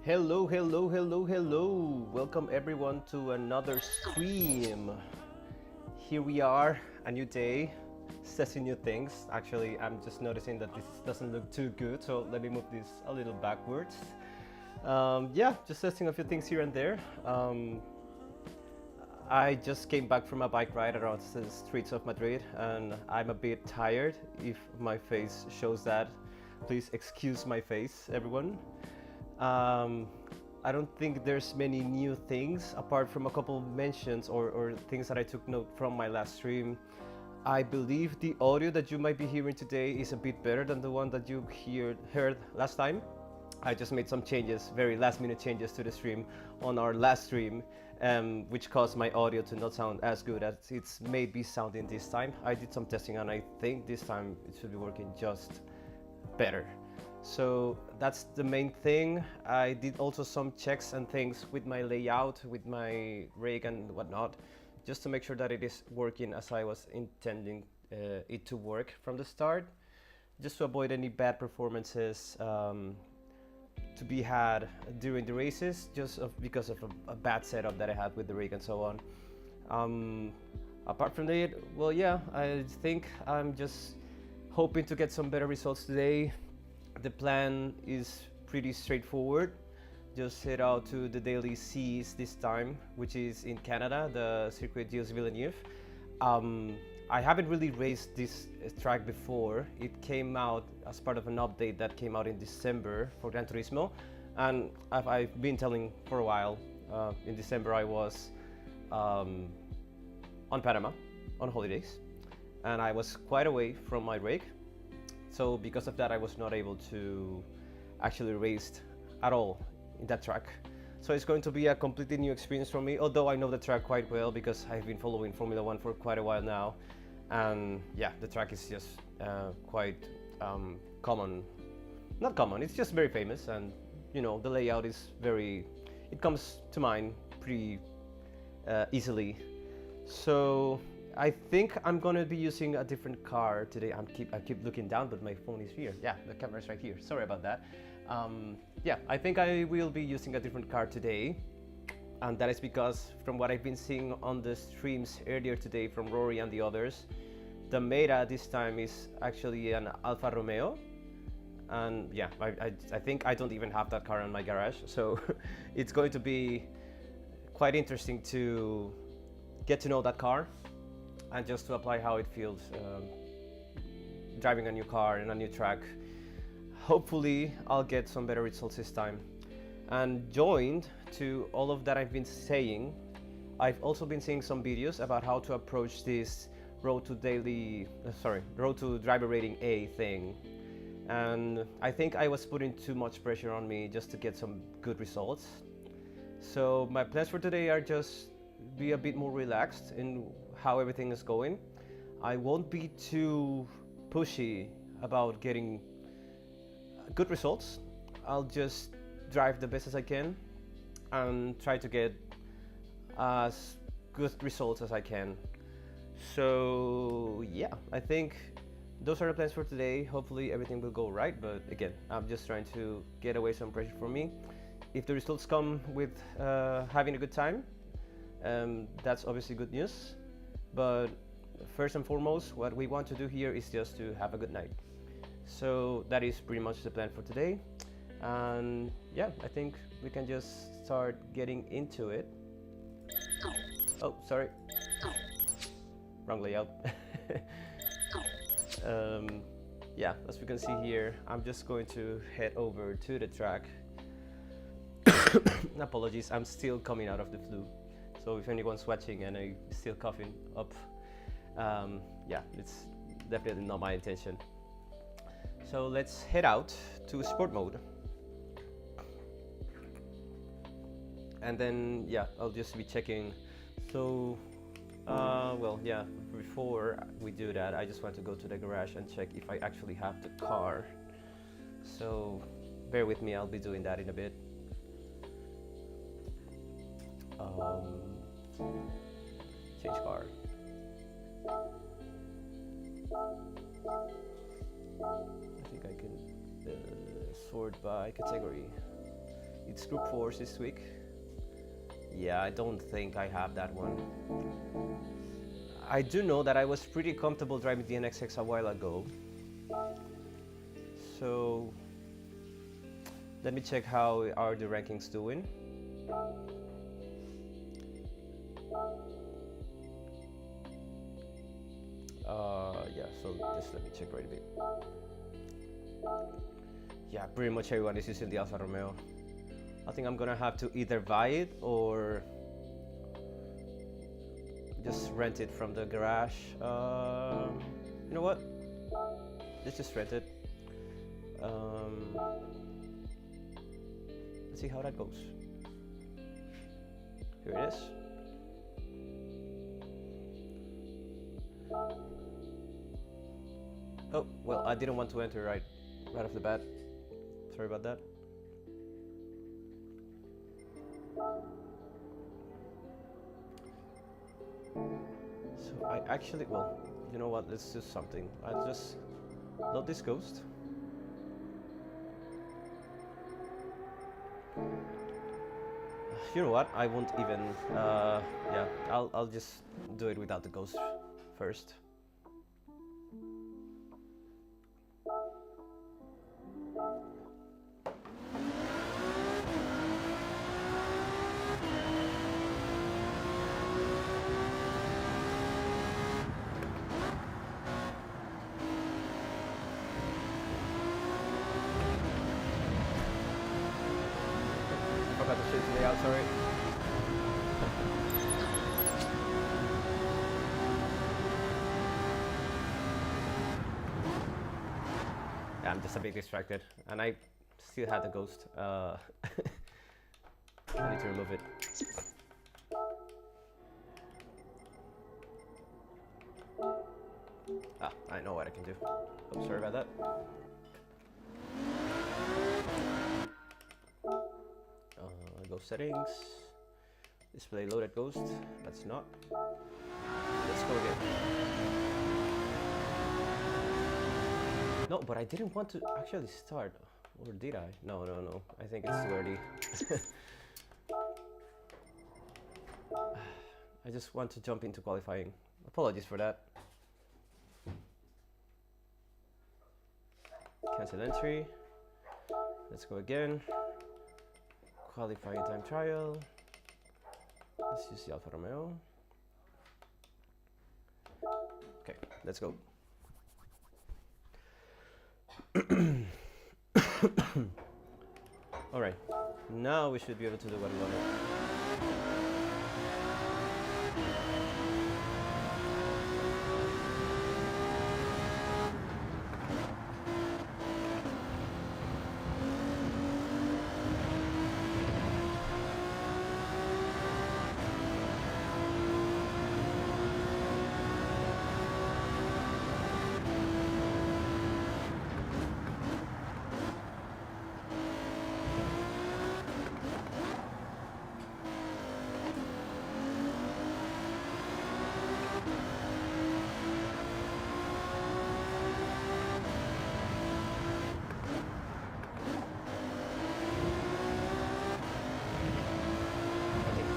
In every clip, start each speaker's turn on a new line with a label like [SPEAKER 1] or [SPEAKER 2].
[SPEAKER 1] Hello, hello, hello, hello. Welcome everyone to another stream. Here we are, a new day, testing new things. Actually, I'm just noticing that this doesn't look too good, so let me move this a little backwards. Yeah, just testing a few things here and there. I just came back from a bike ride around the streets of Madrid and I'm a bit tired. If my face shows that, please excuse my face, everyone. Um, I don't think there's many new things apart from a couple mentions or things that I took note from my last stream. I believe the audio that you might be hearing today is a bit better than the one that you heard last time. I just made some changes, very last minute changes to the stream on our last stream, which caused my audio to not sound as good as it's maybe sounding this time. I did some testing and I think this time it should be working just better. So that's the main thing. I did also some checks and things with my layout, with my rig and whatnot, just to make sure that it is working as I was intending it to work from the start, just to avoid any bad performances to be had during the races, because of a bad setup that I had with the rig and so on. Apart from that, well, yeah, I think I'm just hoping to get some better results today. The plan is pretty straightforward. Just head out to the Dailies this time, which is in Canada, the Circuit Giles Villeneuve. I haven't really raced this track before. It came out as part of an update that came out in December for Gran Turismo, and I've been telling for a while. In December I was on Panama on holidays, and I was quite away from my rig. So because of that, I was not able to actually race at all in that track. So it's going to be a completely new experience for me, although I know the track quite well because I've been following Formula One for quite a while now. And yeah, the track is just quite common. Not common, it's just very famous, and you know, the layout is it comes to mind pretty easily. So I think I'm gonna be using a different car today. I keep looking down, but my phone is here. Yeah, the camera's right here. Sorry about that. Yeah, I think I will be using a different car today, and that is because from what I've been seeing on the streams earlier today from Rory and the others, the Meta this time is actually an Alfa Romeo, and yeah, I think I don't even have that car in my garage, so it's going to be quite interesting to get to know that car and just to apply how it feels driving a new car in a new track. Hopefully I'll get some better results this time. And joined to all of that I've been saying, I've also been seeing some videos about how to approach this road to driver rating A thing. And I think I was putting too much pressure on me just to get some good results. So my plans for today are just be a bit more relaxed in how everything is going. I won't be too pushy about getting good results. I'll just drive the best as I can and try to get as good results as I can. So yeah, I think those are the plans for today. Hopefully everything will go right, but again, I'm just trying to get away some pressure from me. If the results come with having a good time, that's obviously good news. But first and foremost, what we want to do here is just to have a good night. So that is pretty much the plan for today. And yeah, I think we can just start getting into it. Oh, sorry. Wrong layout. Yeah, as we can see here, I'm just going to head over to the track. Apologies, I'm still coming out of the flu. So if anyone's watching and I'm still coughing up, yeah, it's definitely not my intention. So let's head out to sport mode. And then, yeah, I'll just be checking. So, well, yeah, before we do that, I just want to go to the garage and check if I actually have the car. So, bear with me, I'll be doing that in a bit. Change car. I think I can sort by category. It's Group 4 this week. Yeah, I don't think I have that one. I do know that I was pretty comfortable driving the NXX a while ago. So let me check how are the rankings doing. Yeah, so just let me check right a bit. Yeah, pretty much everyone is using the Alfa Romeo. I think I'm gonna have to either buy it or just rent it from the garage. You know what? Let's just rent it. Let's see how that goes. Here it is. Oh, well, I didn't want to enter right off the bat. Sorry about that. So I actually, well, you know what, let's do something. I'll just load this ghost. You know what, I won't even, yeah, I'll just do it without the ghost first. Sorry. Yeah, I'm just a bit distracted, and I still had the ghost. I need to remove it. Ah, I know what I can do. Oh, sorry about that. Ghost settings, display loaded ghost, that's not. Let's go again. No, but I didn't want to actually start, or did I? No, I think it's too early. I just want to jump into qualifying. Apologies for that. Cancel entry. Let's go again. Qualifying time trial. Let's use the Alfa Romeo. Okay, let's go. All right, now we should be able to do what we want.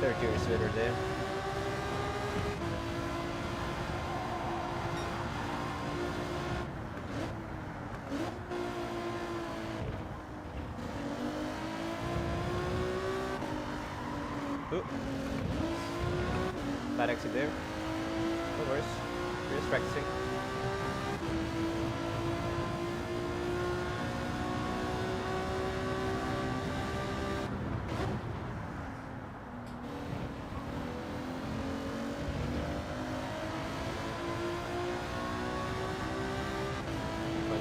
[SPEAKER 1] Third gear is better there. Ooh. Bad exit there. No worries. We're just practicing.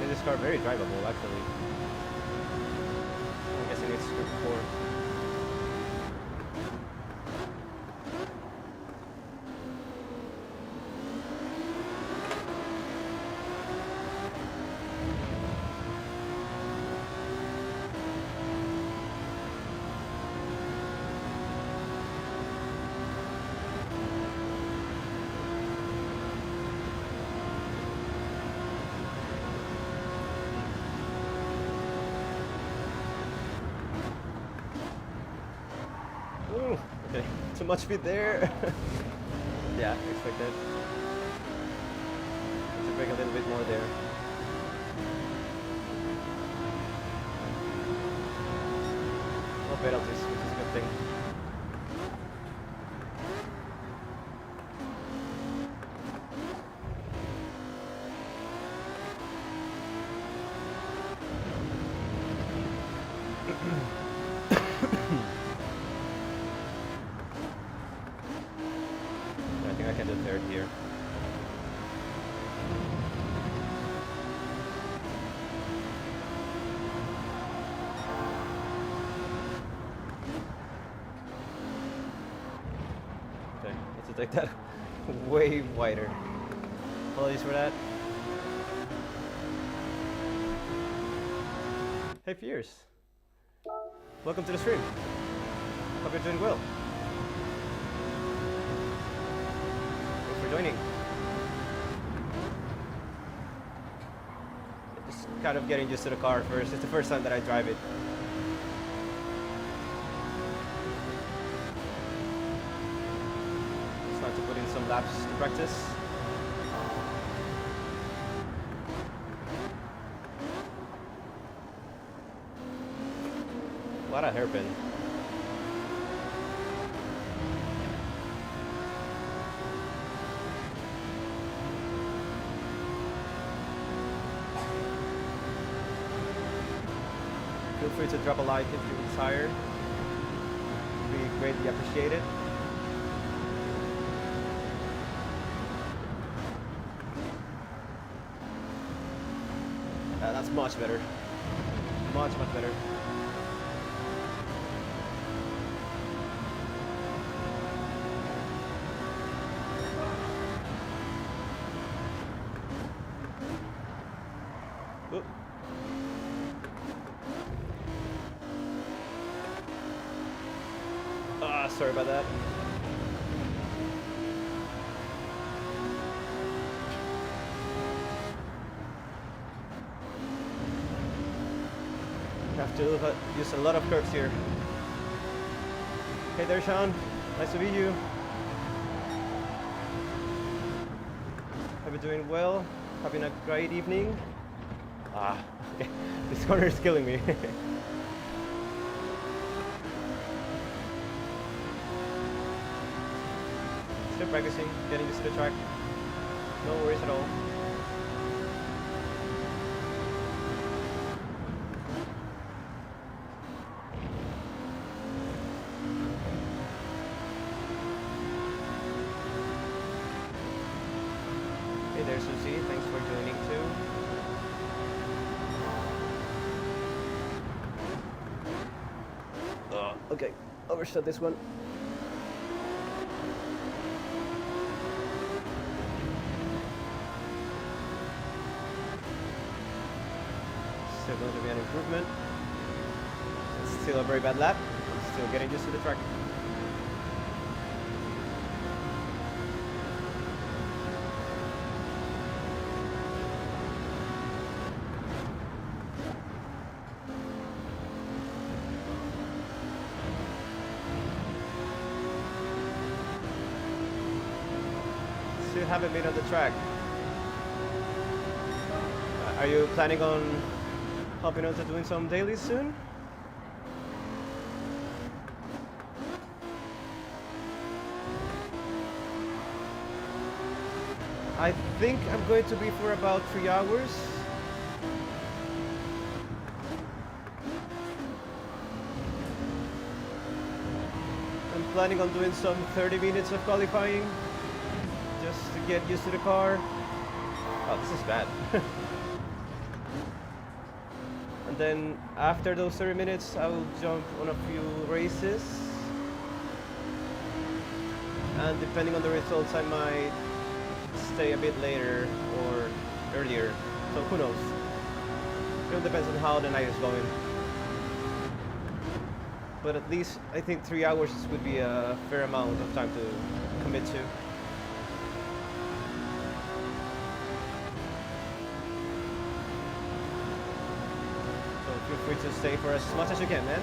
[SPEAKER 1] This car very drivable actually. I'm guessing it's Group 4. Ooh, okay, too much speed there. Yeah, expected. Need to brake a little bit more there. No penalties, which is a good thing. I think I can do third here. Okay, need to take that way wider. Apologies for that. Hey Fierce, welcome to the stream. Hope you're doing well. Thanks for joining. Just kind of getting used to the car first. It's the first time that I drive it. It's time to put in some laps to practice. What a hairpin. Feel free to drop a like if you desire. It'd be greatly appreciated. That's much better. Much better. Oop. Ah, sorry about that. Have to use a lot of curves here. Hey there, Sean. Nice to meet you. Hope you're doing well. Having a great evening. Ah, okay. This corner is killing me. Still practicing, getting used to the track. No worries at all. Hey there, Susie. Thanks for joining too. Okay, overshot this one. Still going to be an improvement. It's still a very bad lap. Still getting used to the track. Still haven't been on the track. Are you planning on hopping on to doing some dailies soon? I think I'm going to be for about 3 hours. I'm planning on doing some 30 minutes of qualifying just to get used to the car. Oh, this is bad. And then after those 30 minutes, I will jump on a few races. And depending on the results, I might stay a bit later or earlier. So who knows? It all depends on how the night is going. But at least I think 3 hours would be a fair amount of time to commit to. So feel free to stay for as much as you can, man.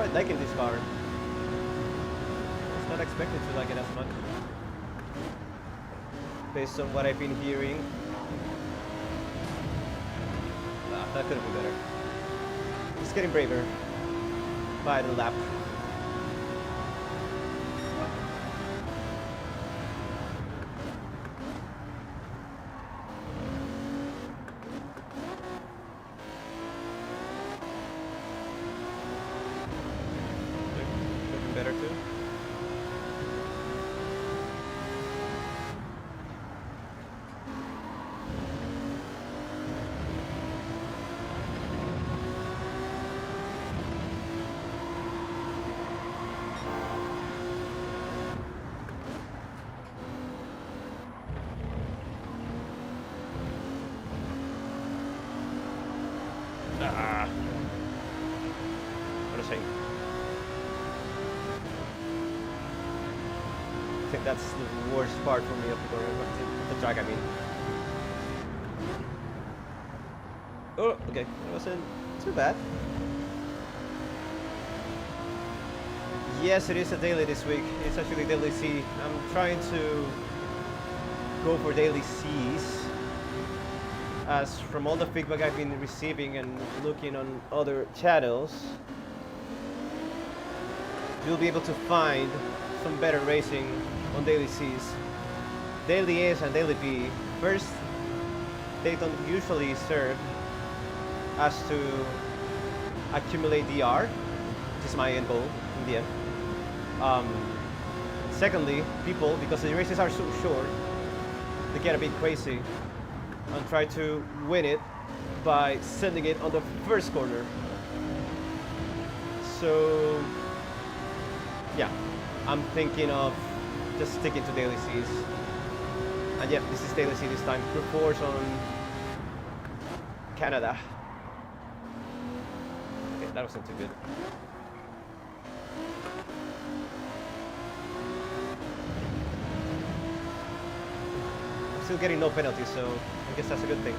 [SPEAKER 1] quite liking this car. I was not expected to like it as much, based on what I've been hearing. That could have been better. It's getting braver by the lap. Looking better too. What a shame. I think that's the worst part for me of the track, I mean. Oh, okay. It wasn't too bad. Yes, it is a daily this week. It's actually daily C. I'm trying to go for daily C's, as from all the feedback I've been receiving and looking on other channels, you'll be able to find some better racing on daily C's. Daily A's and daily B, first, they don't usually serve as to accumulate DR, which is my end goal in the end. Secondly, people, because the races are so short, they get a bit crazy and try to win it by sending it on the first corner. So yeah, I'm thinking of just sticking to daily C's. And yeah, this is daily C this time. Group 4's on Canada. Okay, that wasn't too good. I'm still getting no penalties, so I guess that's a good thing.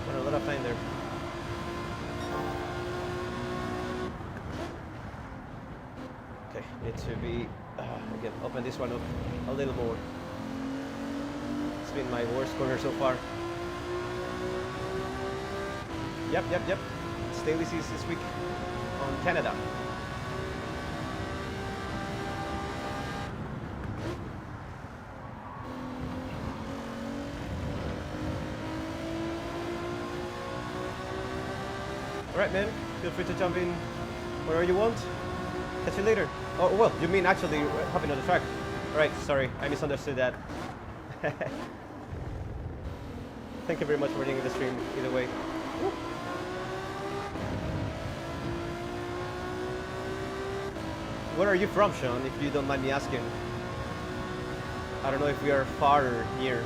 [SPEAKER 1] Went a lot of time there. Okay, need to be again open this one up a little more. It's been my worst corner so far. Yep. It's daily C's this week on Canada. Alright, man, feel free to jump in wherever you want. Catch you later. Oh, well, you mean actually hopping on the track. Alright, sorry, I misunderstood that. Thank you very much for joining the stream, either way. Woo. Where are you from, Sean, if you don't mind me asking? I don't know if we are far or near.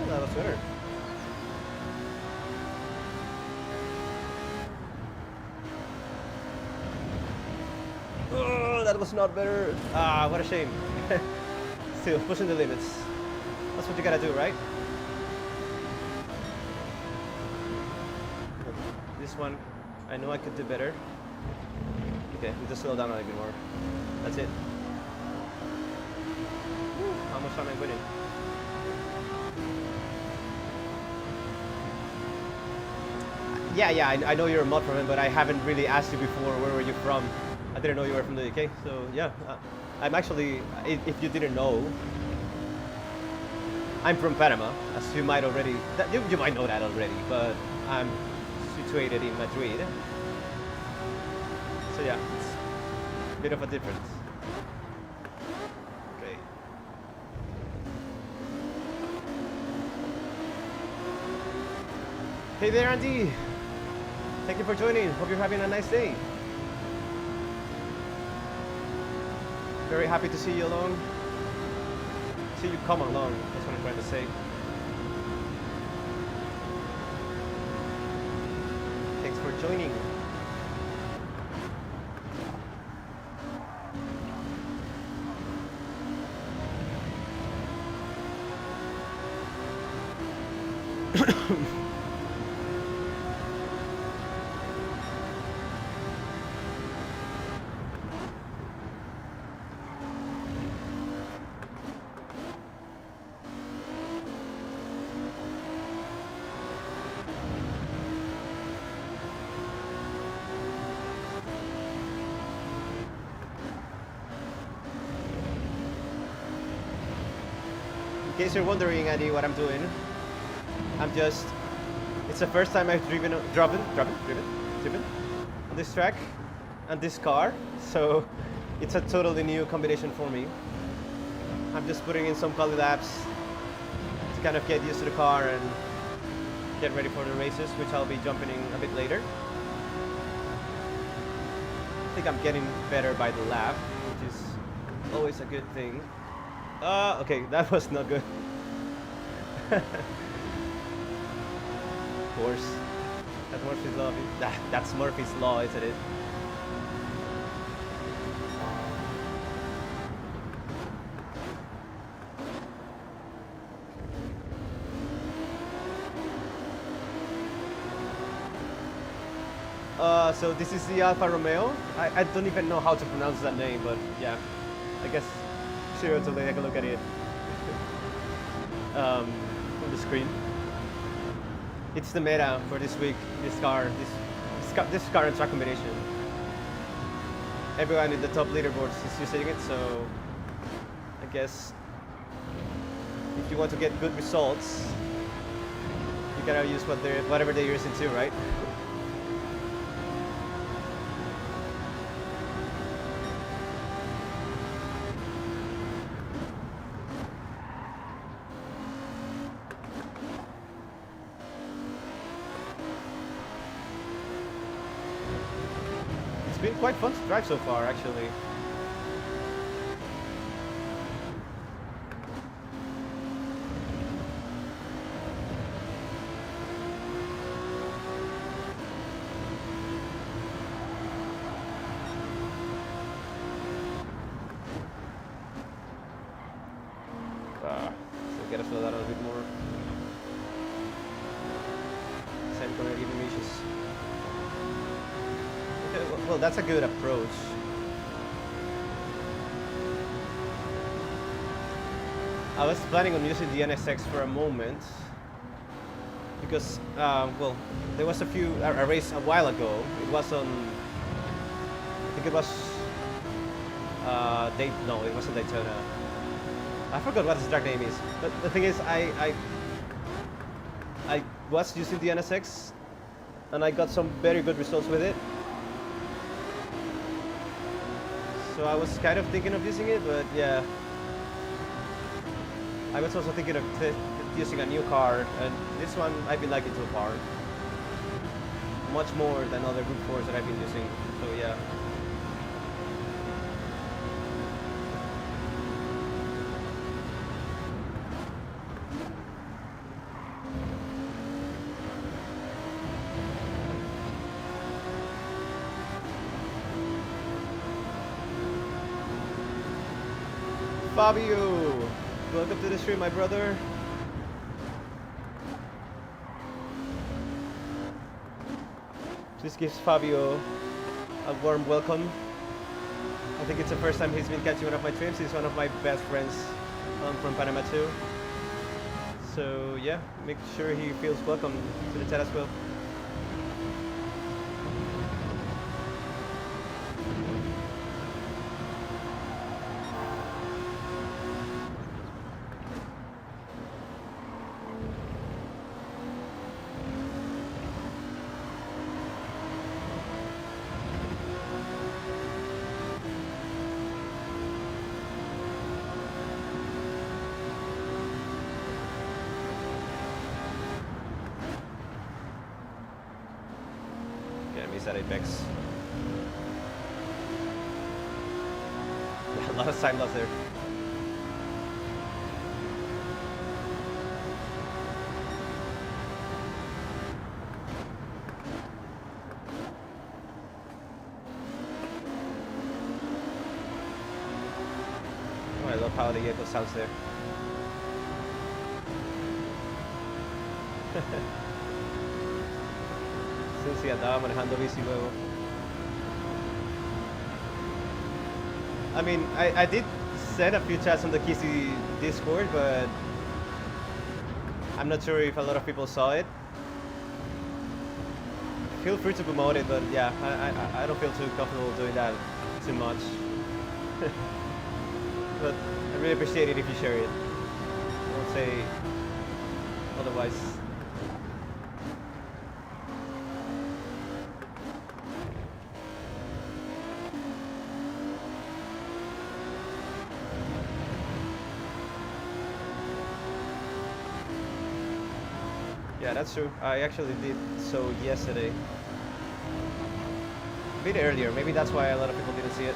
[SPEAKER 1] That was better. Oh, that was not better. Ah, what a shame. Still pushing the limits. That's what you gotta do, right? This one, I know I could do better. Okay, we just slow down a little bit more. That's it. Woo, how much time am I winning? Yeah, I know you're a mod from him, but I haven't really asked you before where were you from. I didn't know you were from the UK, so yeah. I'm actually, if you didn't know, I'm from Panama, as you might already, you might know that already, but I'm situated in Madrid. So yeah, Bit of a difference. Okay. Hey there, Andy. Thank you for joining. Hope you're having a nice day. Very happy to see you along. See you come along. That's what I'm trying to say. Thanks for joining. In case you're wondering, Andy, what I'm doing, it's the first time I've driven on this track and this car, so it's a totally new combination for me. I'm just putting in some quali laps to kind of get used to the car and get ready for the races, which I'll be jumping in a bit later. I think I'm getting better by the lap, which is always a good thing. Okay, that was not good. Of course. That's Murphy's Law. That's Murphy's Law, isn't it? So this is the Alfa Romeo. I don't even know how to pronounce that name, but yeah, I guess sure to take a look at it on the screen. It's the meta for this week. This current track combination. Everyone in the top leaderboards is using it, so I guess if you want to get good results, you gotta use whatever they're using too, right? It's been quite fun to drive so far, actually. So get us slow down a bit more. Same corner giving me issues. Well, that's a good approach. I was planning on using the NSX for a moment because, well, there was a race a while ago. It was on, I think it was, no, it wasn't Daytona. I forgot what the track name is. But the thing is, I was using the NSX and I got some very good results with it. So I was kind of thinking of using it, but yeah. I was also thinking of using a new car, and this one I've been liking so far. Much more than other Group 4s that I've been using, so yeah. Fabio, welcome to the stream, my brother. Please give Fabio a warm welcome. I think it's the first time he's been catching one of my streams. He's one of my best friends from Panama too. So yeah, make sure he feels welcome to the chat as well. is that Apex. A lot of time lost there. Oh, I love how the echo sounds there. Sí, andaba manejando bici luego. I mean, I did send a few chats on the Kissy Discord, but I'm not sure if a lot of people saw it. Feel free to promote it, but yeah, I don't feel too comfortable doing that too much. But I really appreciate it if you share it. I won't say otherwise. Yeah, that's true. I actually did so yesterday. A bit earlier. Maybe that's why a lot of people didn't see it.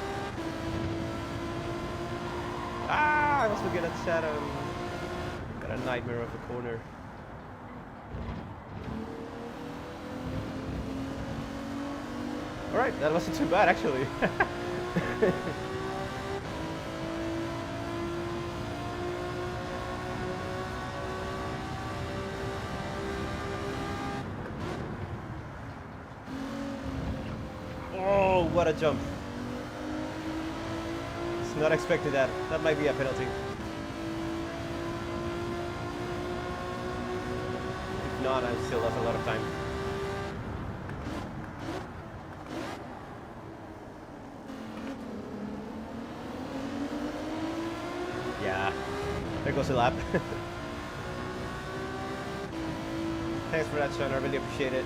[SPEAKER 1] Ah! I was looking at the shadow. Got a nightmare of a corner. Alright, that wasn't too bad actually. Oh, what a jump. It's not expected that. That might be a penalty. If not, I've still lost a lot of time. Yeah, there goes a lap. Thanks for that, Sean. I really appreciate it.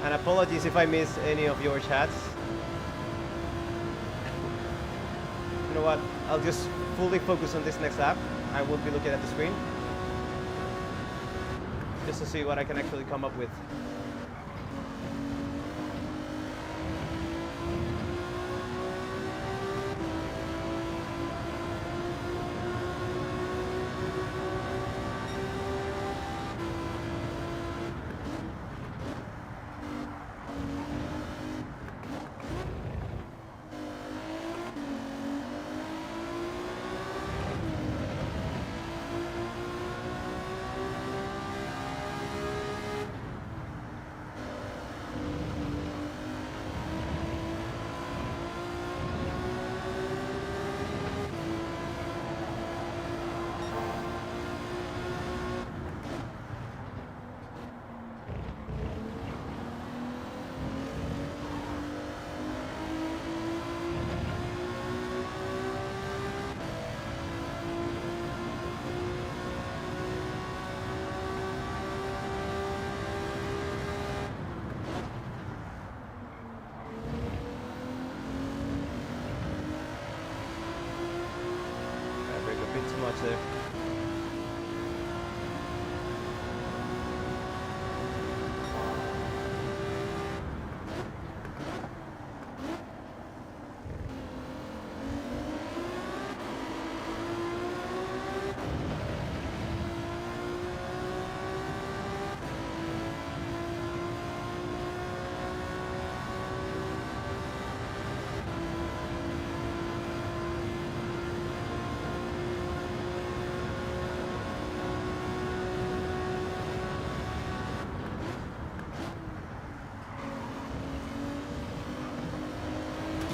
[SPEAKER 1] And apologies if I missed any of your chats. You know what? I'll just fully focus on this next lap. I won't be looking at the screen. Just to see what I can actually come up with. There.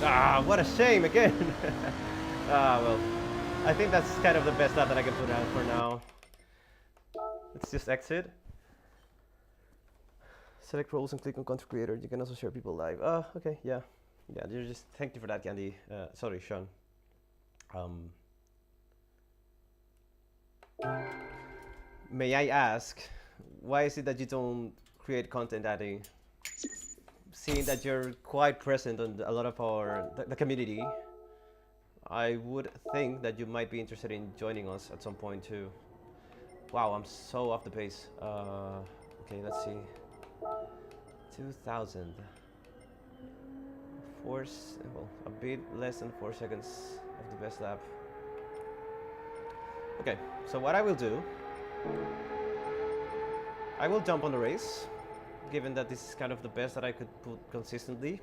[SPEAKER 1] Ah, what a shame again. Ah, well, I think that's kind of the best lap that I can put out for now. Let's just exit. Select roles and click on content creator. You can also share people live. Oh, okay, yeah. Yeah, just thank you for that, Candy. Sorry, Sean. May I ask, why is it that you don't create content, Addy? Seeing that you're quite present on a lot of the community, I would think that you might be interested in joining us at some point too. Wow, I'm so off the pace. Okay, let's see. 2,000. Well, a bit less than 4 seconds of the best lap. Okay, so what I will do, I will jump on the race, given that this is kind of the best that I could put consistently.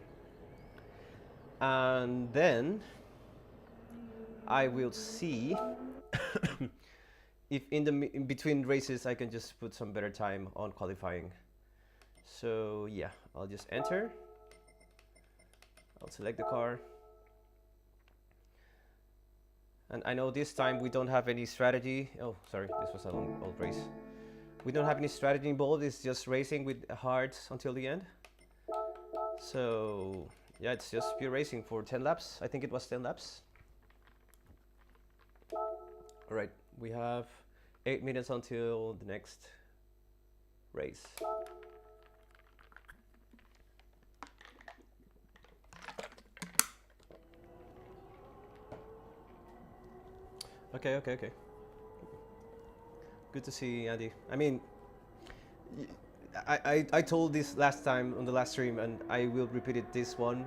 [SPEAKER 1] And then I will see if in between races I can just put some better time on qualifying. So yeah, I'll just enter. I'll select the car. And I know this time we don't have any strategy. Oh, sorry, this was a long old race. We don't have any strategy involved. It's just racing with hearts until the end. So yeah, it's just pure racing for 10 laps. I think it was 10 laps. All right, we have 8 minutes until the next race. Okay. Good to see, Andy. I mean, I told this last time on the last stream, and I will repeat it this one.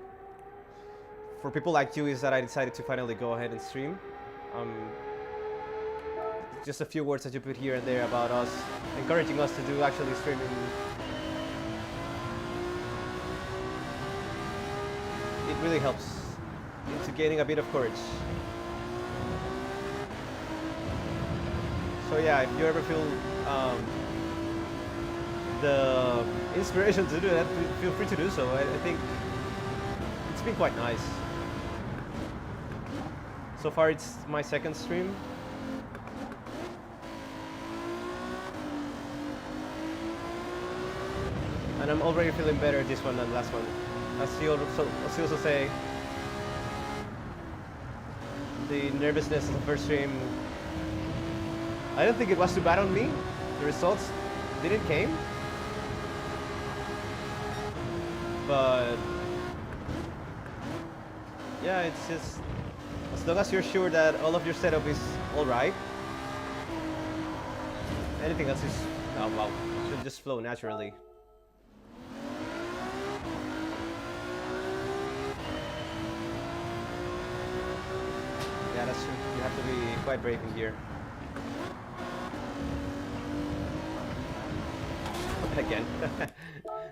[SPEAKER 1] For people like you, is that I decided to finally go ahead and stream. Just a few words that you put here and there about us, encouraging us to do actually streaming. It really helps into gaining a bit of courage. So yeah, if you ever feel the inspiration to do that, feel free to do so. I think it's been quite nice. So far it's my second stream. And I'm already feeling better this one than last one. As you also say, the nervousness of the first stream, I don't think it was too bad on me. The results didn't came. But yeah, it's just as long as you're sure that all of your setup is alright, anything else is, oh wow, should just flow naturally. Yeah, that's true. You have to be quite brave in here. Again,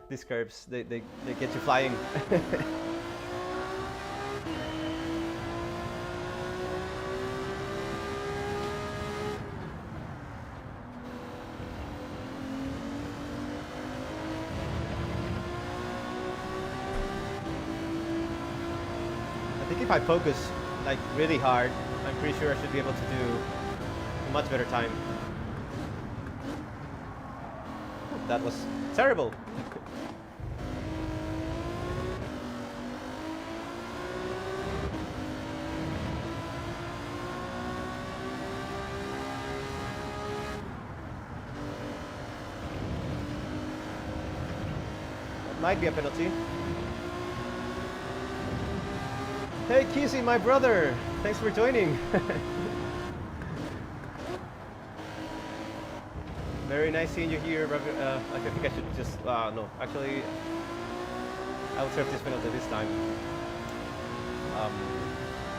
[SPEAKER 1] these curves, they get you flying. I think if I focus like really hard, I'm pretty sure I should be able to do a much better time. That was terrible. That might be a penalty. Hey Kizzy, my brother! Thanks for joining. Very nice seeing you here. I think I should just, no, actually, I will serve this penalty this time.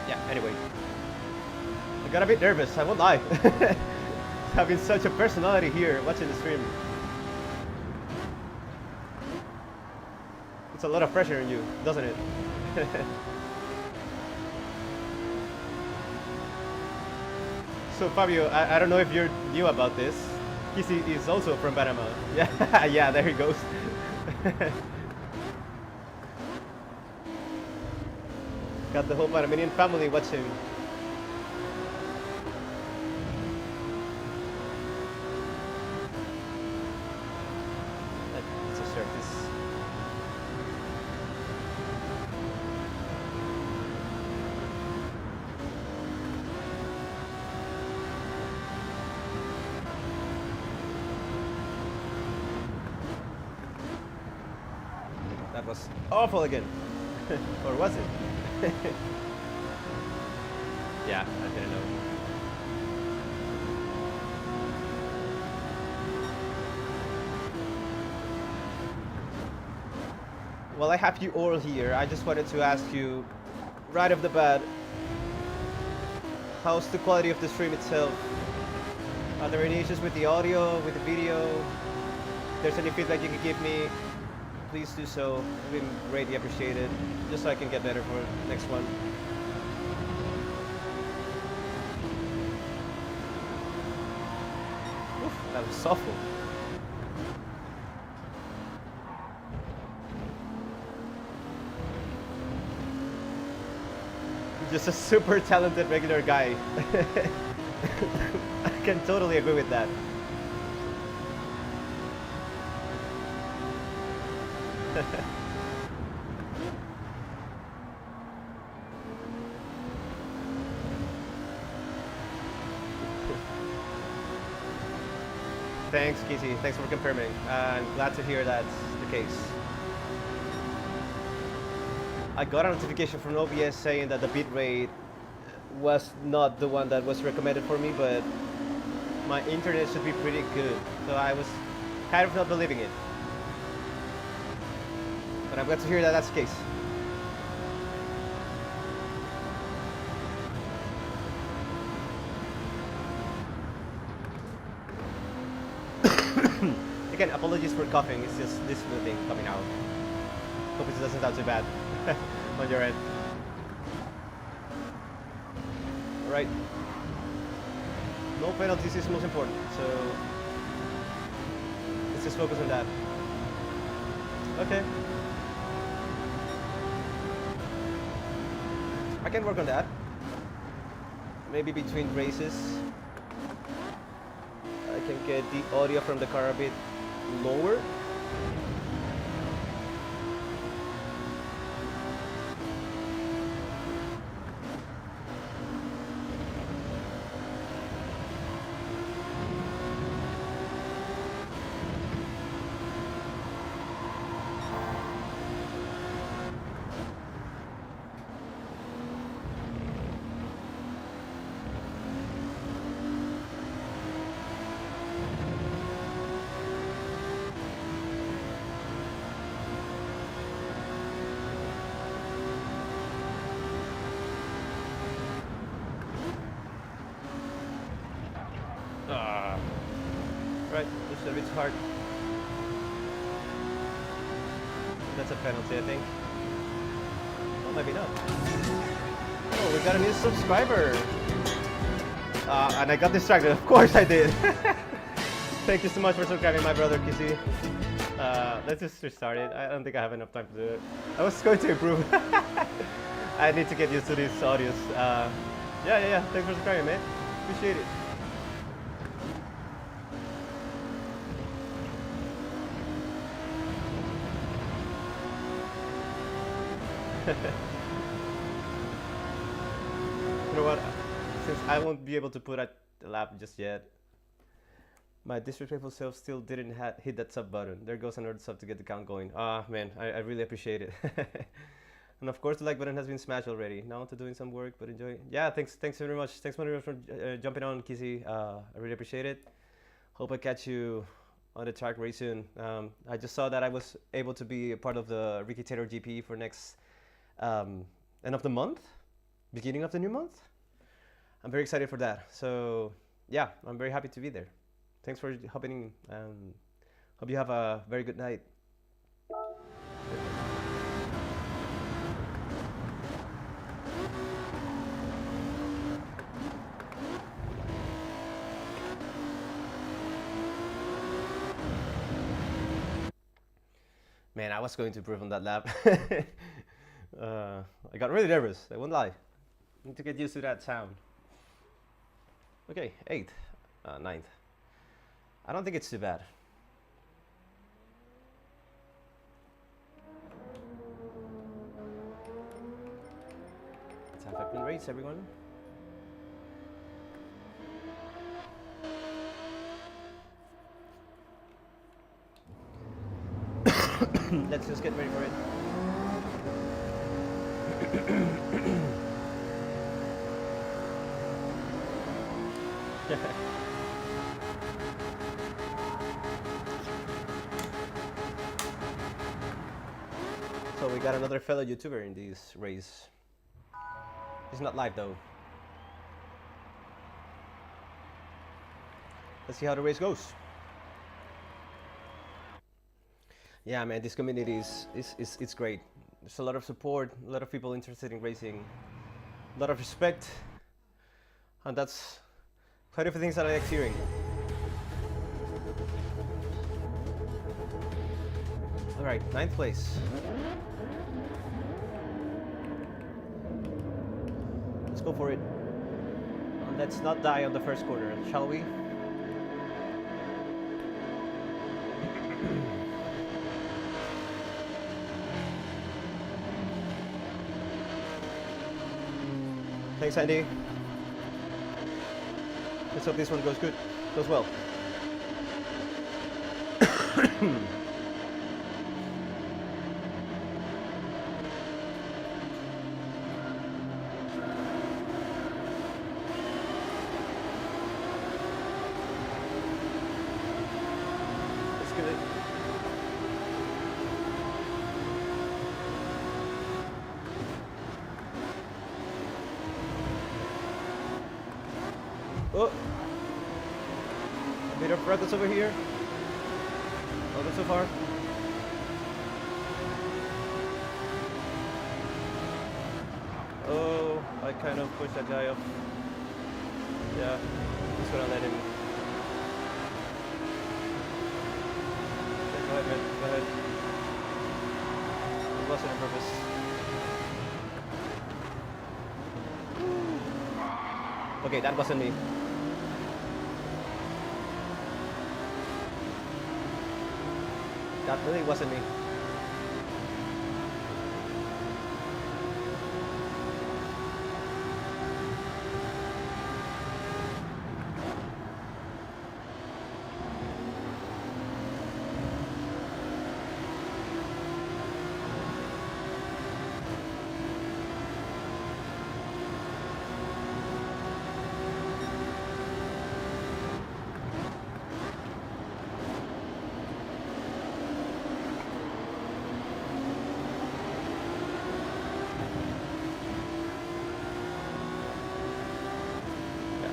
[SPEAKER 1] Yeah, anyway. I got a bit nervous, I won't lie. Having such a personality here, watching the stream. It's a lot of pressure on you, doesn't it? So Fabio, I don't know if you're new about this. Kissy is also from Panama. Yeah, yeah, there he goes. Got the whole Panamanian family watching. Let's assert this. That was awful again. Or was it? Yeah, I didn't know. Well, I have you all here. I just wanted to ask you, right off the bat, how's the quality of the stream itself? Are there any issues with the audio, with the video? If there's any feedback you can give me, please do so. It would be greatly appreciated, just so I can get better for the next one. Oof, that was awful. Just a super talented regular guy. I can totally agree with that. Thanks, Kizzy. Thanks for confirming. I'm glad to hear that's the case. I got a notification from OBS saying that the bitrate was not the one that was recommended for me, but my internet should be pretty good. So I was kind of not believing it. But I'm glad to hear that that's the case. Again, apologies for coughing. It's just this little thing coming out. Hope it doesn't sound too bad on your end. Alright. No penalties is most important, so let's just focus on that. Okay. I can work on that. Maybe between races I can get the audio from the car a bit lower. Right, just a bit hard. That's a penalty, I think. Oh, maybe not. Oh, we got a new subscriber. And I got distracted. Of course I did. Thank you so much for subscribing, my brother Kissy. Let's just restart it. I don't think I have enough time to do it. I was going to improve. I need to get used to these audios. Yeah. Thanks for subscribing, man. Appreciate it. You know what? Since I won't be able to put out the lap just yet, my disrespectful self still didn't hit that sub button. There goes another sub to get the count going. Ah, man, I really appreciate it. And of course, the like button has been smashed already. Now on to doing some work, but enjoy. Yeah, thanks very much. Thanks very much for jumping on, Kizzy. I really appreciate it. Hope I catch you on the track very soon. I just saw that I was able to be a part of the Ricky Taylor GP for next end of the month, beginning of the new month. I'm very excited for that. So yeah, I'm very happy to be there. Thanks for hopping in. Hope you have a very good night. Man, I was going to improve on that lap. I got really nervous, I won't lie. I need to get used to that sound. Okay, 8th, 9th. I don't think it's too bad. Let's have open race, everyone. Let's just get ready for it. So we got another fellow YouTuber in this race. He's not live though. Let's see how the race goes. Yeah, man, this community is great. There's a lot of support, a lot of people interested in racing, a lot of respect, and that's quite a few things that I like hearing. All right, 9th place. Let's go for it. And let's not die on the first corner, shall we? Thanks, Andy. Let's hope this one goes good, goes well. Let's give it. Oh! A bit of progress over here. All good so far. Oh, I kind of pushed that guy off. Yeah, just gonna let him. Okay, go ahead, man. Go ahead. It wasn't on purpose. Okay, that wasn't me. That really wasn't me.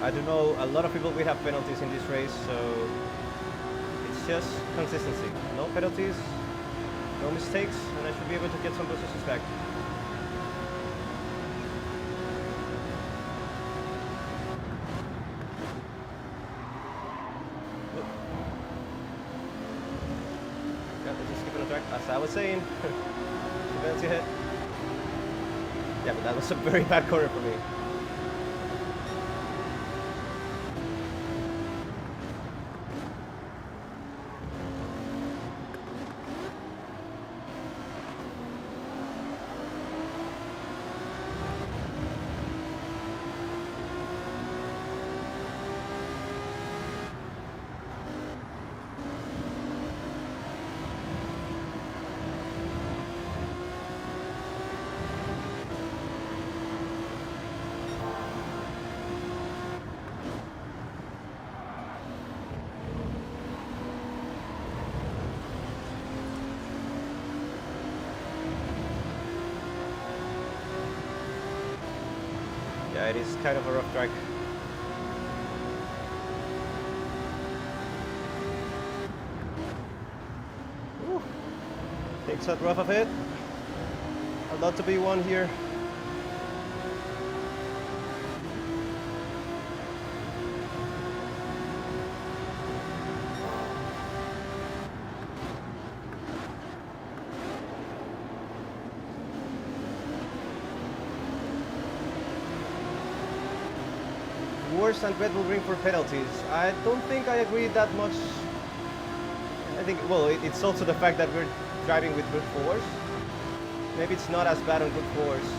[SPEAKER 1] I do know a lot of people will have penalties in this race, so it's just consistency. No penalties, no mistakes, and I should be able to get some positions back. Yeah, let's just keep it on track. As I was saying, penalty ahead. Yeah, but that was a very bad corner for me. Yeah, it is kind of a rough track. Whew. Takes that rough of it. I'd love to be one here. Worse and Red Bull Ring for penalties. I don't think I agree that much. I think, well, it's also the fact that we're driving with good force. Maybe it's not as bad on good force.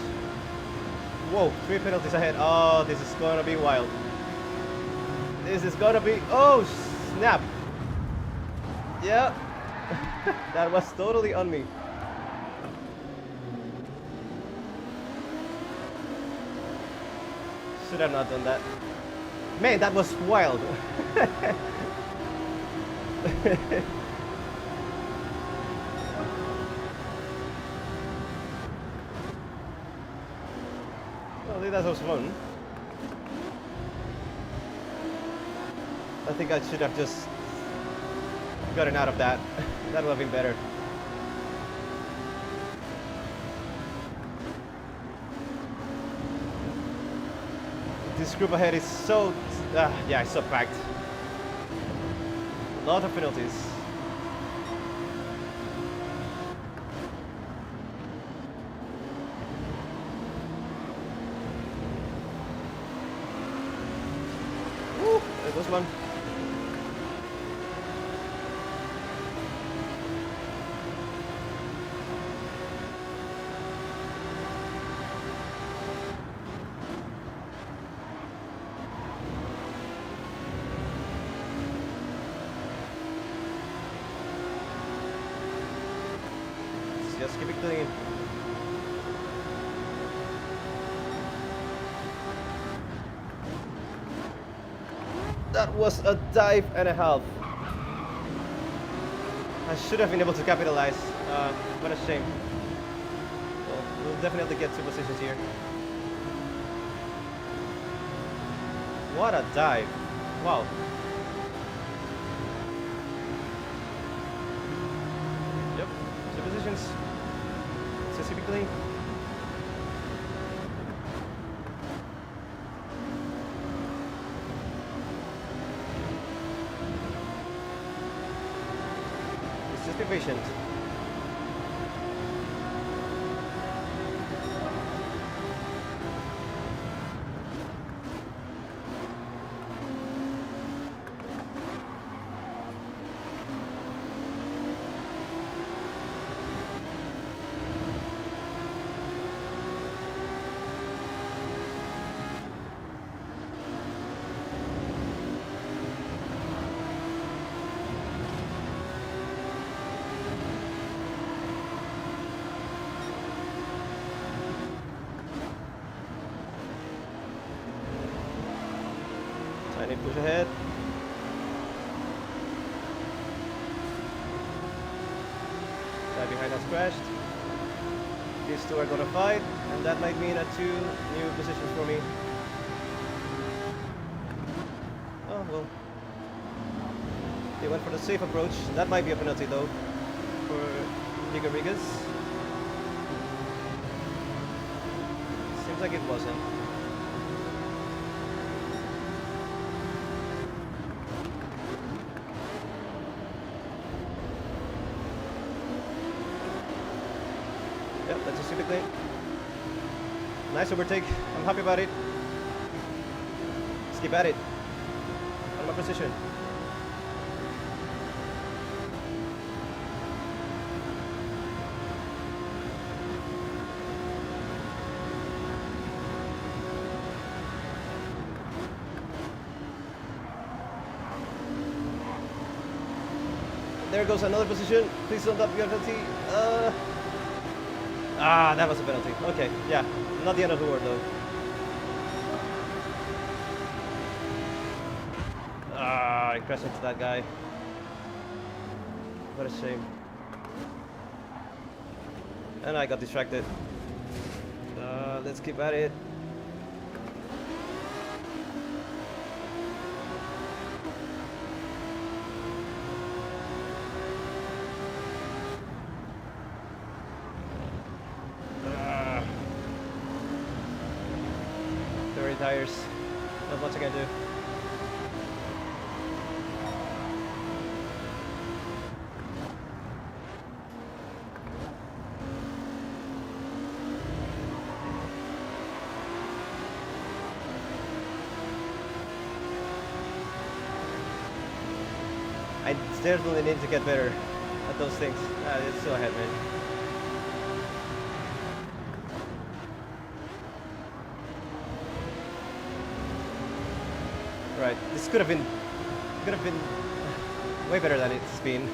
[SPEAKER 1] Whoa, 3 penalties ahead. Oh, this is gonna be wild. This is gonna be, oh snap. Yeah, that was totally on me. Should have not done that. Man, that was wild. Actually, that was fun. I think I should have just gotten out of that. That would have been better. This group ahead is so... yeah, it's so packed. A lot of penalties. Woo! There goes one. Just keep it clean. That was a dive and a half. I should have been able to capitalize. What a shame. Well, we'll definitely get 2 positions here. What a dive. Wow. Yep, 2 positions. Specifically. Let's just be patient. Tiny push ahead. Guy behind us crashed. These 2 are gonna fight, and that might mean 2 new positions for me. Oh well. They went for the safe approach. That might be a penalty though for Rigas. Seems like it wasn't. Yep, that's a super clean. Nice overtake. I'm happy about it. Let's keep at it. On my position. There goes another position. Please don't up your penalty. That was a penalty. Okay, yeah. Not the end of the world though. I crashed into that guy. What a shame. And I got distracted. Let's keep at it. Tires. Not much I can do. I certainly need to get better at those things. It's still ahead, man. Right, this could have been way better than it's been.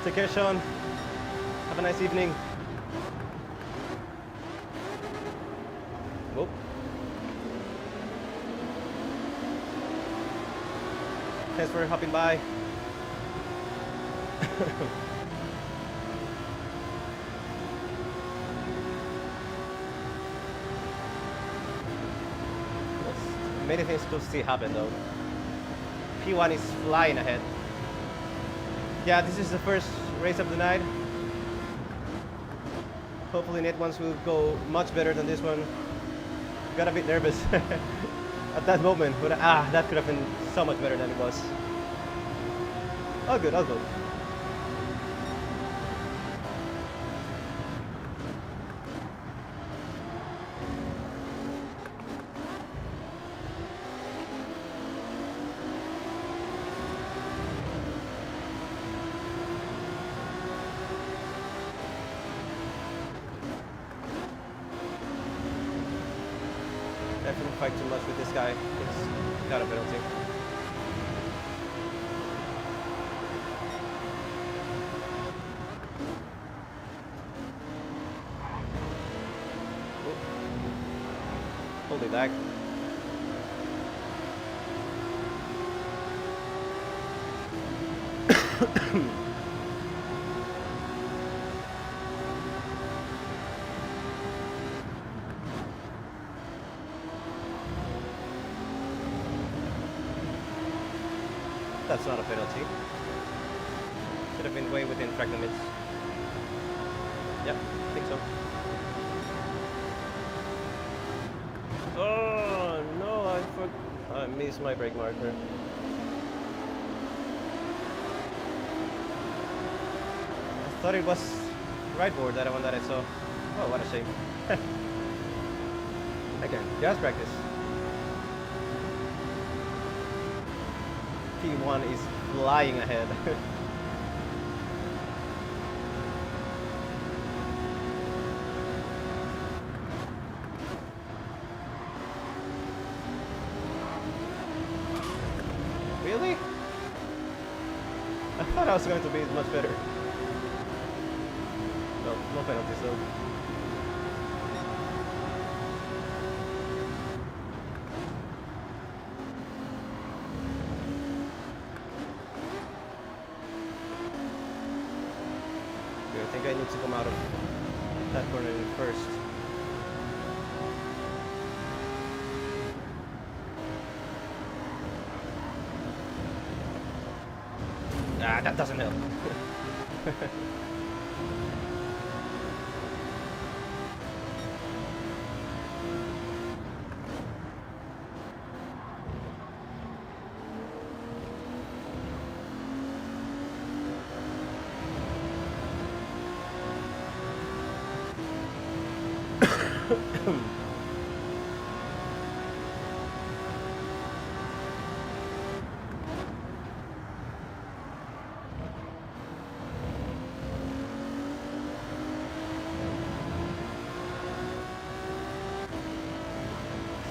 [SPEAKER 1] Take care, Sean. Have a nice evening. Whoop. Thanks for hopping by. many things to see happen though. P1 is flying ahead. Yeah, this is the first race of the night. Hopefully net ones will go much better than this one. Got a bit nervous at that moment, but that could have been so much better than it was. All good, all good. I didn't fight too much with this guy. He's got a penalty. Holy lag. That's not a penalty. Should have been way within track limits. Yep, I think so. Oh no, I missed my brake marker. I thought it was right board, that one that I saw. Oh, what a shame. Again, just practice. P1 is flying ahead. Really? I thought I was going to be much better. No, no penalties though. I think I need to come out of that corner first. That doesn't help.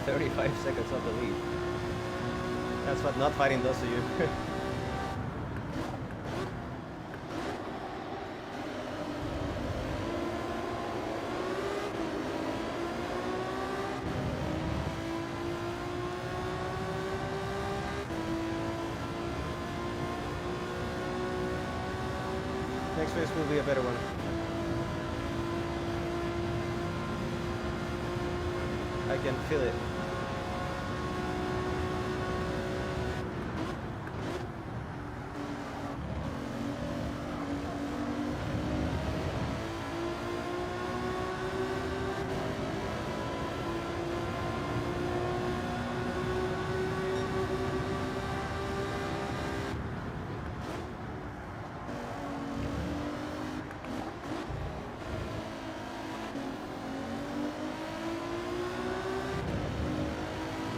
[SPEAKER 1] "35 seconds of the lead." That's what not fighting does to you. Next race will be a better one. I can feel it.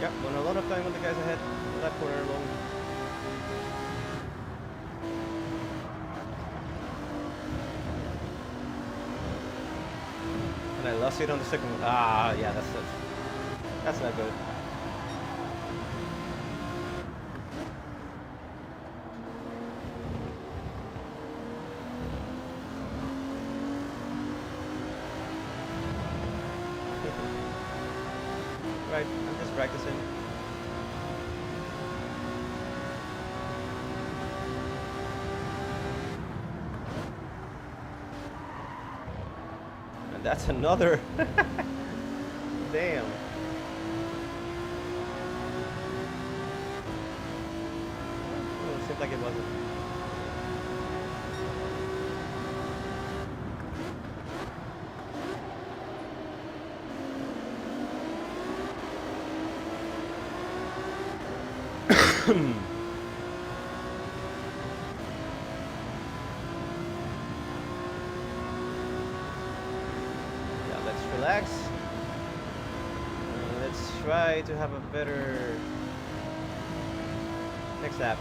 [SPEAKER 1] Yep, won a lot of time with the guys ahead. That corner long. And I lost it on the second one. Yeah, that's not good. Right, I'm just practicing. And that's another. Damn. seemed like it wasn't. Yeah, let's relax. Let's try to have a better next lap.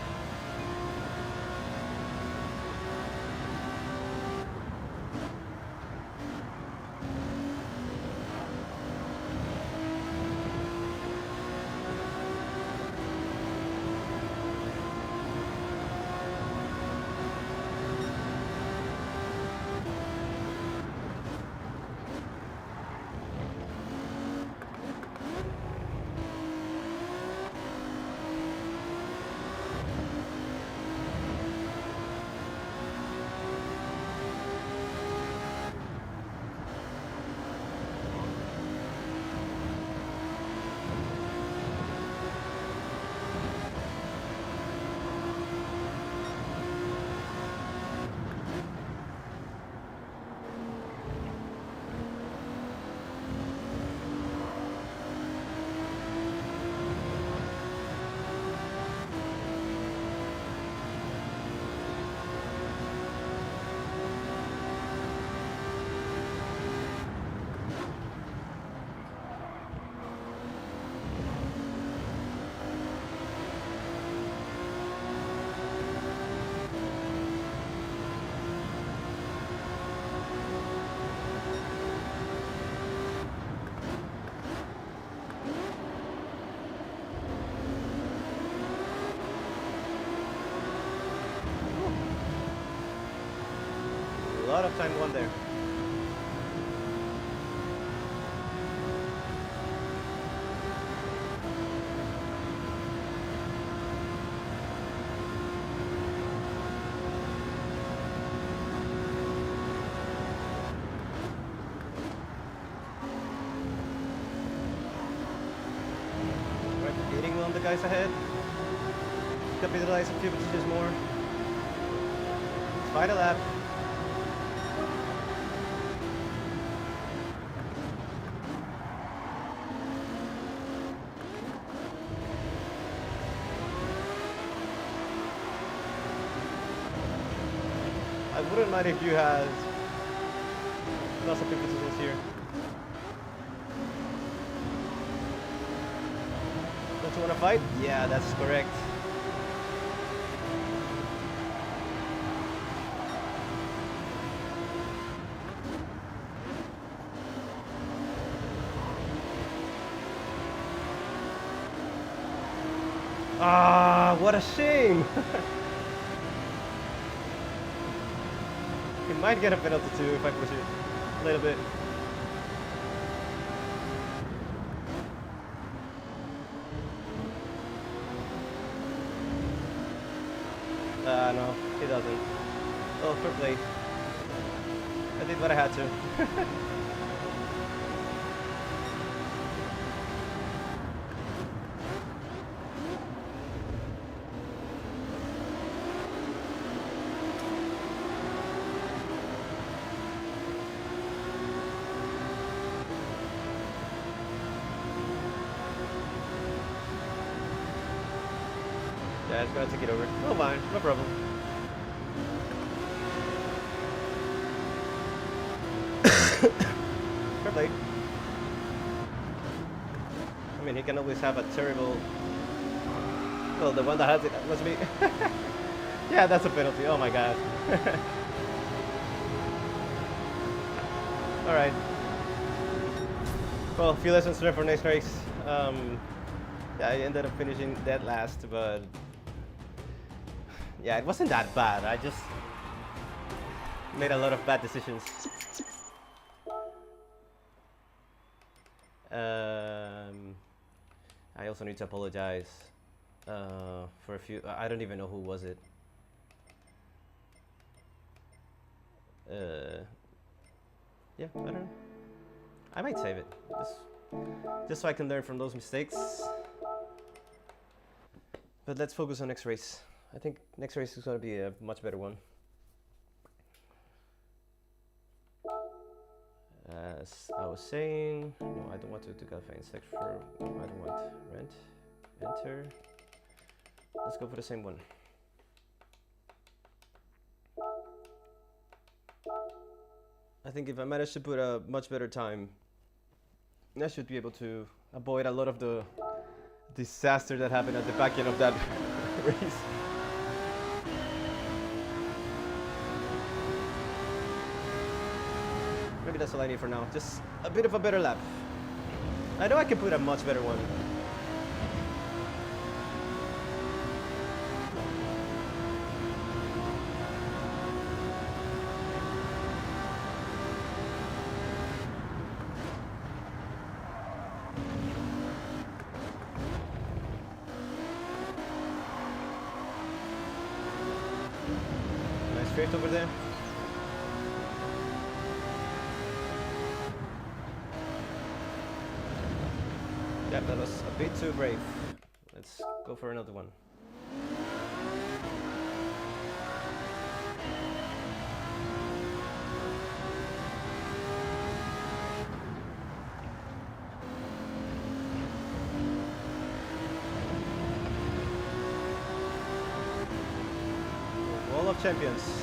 [SPEAKER 1] A lot of time won there. Right, beating one of the guys ahead. Capitalize a few positions more. Final lap. I wouldn't mind if you had lots of people positions here. Don't you want to fight? Yeah, that's correct. Ah, what a shame! He might get a penalty too if I push it a little bit. No, he doesn't. Oh, fair play. I did what I had to. Yeah, it's gonna take it over. Oh, fine, no problem. Fair play. I mean, he can always have a terrible... Well, the one that has it was me. Yeah, that's a penalty. Oh my god. Alright. Well, a few lessons learned for next race. Yeah, I ended up finishing dead last, but... Yeah, it wasn't that bad. I just made a lot of bad decisions. I also need to apologize for a few. I don't even know who was it. Yeah, I don't know. I might save it just so I can learn from those mistakes. But let's focus on next race. I think next race is going to be a much better one. As I was saying, no, I don't want to do cafe sex for. No, I don't want rent. Enter. Let's go for the same one. I think if I manage to put a much better time, I should be able to avoid a lot of the disaster that happened at the back end of that race. Maybe that's all I need for now. Just a bit of a better lap. I know I can put a much better one. Nice drift over there. Yeah, that was a bit too brave. Let's go for another one. Wall of Champions.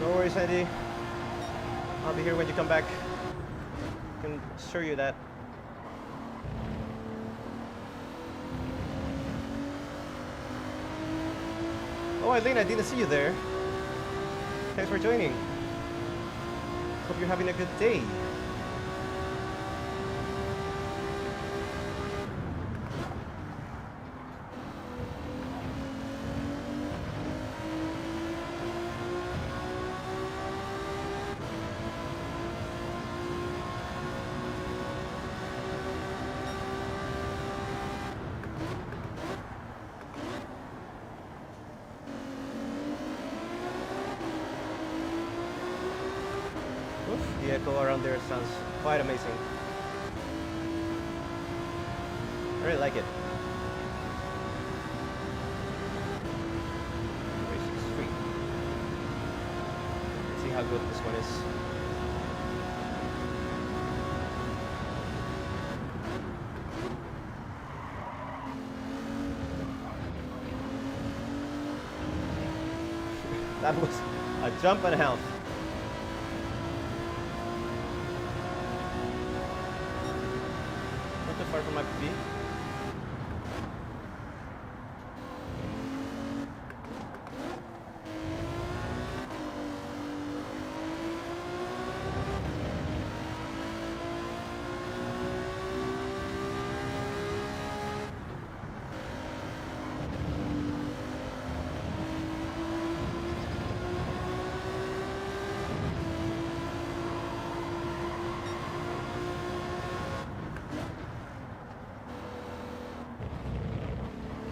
[SPEAKER 1] No worries, Andy. I'll be here when you come back. I can assure you that. Oh, Eileen, I didn't see you there. Thanks for joining. Hope you're having a good day. The echo around there sounds quite amazing. I really like it. Racing Street. Let's see how good this one is. That was a jump and a half. Not too far from my PB.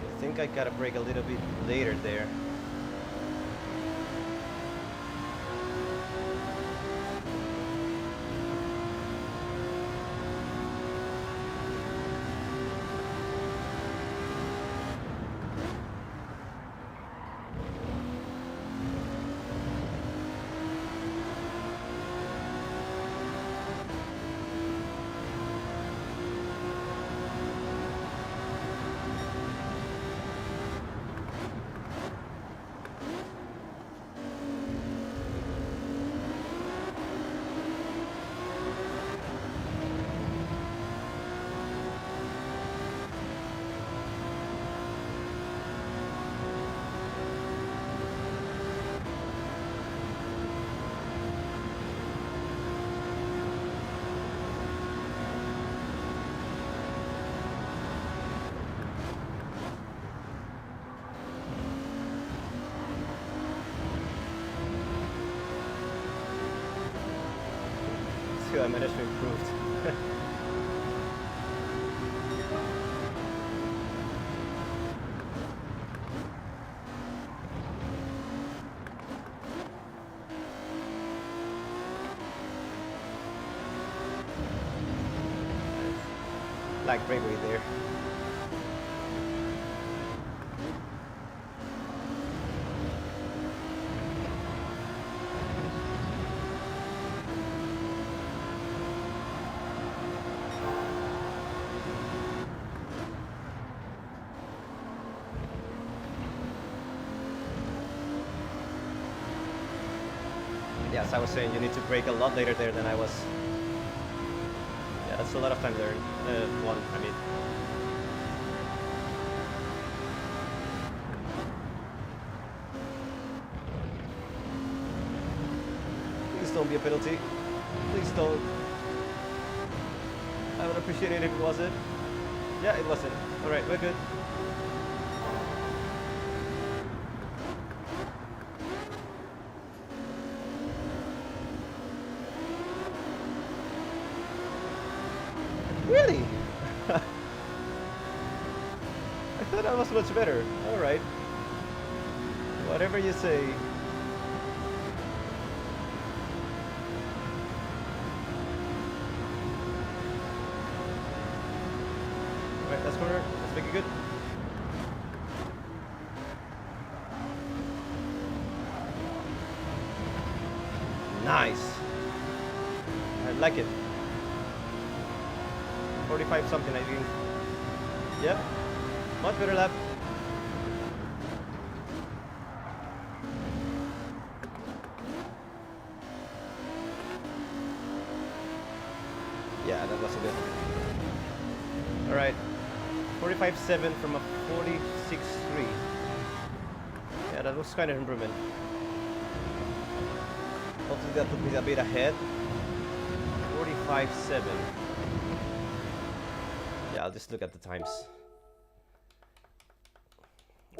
[SPEAKER 1] I think I gotta brake a little bit later there. too. I managed to improve. Like bravery there. Yes, I was saying you need to brake a lot later there than I was. Yeah, that's a lot of time there. One, I mean. Please don't be a penalty. Please don't. I would appreciate it if it wasn't. Yeah, it wasn't. Alright, we're good. Really? I thought I was much better. Alright. Whatever you say. Alright, last corner. Let's make it good. Nice. I like it. 45 something, I think. Yep. Much better lap. Yeah, that wasn't good. Alright. 45.7 from a 46.3. Yeah, that was kind of improvement. Hopefully that put me a bit ahead. 45.7. Yeah, I'll just look at the times.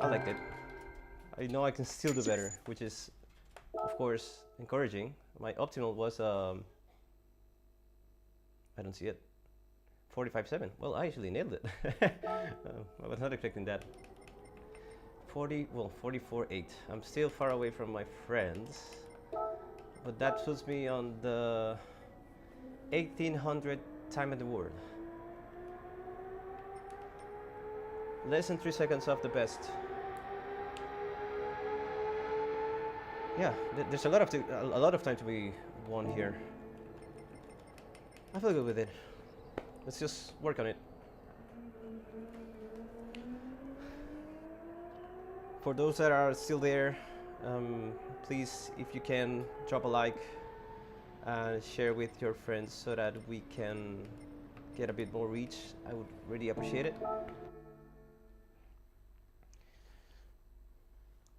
[SPEAKER 1] I liked it. I know I can still do better, which is, of course, encouraging. My optimal was, I don't see it. 45.7. Well, I actually nailed it. I was not expecting that. 44.8. I'm still far away from my friends, but that puts me on the 1800 time in the world. Less than 3 seconds off the best. Yeah, there's a lot of time to be won here. I feel good with it. Let's just work on it. For those that are still there, please, if you can, drop a like and share with your friends so that we can get a bit more reach. I would really appreciate it.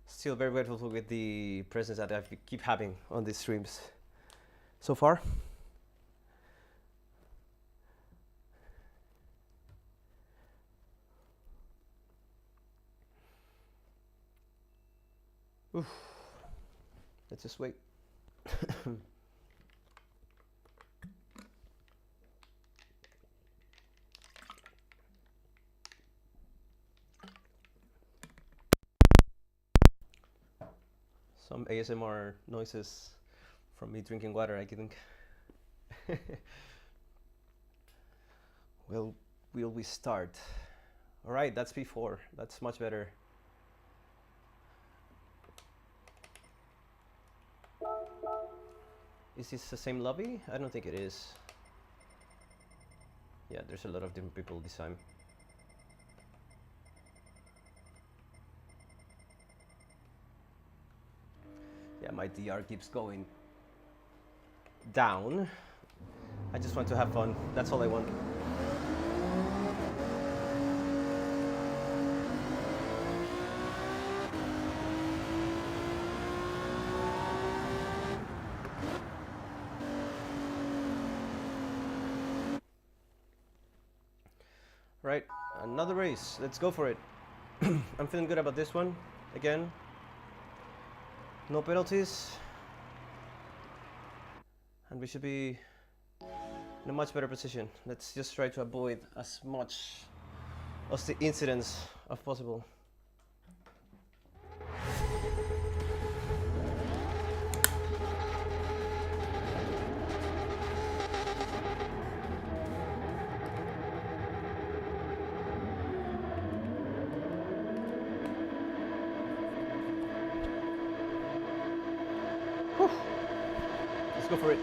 [SPEAKER 1] Still very grateful with the presence that I keep having on these streams so far. Oof. Let's just wait. Some ASMR noises from me drinking water, I think. Well, will we start? All right, that's P4. That's much better. Is this the same lobby? I don't think it is. Yeah, there's a lot of different people this time. Yeah, my DR keeps going down. I just want to have fun. That's all I want. Right, another race. Let's go for it. I'm feeling good about this one. Again, no penalties. And we should be in a much better position. Let's just try to avoid as much of the incidents as possible. Whew. Let's go for it.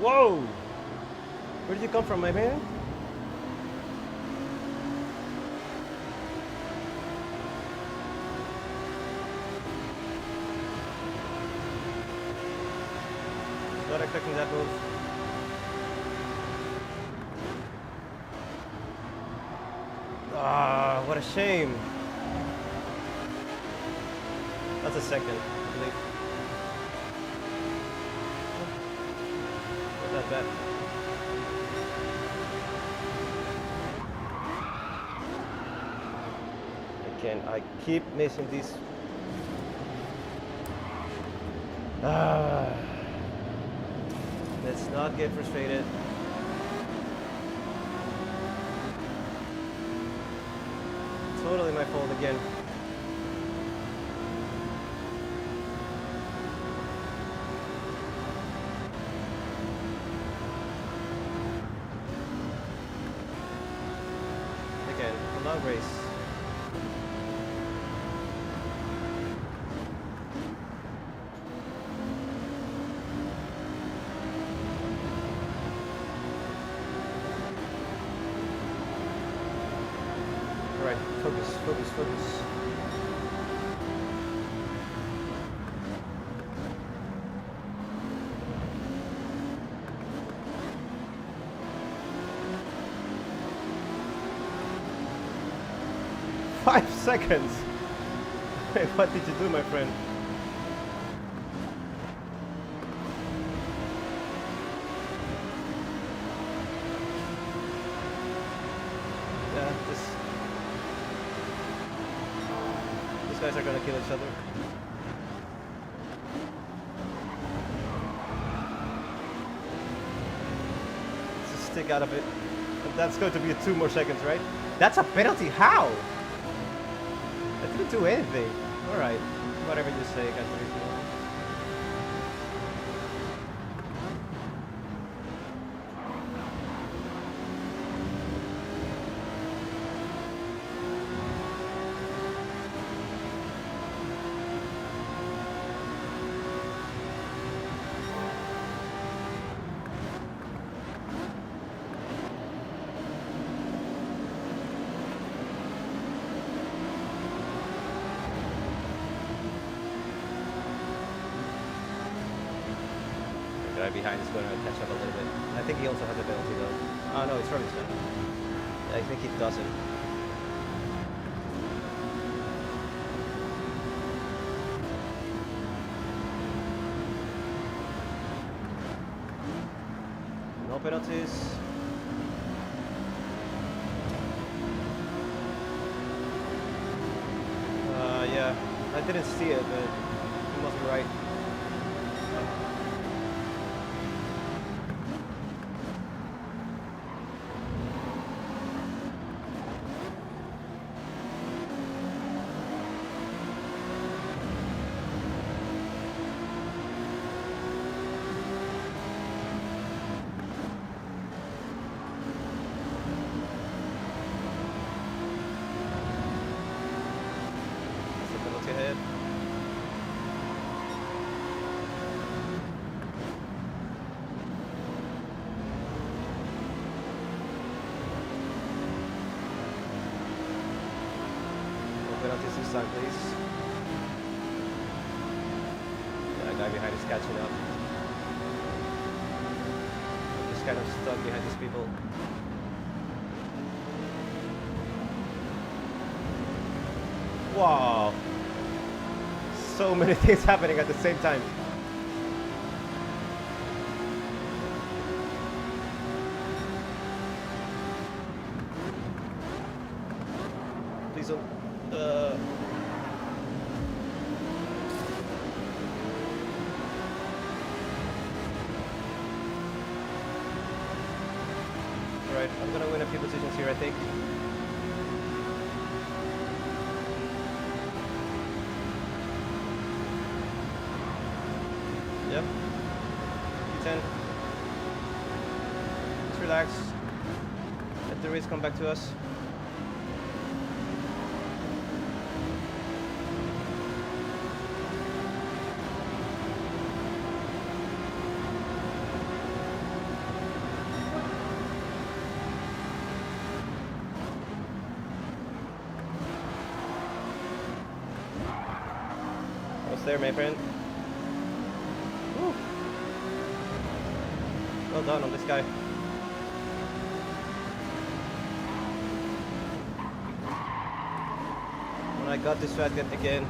[SPEAKER 1] Whoa! Where did you come from, my man? Not expecting that move. Ah, what a shame. That's a second, I believe. Not that bad. Again, I keep missing these. Let's not get frustrated. Totally my fault again. Again, a long race. Alright, focus, focus, focus. Five seconds! Wait, what did you do, my friend? Yeah, these guys are gonna kill each other. Let's just stick out of it. And that's going to be 2 more seconds, right? That's a penalty, how? I didn't do anything. Alright, whatever you say, Turismo. The guy behind is going to catch up a little bit. I think he also has a penalty though. Oh no, it's Robinson. I think he doesn't. No penalties. Yeah, I didn't see it, but you must be right. taxi ahead. Penalties this time, please. Yeah, guy behind is catching up. I'm just kind of stuck behind these people. Wow! So many things happening at the same time. Please don't. Alright, I'm gonna win a few positions here, I think. Yep. P10. Just relax. Let the race come back to us. There, my friend. Woo. Well done on this guy. When I got distracted again.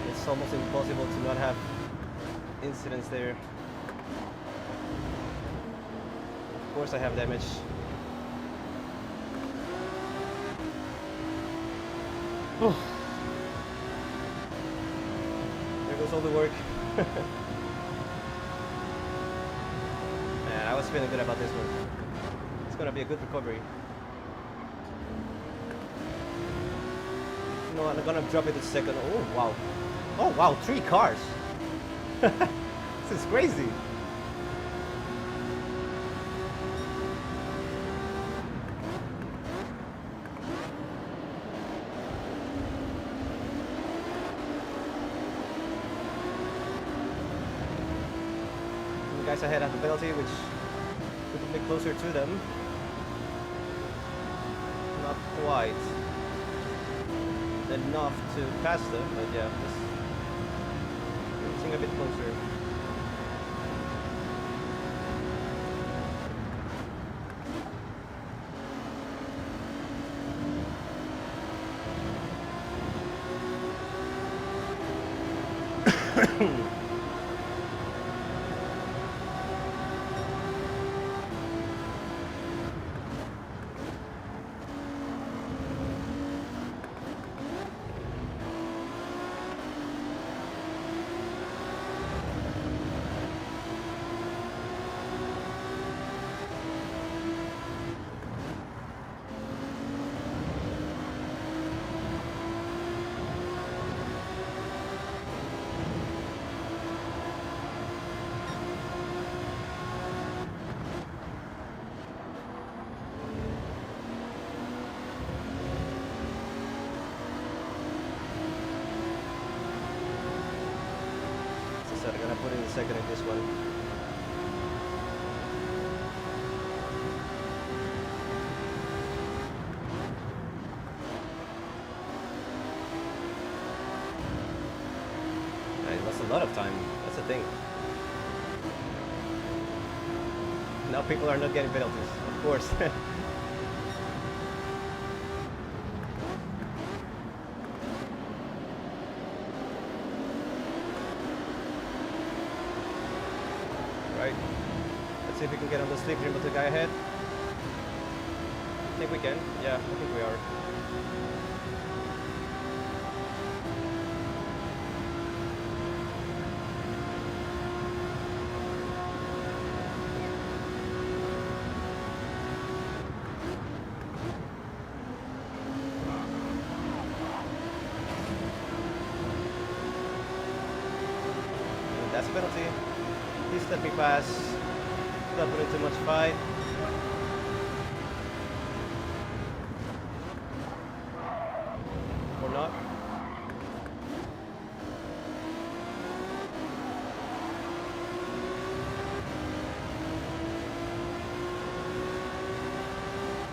[SPEAKER 1] It's almost impossible to not have incidents there. Of course I have damage. Oh. There goes all the work. Man, I was feeling good about this one. It's gonna be a good recovery. You know what, I'm gonna drop it to second. Oh wow. Oh wow, 3 cars. This is crazy. Guys ahead at the penalty, which put a bit closer to them. Not quite enough to pass them, but yeah, just getting a bit closer. So I'm gonna put in the second in this one. I lost a lot of time. That's the thing. Now people are not getting penalties, of course. Right. Let's see if we can get on the slipstream with the guy ahead. I think we can. Yeah, I think we are. That's a penalty. Please let me pass. Not putting too much fight. Or not.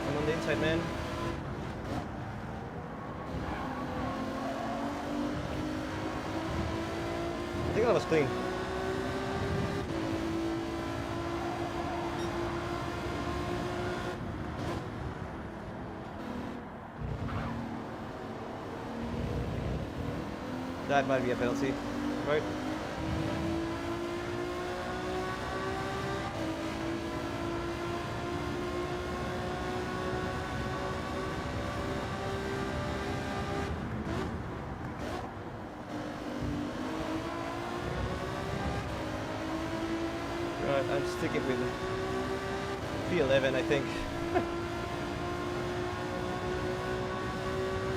[SPEAKER 1] I'm on the inside, man. I think that was clean. That might be a penalty, right? Right, I'm sticking with P11, I think.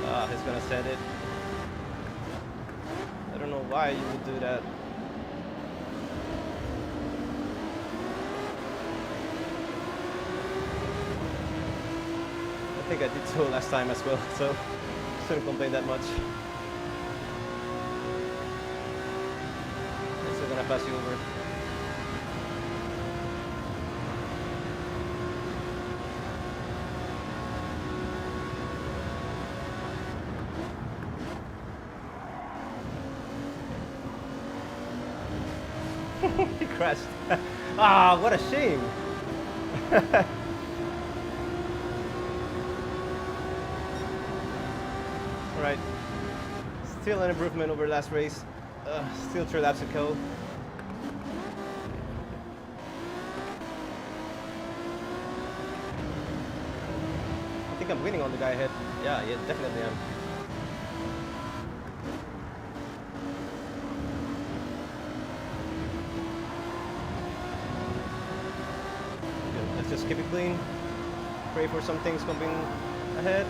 [SPEAKER 1] Ah, he's gonna send it. I don't know why you would do that. I think I did so last time as well, so shouldn't complain that much. I'm still gonna pass you over. He crashed. Ah, what a shame. Alright. Still an improvement over last race. Still 3 laps to go. I think I'm winning on the guy ahead. Yeah, definitely am. Just keep it clean. Pray for some things coming ahead.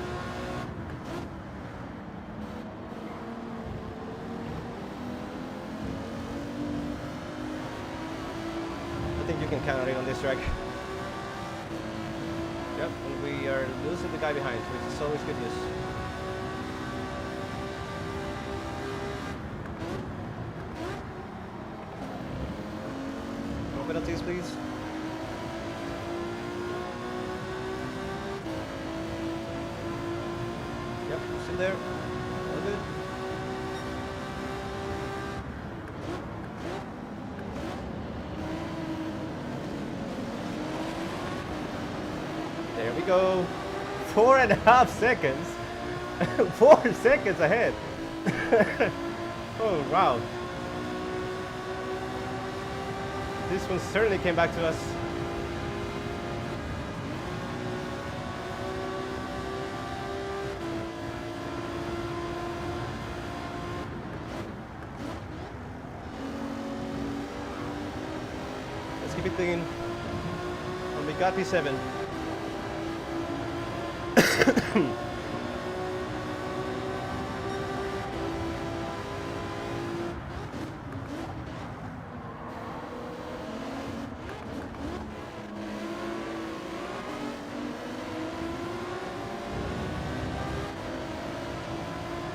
[SPEAKER 1] I think you can count on it on this track. Yep, and we are losing the guy behind, which is always good news. No penalties, please. Yep, still there. All good. There we go. 4.5 seconds. 4 seconds ahead. Oh, wow. This one certainly came back to us. Keep it clean. And we got P7.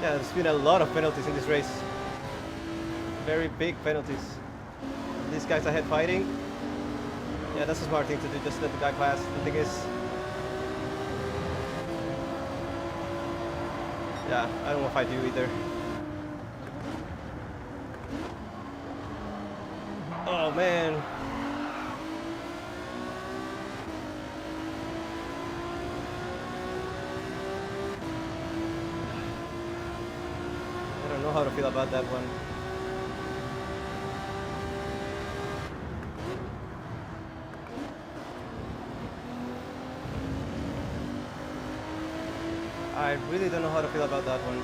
[SPEAKER 1] Yeah, there's been a lot of penalties in this race. Very big penalties. These guys ahead fighting. Yeah, that's a smart thing to do, just let the guy pass. The thing is... Yeah, I don't want to fight you either. Oh, man. I don't know how to feel about that one. I really don't know how to feel about that one.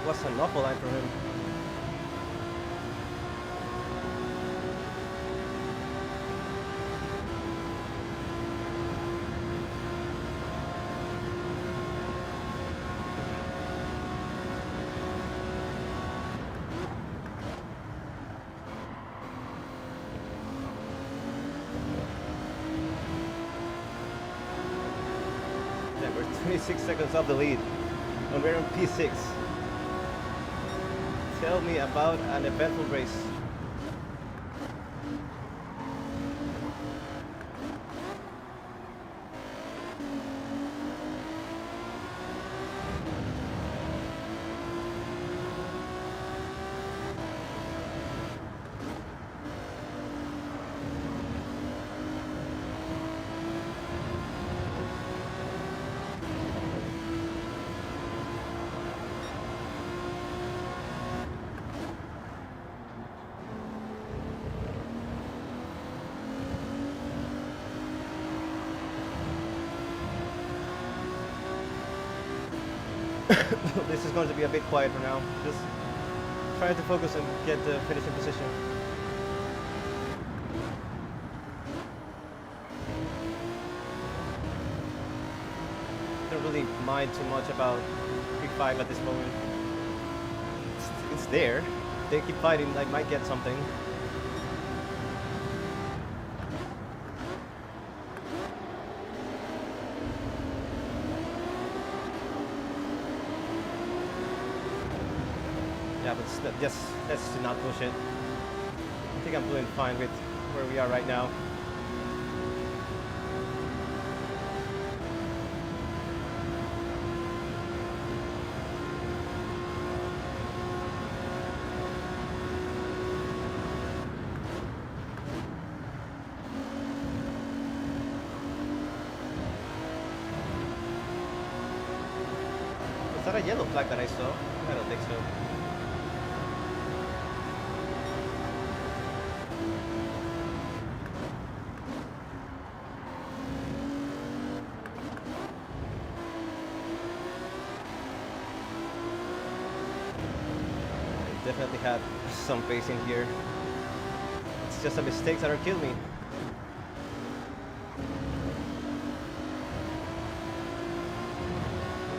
[SPEAKER 1] was an awful line from him. Yeah, we're 26 seconds off the lead, and we're on P6. Tell me about an eventful race. This is going to be a bit quiet for now. Just trying to focus and get the finishing position. Don't really mind too much about P5 at this moment. It's there. They keep fighting, I might get something. Yeah, but just let's not push it. I think I'm doing fine with where we are right now. Was that a yellow flag that I saw? I don't think so. Definitely had some pace in here. It's just the mistakes that are killing me.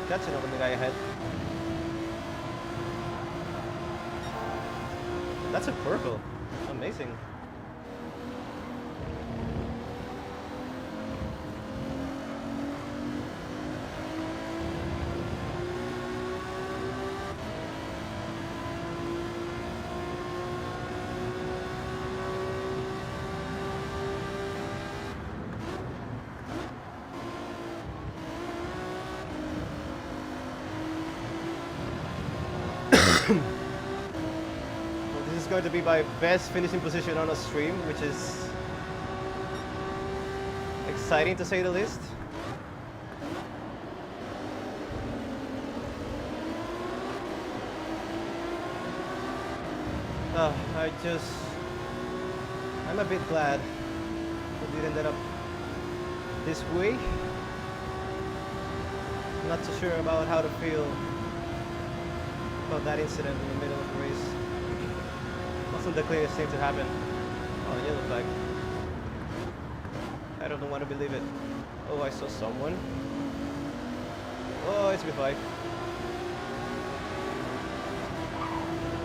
[SPEAKER 1] Catching up on the guy ahead. That's a purple. Amazing. Well, this is going to be my best finishing position on a stream, which is exciting to say the least. I'm a bit glad that it ended up this way. I'm not too sure about how to feel about that incident in the middle of the race. Wasn't the clearest thing to happen. Oh, yellow flag. I don't want to believe it. Oh, I saw someone. Oh, it's B5.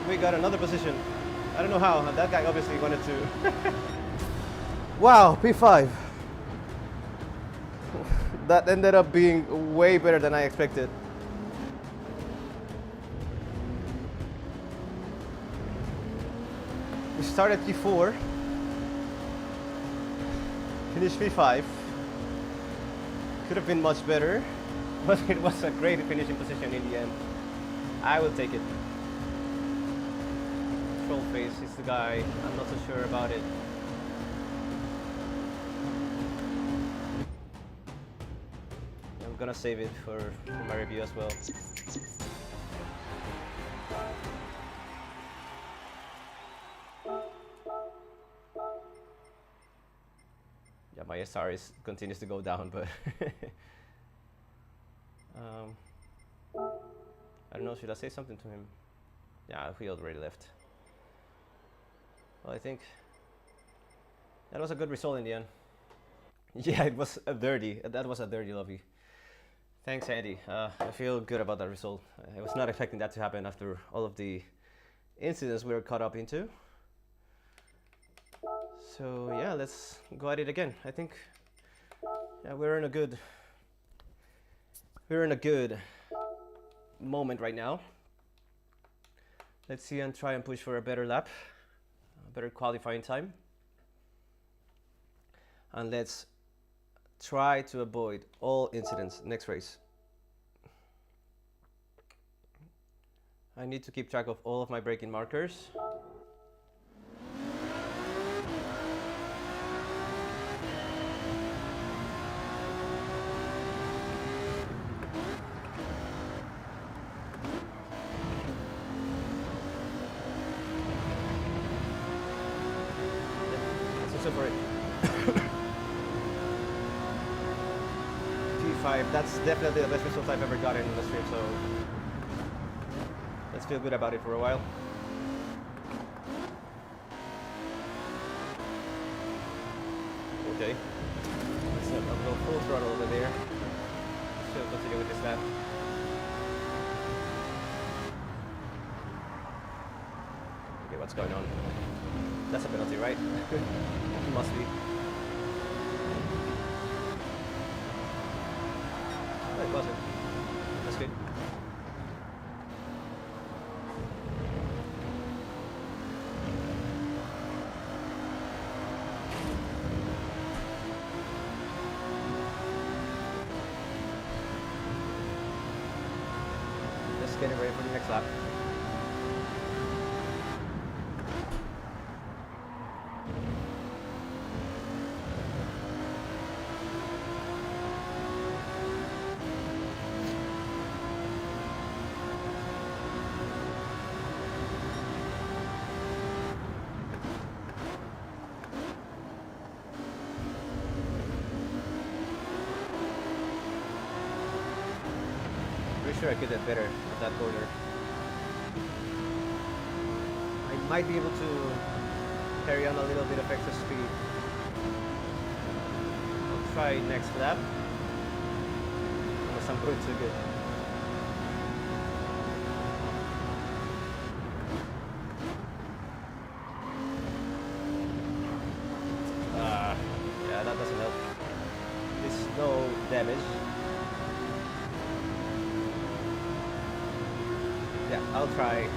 [SPEAKER 1] We got another position. I don't know how. That guy obviously wanted to. Wow, P5. That ended up being way better than I expected. We started P4, finished P5. Could have been much better, but it was a great finishing position in the end. I will take it. Troll face is the guy. I'm not so sure about it. I'm gonna save it for my review as well. Yeah, my SR continues to go down, but I don't know, should I say something to him? Yeah, he already left. Well, I think that was a good result in the end. Yeah, it was a dirty. That was a dirty lobby. Thanks, Andy. I feel good about that result. I was not expecting that to happen after all of the incidents we were caught up into. So yeah, let's go at it again. I think we're in a good moment right now. Let's see and try and push for a better lap, a better qualifying time, and let's try to avoid all incidents next race. I need to keep track of all of my braking markers. So for it. P5, that's definitely the best result I've ever gotten in the stream, so let's feel good about it for a while. Okay, let's go full throttle over there. Still continue with this lap. Okay, what's going on? That's a penalty, right? Must be. No, it wasn't. That's good. Just getting ready for the next lap. Sure I could have better at that corner. I might be able to carry on a little bit of extra speed. I'll try next lap. Unless I'm going too good. Yeah, that doesn't help. There's no damage. Yeah, I'll try.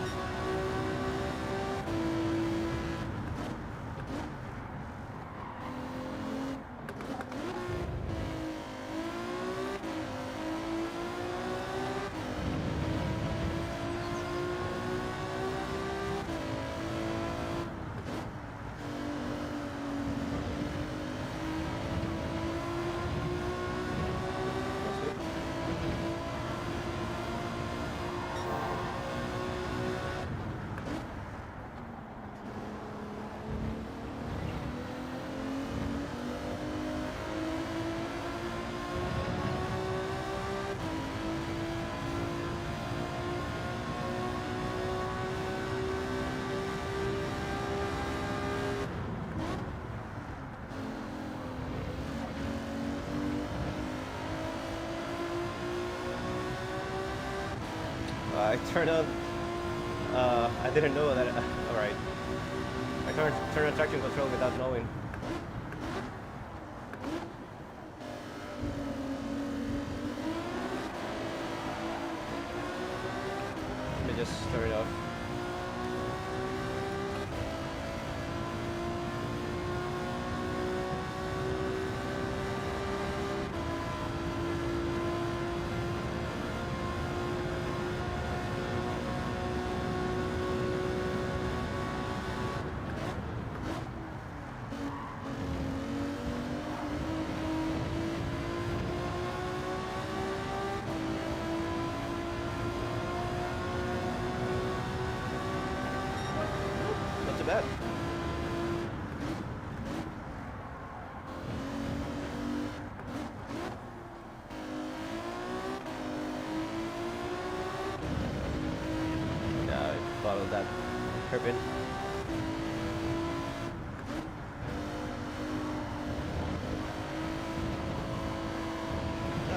[SPEAKER 1] I turned on, I didn't know that, alright. I turned on traction control without knowing. Let me just turn it off. Bad. Hairpin.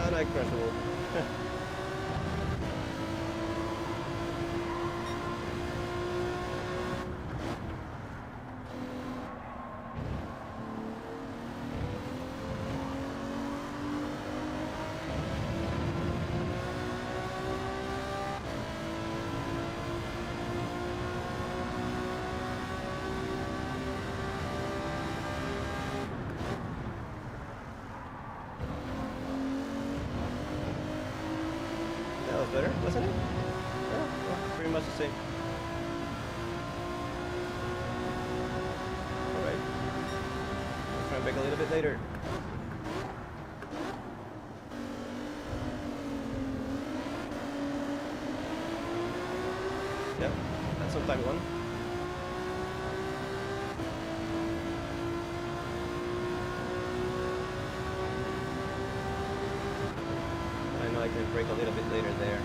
[SPEAKER 1] And I crashed the wall. That was better, wasn't it? Yeah, well, pretty much the same. Alright. I'll try and back a little bit later. Yep, that's sometime one. I know I can brake a little bit later there.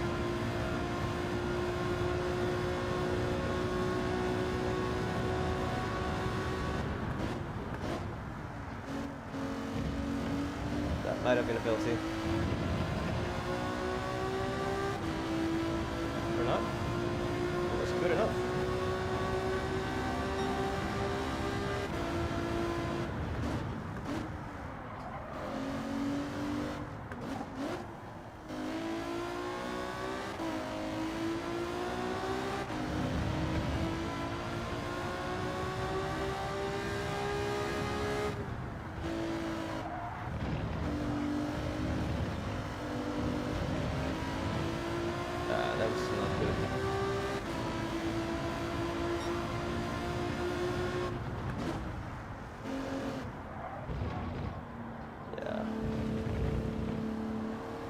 [SPEAKER 1] That might have been a penalty. Or not? It was good enough. That was not good. Yeah.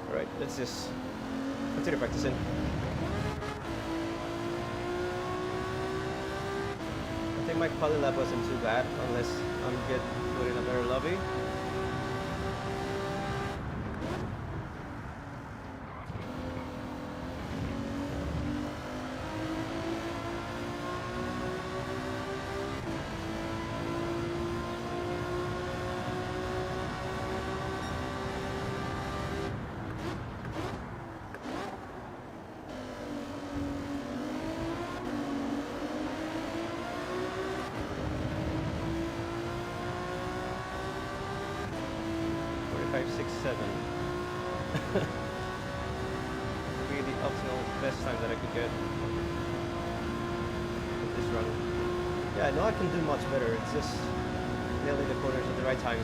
[SPEAKER 1] Alright, let's just continue practicing. I think my quali lap wasn't too bad, unless I'm get put in a better lobby. Five, six, seven. Be the optimal best time that I could get with this run. Yeah, I know I can do much better. It's just nailing the corners at the right time.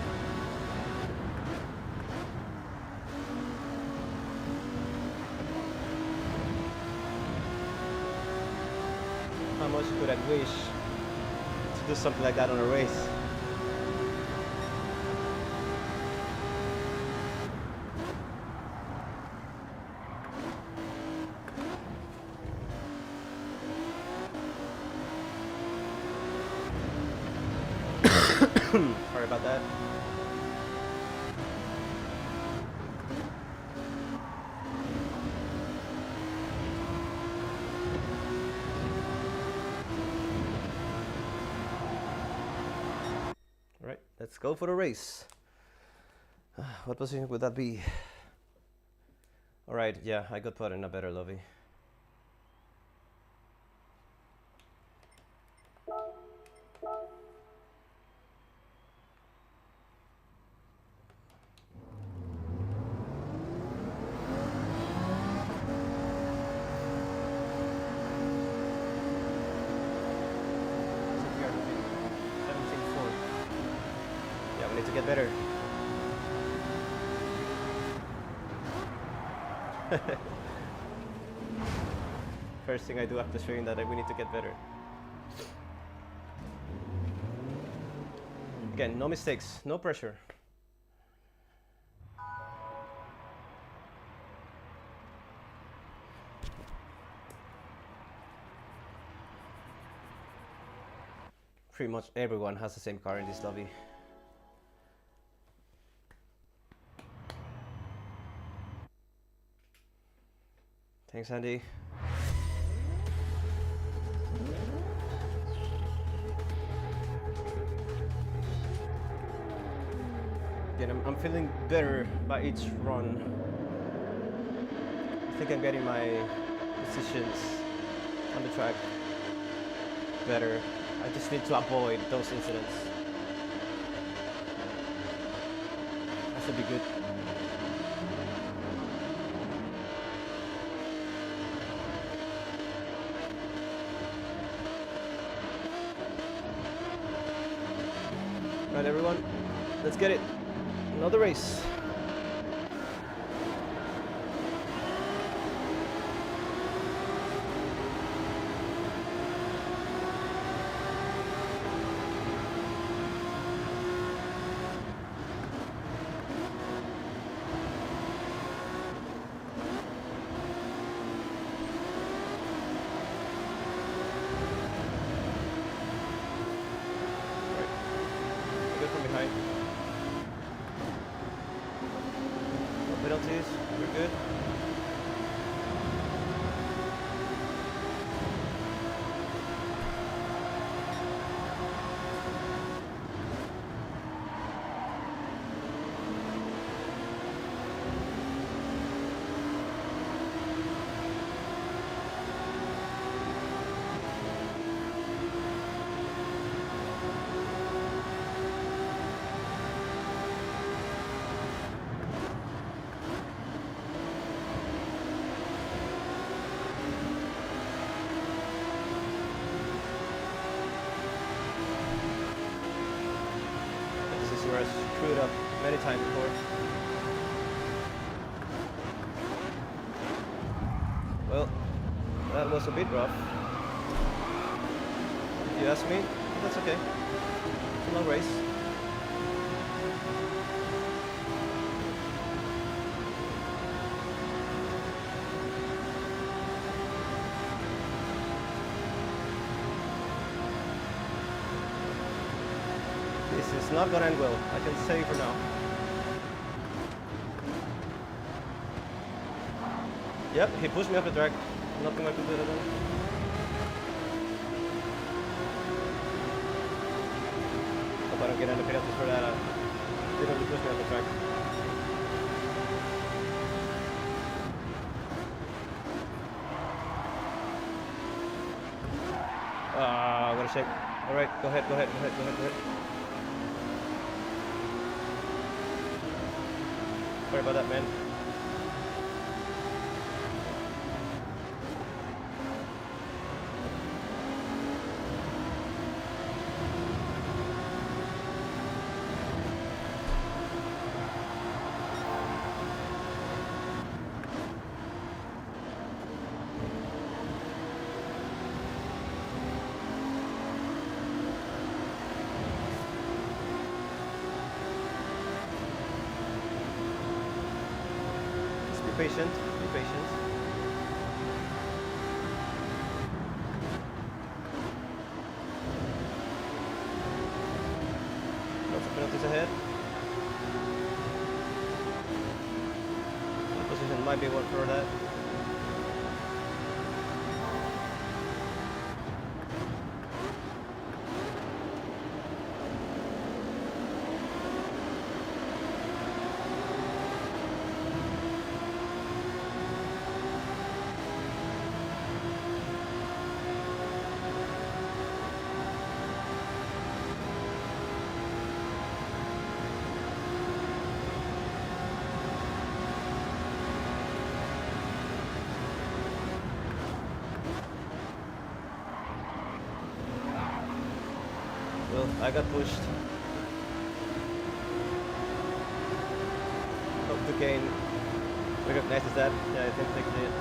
[SPEAKER 1] How much could I wish to do something like that on a race? Sorry about that. Alright, let's go for the race. What position would that be? Alright, yeah, I got put in a better lobby. To get better. First thing I do after showing that we need to get better. Again, no mistakes, no pressure. Pretty much everyone has the same car in this lobby. Thanks, Andy. Again, I'm feeling better by each run. I think I'm getting my positions on the track better. I just need to avoid those incidents. That should be good. Right, everyone, let's get it. Another race. From behind. No penalties, we're good. Where I screwed up many times before. Well, that was a bit rough. If you ask me, that's okay. It's a long race. This is not gonna end well, I can say for now. Yep, he pushed me off the track. Nothing I could do at all. Hope I don't get any penalties for that. They don't push me off the track. What a shame. Alright, go ahead. Sorry about that, man. Be patient. Lots of penalties ahead. The position might be one for that. Well, I got pushed. Hope the game recognizes that. Yeah, I think they did.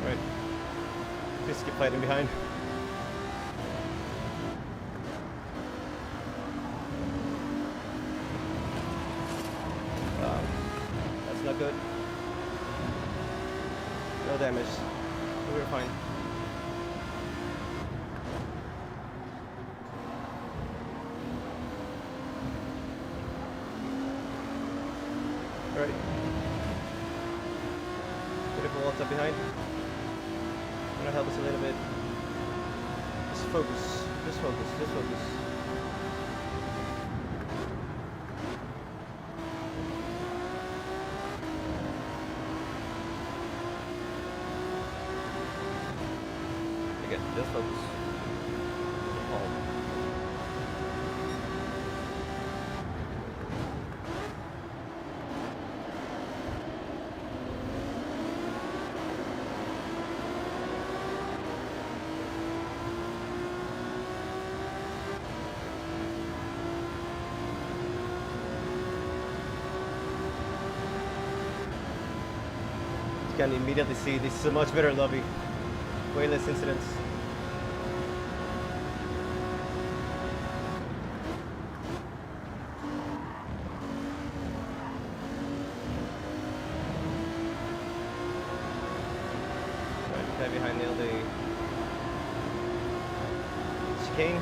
[SPEAKER 1] Right. Please keep fighting behind. Not good. No damage. We were fine. Alright. up behind. Gonna help us a little bit. Just focus. Just focus. Just focus. Again, just focus. You can immediately see this is a much better lobby. Way less incidents. Right, guy behind nailed the chicane.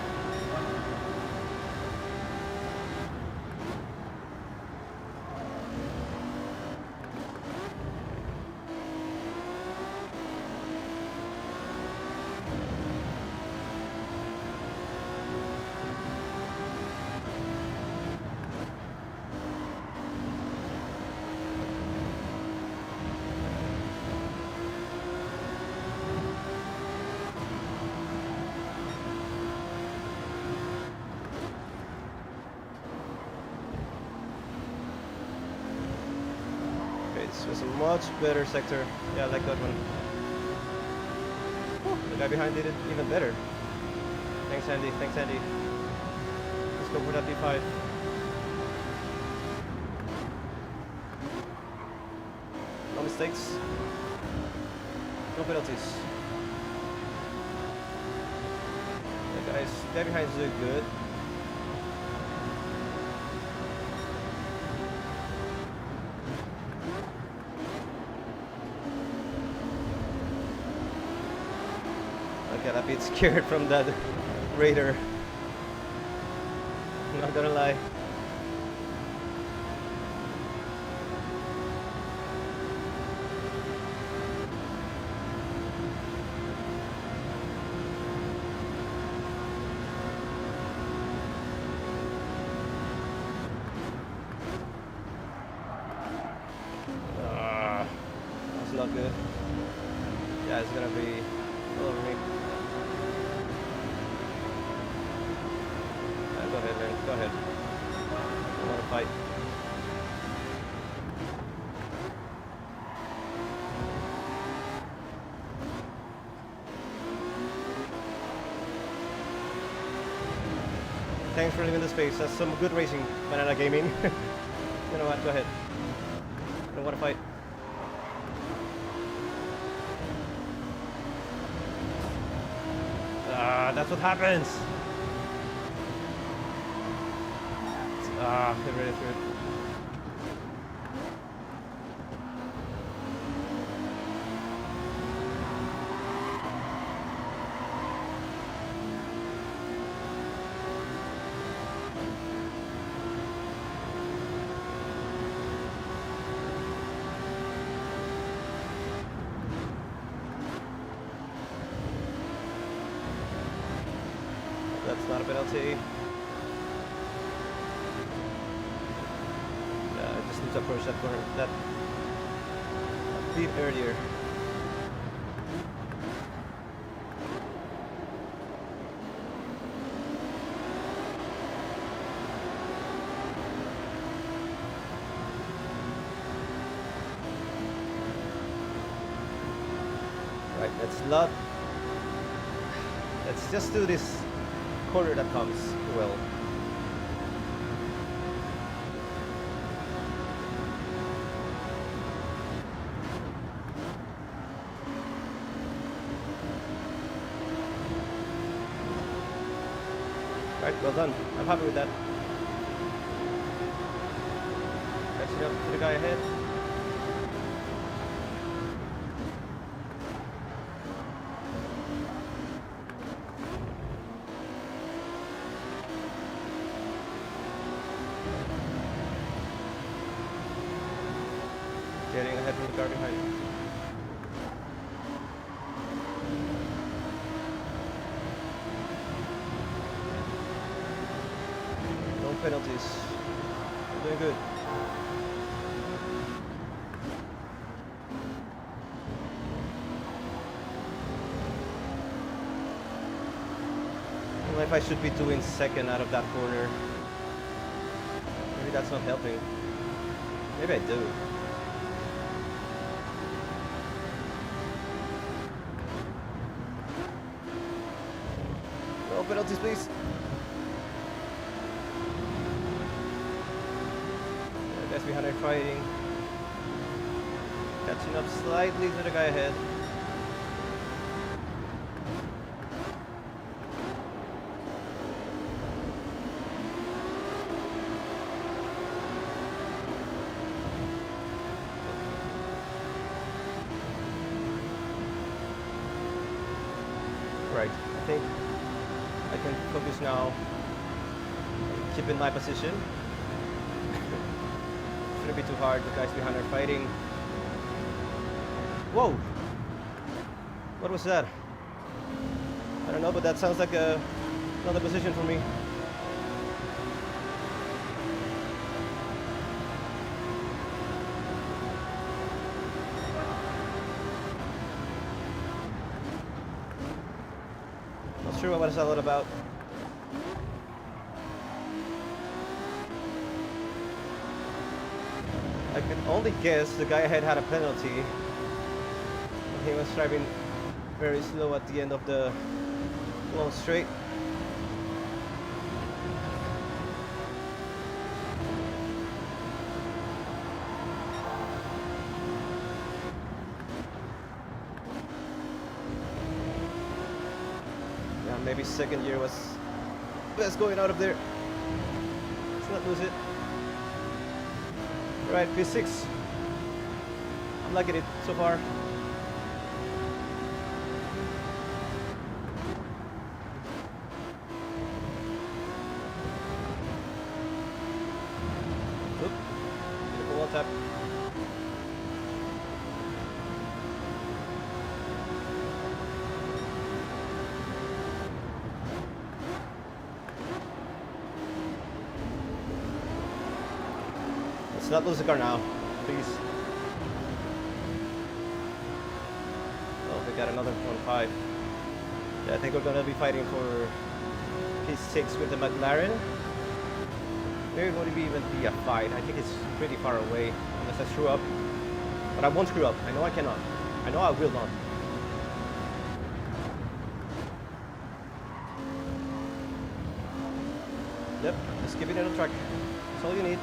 [SPEAKER 1] This was a much better sector. Yeah, I like that one. Whew, the guy behind did it even better. Thanks, Andy. Thanks, Andy. Let's go for that P5. No mistakes. No penalties. The guy behind is doing good. I got a bit scared from that Raider. I'm not gonna lie. That's not good. Yeah, it's gonna be all over me. Go ahead, man. Go ahead. I want to fight. Thanks for leaving the space. That's some good racing, Banana Gaming. You know what? Go ahead. I don't want to fight. That's what happens. Get ready for it. That's not a penalty. To approach that corner that a bit earlier. Right, let's just do this corner that comes well. Right, well done. I'm happy with that. Catching up to the guy ahead. Getting ahead from the car behind. penalties. I'm doing good. I don't know if I should be doing second out of that corner. Maybe that's not helping. Maybe I do. No penalties, please. Yeah, guys behind are fighting. Catching up slightly to the guy ahead. Right, I think I can focus now, keeping my position. Shouldn't be too hard, the guys behind are fighting. Whoa! What was that? I don't know, but that sounds like another position for me. Not sure what it's all about. I can only guess the guy ahead had a penalty. He was driving very slow at the end of the long straight. Yeah, maybe second gear was best going out of there. Let's not lose it. Right, P6. I'm liking it so far. Oop. Beautiful wall tap. Let's not lose the car now, please. Oh, we got another 1.5. Yeah, I think we're gonna be fighting for P6 with the McLaren. Maybe it won't even be a fight. I think it's pretty far away, unless I screw up. But I won't screw up. I know I cannot. I know I will not. Yep, just give it a track. That's all you need.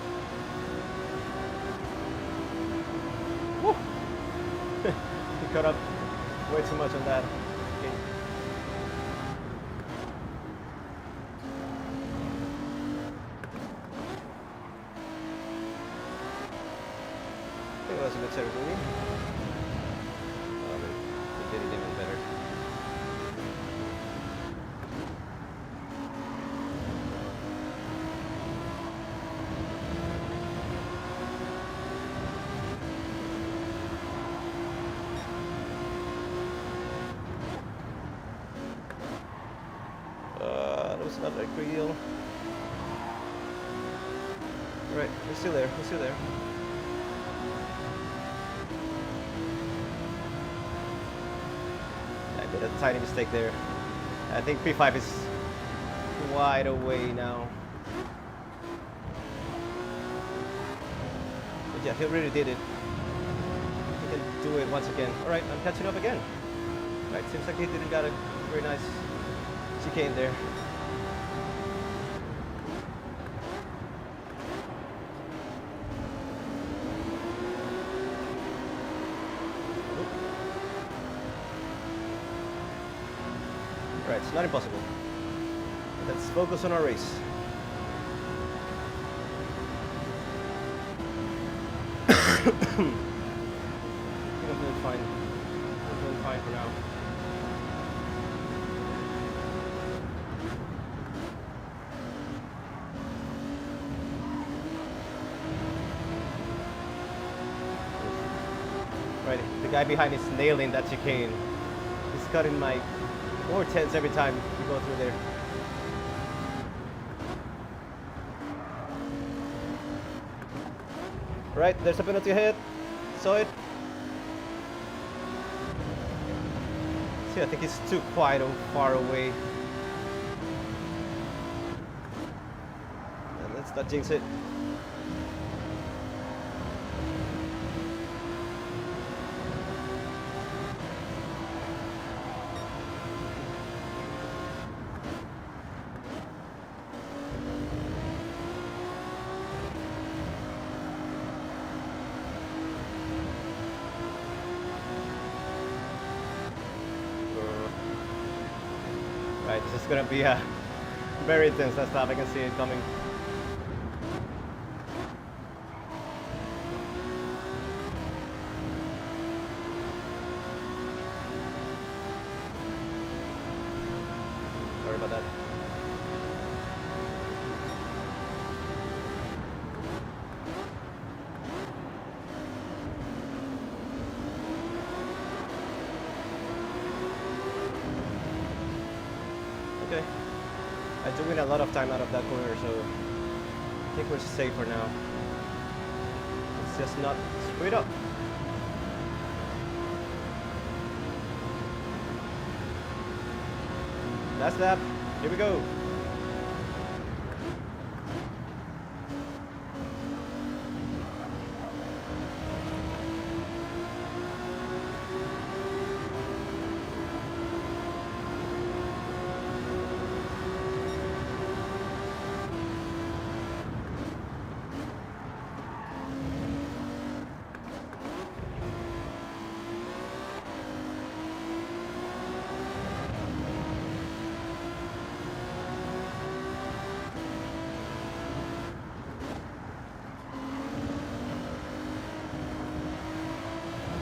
[SPEAKER 1] Woo! He cut up way too much on that. Okay. I think that was a good ceremony. They did it even better. That was not like real. Right, we're still there, we're still there. I made a tiny mistake there. I think P5 is wide away now. But yeah, he really did it. He can do it once again. Alright, I'm catching up again. Right, seems like he didn't got a very nice chicane there. Right, it's not impossible. Let's focus on our race. I think I'm doing fine. I'm doing fine for now. Right, the guy behind is nailing that chicane. He's cutting my more tense every time we go through there. Right, there's a penalty ahead. Saw it. See, I think it's too quiet or far away. And let's not jinx it. Right, this is gonna be a very intense last lap. I can see it coming. Sorry about that. Okay. I do win a lot of time out of that corner, so I think we're safe for now. It's just not straight up. Last lap. Here we go.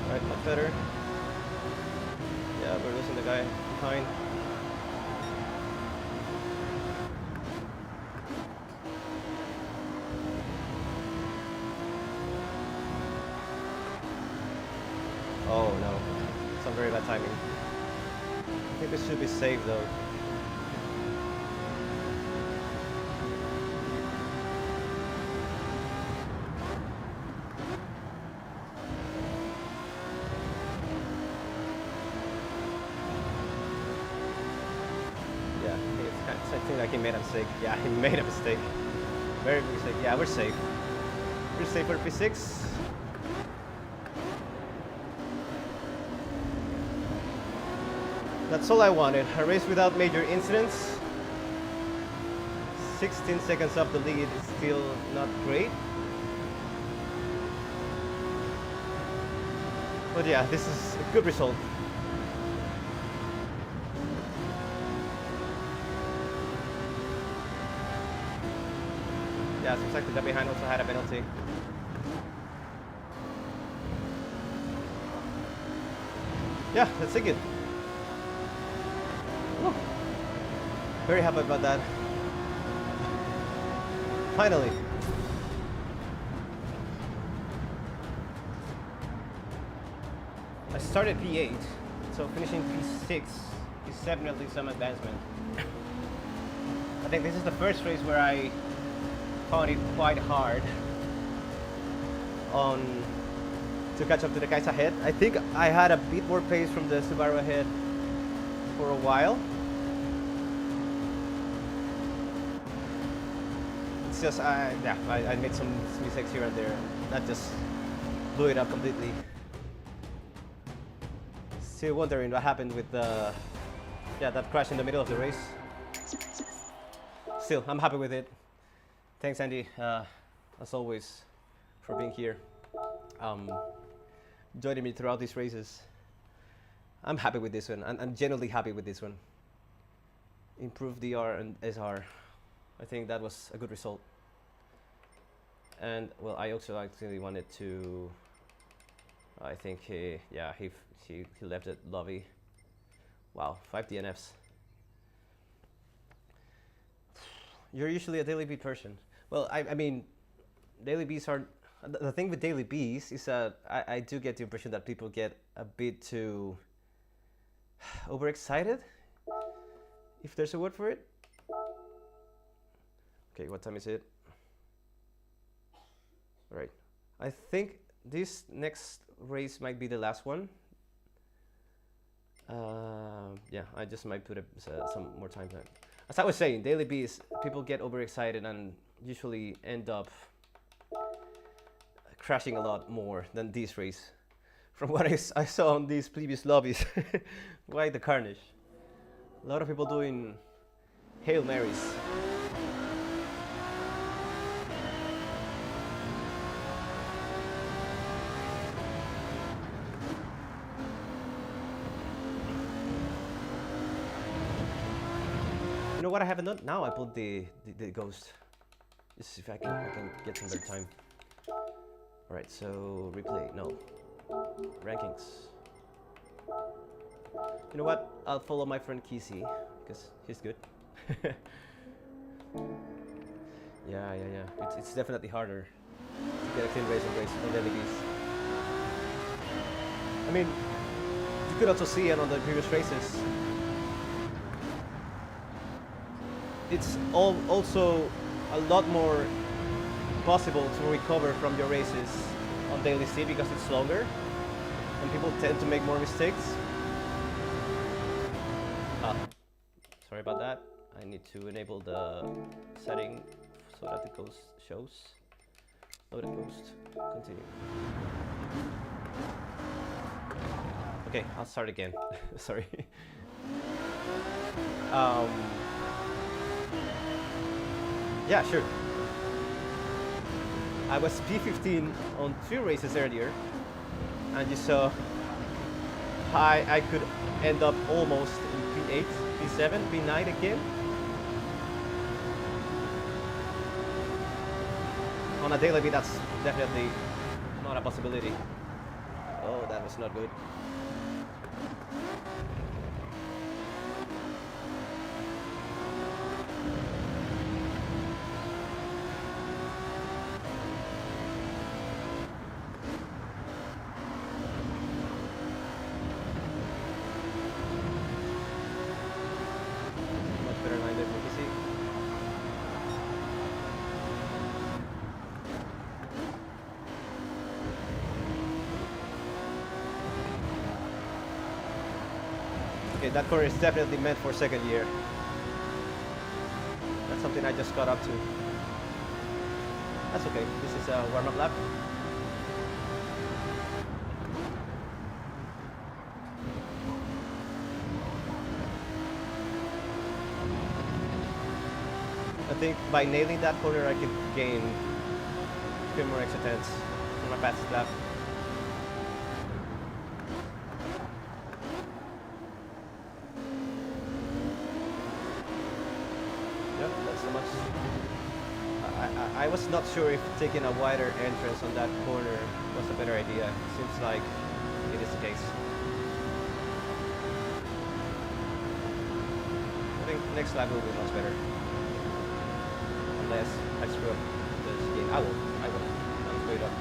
[SPEAKER 1] Right, much better. Yeah, we're losing the guy behind. Oh no, some very bad timing. I think this should be safe though. I think like he made a mistake. Yeah, he made a mistake. Very big mistake. Yeah, we're safe. We're safe for P6. That's all I wanted. A race without major incidents. 16 seconds off the lead is still not great. But yeah, this is a good result. Yeah, seems like the behind also had a penalty. Yeah, let's take it. Woo. Very happy about that. Finally. I started P8, so finishing P6 is definitely some advancement. I think this is the first race where I found it quite hard to catch up to the guys ahead. I think I had a bit more pace from the Subaru ahead for a while. It's just, yeah, I made some mistakes here and there. That just blew it up completely. Still wondering what happened with the, yeah, that crash in the middle of the race. Still, I'm happy with it. Thanks, Andy, as always, for being here, joining me throughout these races. I'm happy with this one. I'm genuinely happy with this one. Improved DR and SR. I think that was a good result. And well, I also actually wanted to. I think he left it lovely. Wow, 5 DNFs. You're usually a Daily Beat person. Well, I mean, Daily Beats are. The thing with Daily Beats is that I do get the impression that people get a bit too overexcited, if there's a word for it. Okay, what time is it? All right, I think this next race might be the last one. Yeah, I just might put some more time on it. As I was saying, daily bees, people get overexcited and usually end up crashing a lot more than this race. From what I saw on these previous lobbies, why the carnage? A lot of people doing Hail Marys. You know what I haven't done? Now I pulled the ghost. Just see if I can get some better time. Alright, so replay, no. Rankings. You know what? I'll follow my friend Kisi, because he's good. Yeah. It's definitely harder to get a clean race on daily bees. I mean, you could also see it on the previous races. It's also a lot more possible to recover from your races on daily C because it's longer and people tend to make more mistakes. Sorry about that. I need to enable the setting so that the ghost shows. Loaded ghost. Continue. Okay, I'll start again. Sorry. Yeah, sure. I was P15 on 2 races earlier, and you saw I could end up almost in P8, P7, P9 again. On a daily beat, that's definitely not a possibility. Oh, that was not good. Okay, that corner is definitely meant for second year. That's something I just got up to. That's okay. This is a warm-up lap. I think by nailing that corner, I could gain a few more extra tenths on my fastest lap. I was not sure if taking a wider entrance on that corner was a better idea. Seems like it is the case. I think next lap will be much better. Unless I screw up this game. I will. I'll screw it up.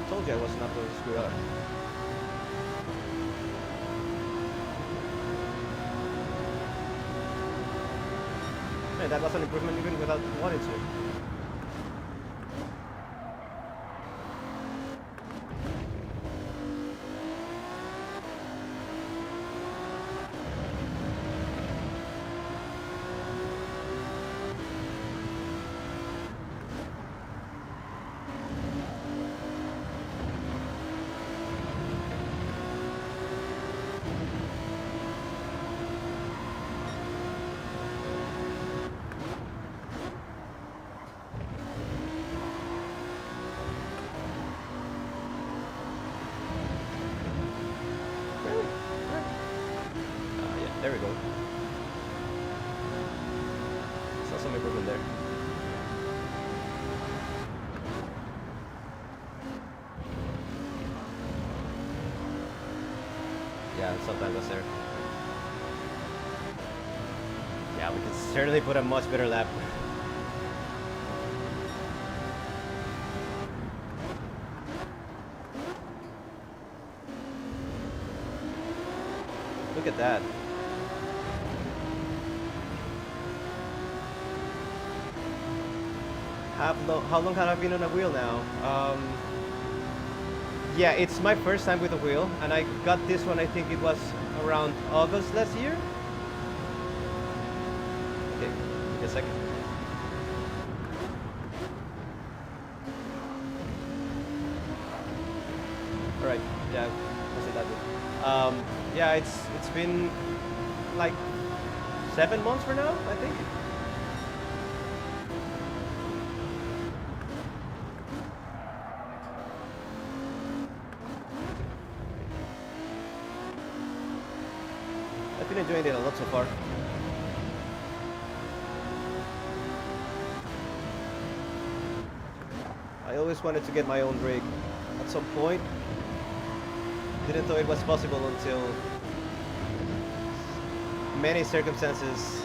[SPEAKER 1] Told you I was not going to screw it up. Man, that was an improvement even without wanting to. There we go. Saw some improvement there. Yeah, sometimes that's there. Yeah, we can certainly put a much better lap. Look at that. How long have I been on a wheel now? Yeah, it's my first time with a wheel, and I got this one, I think it was around August last year. Okay, give me a second. Alright, yeah, I'll say that way. Yeah, it's been like 7 months for now, I think. I've been enjoying it a lot so far. I always wanted to get my own rig at some point. Didn't know it was possible until many circumstances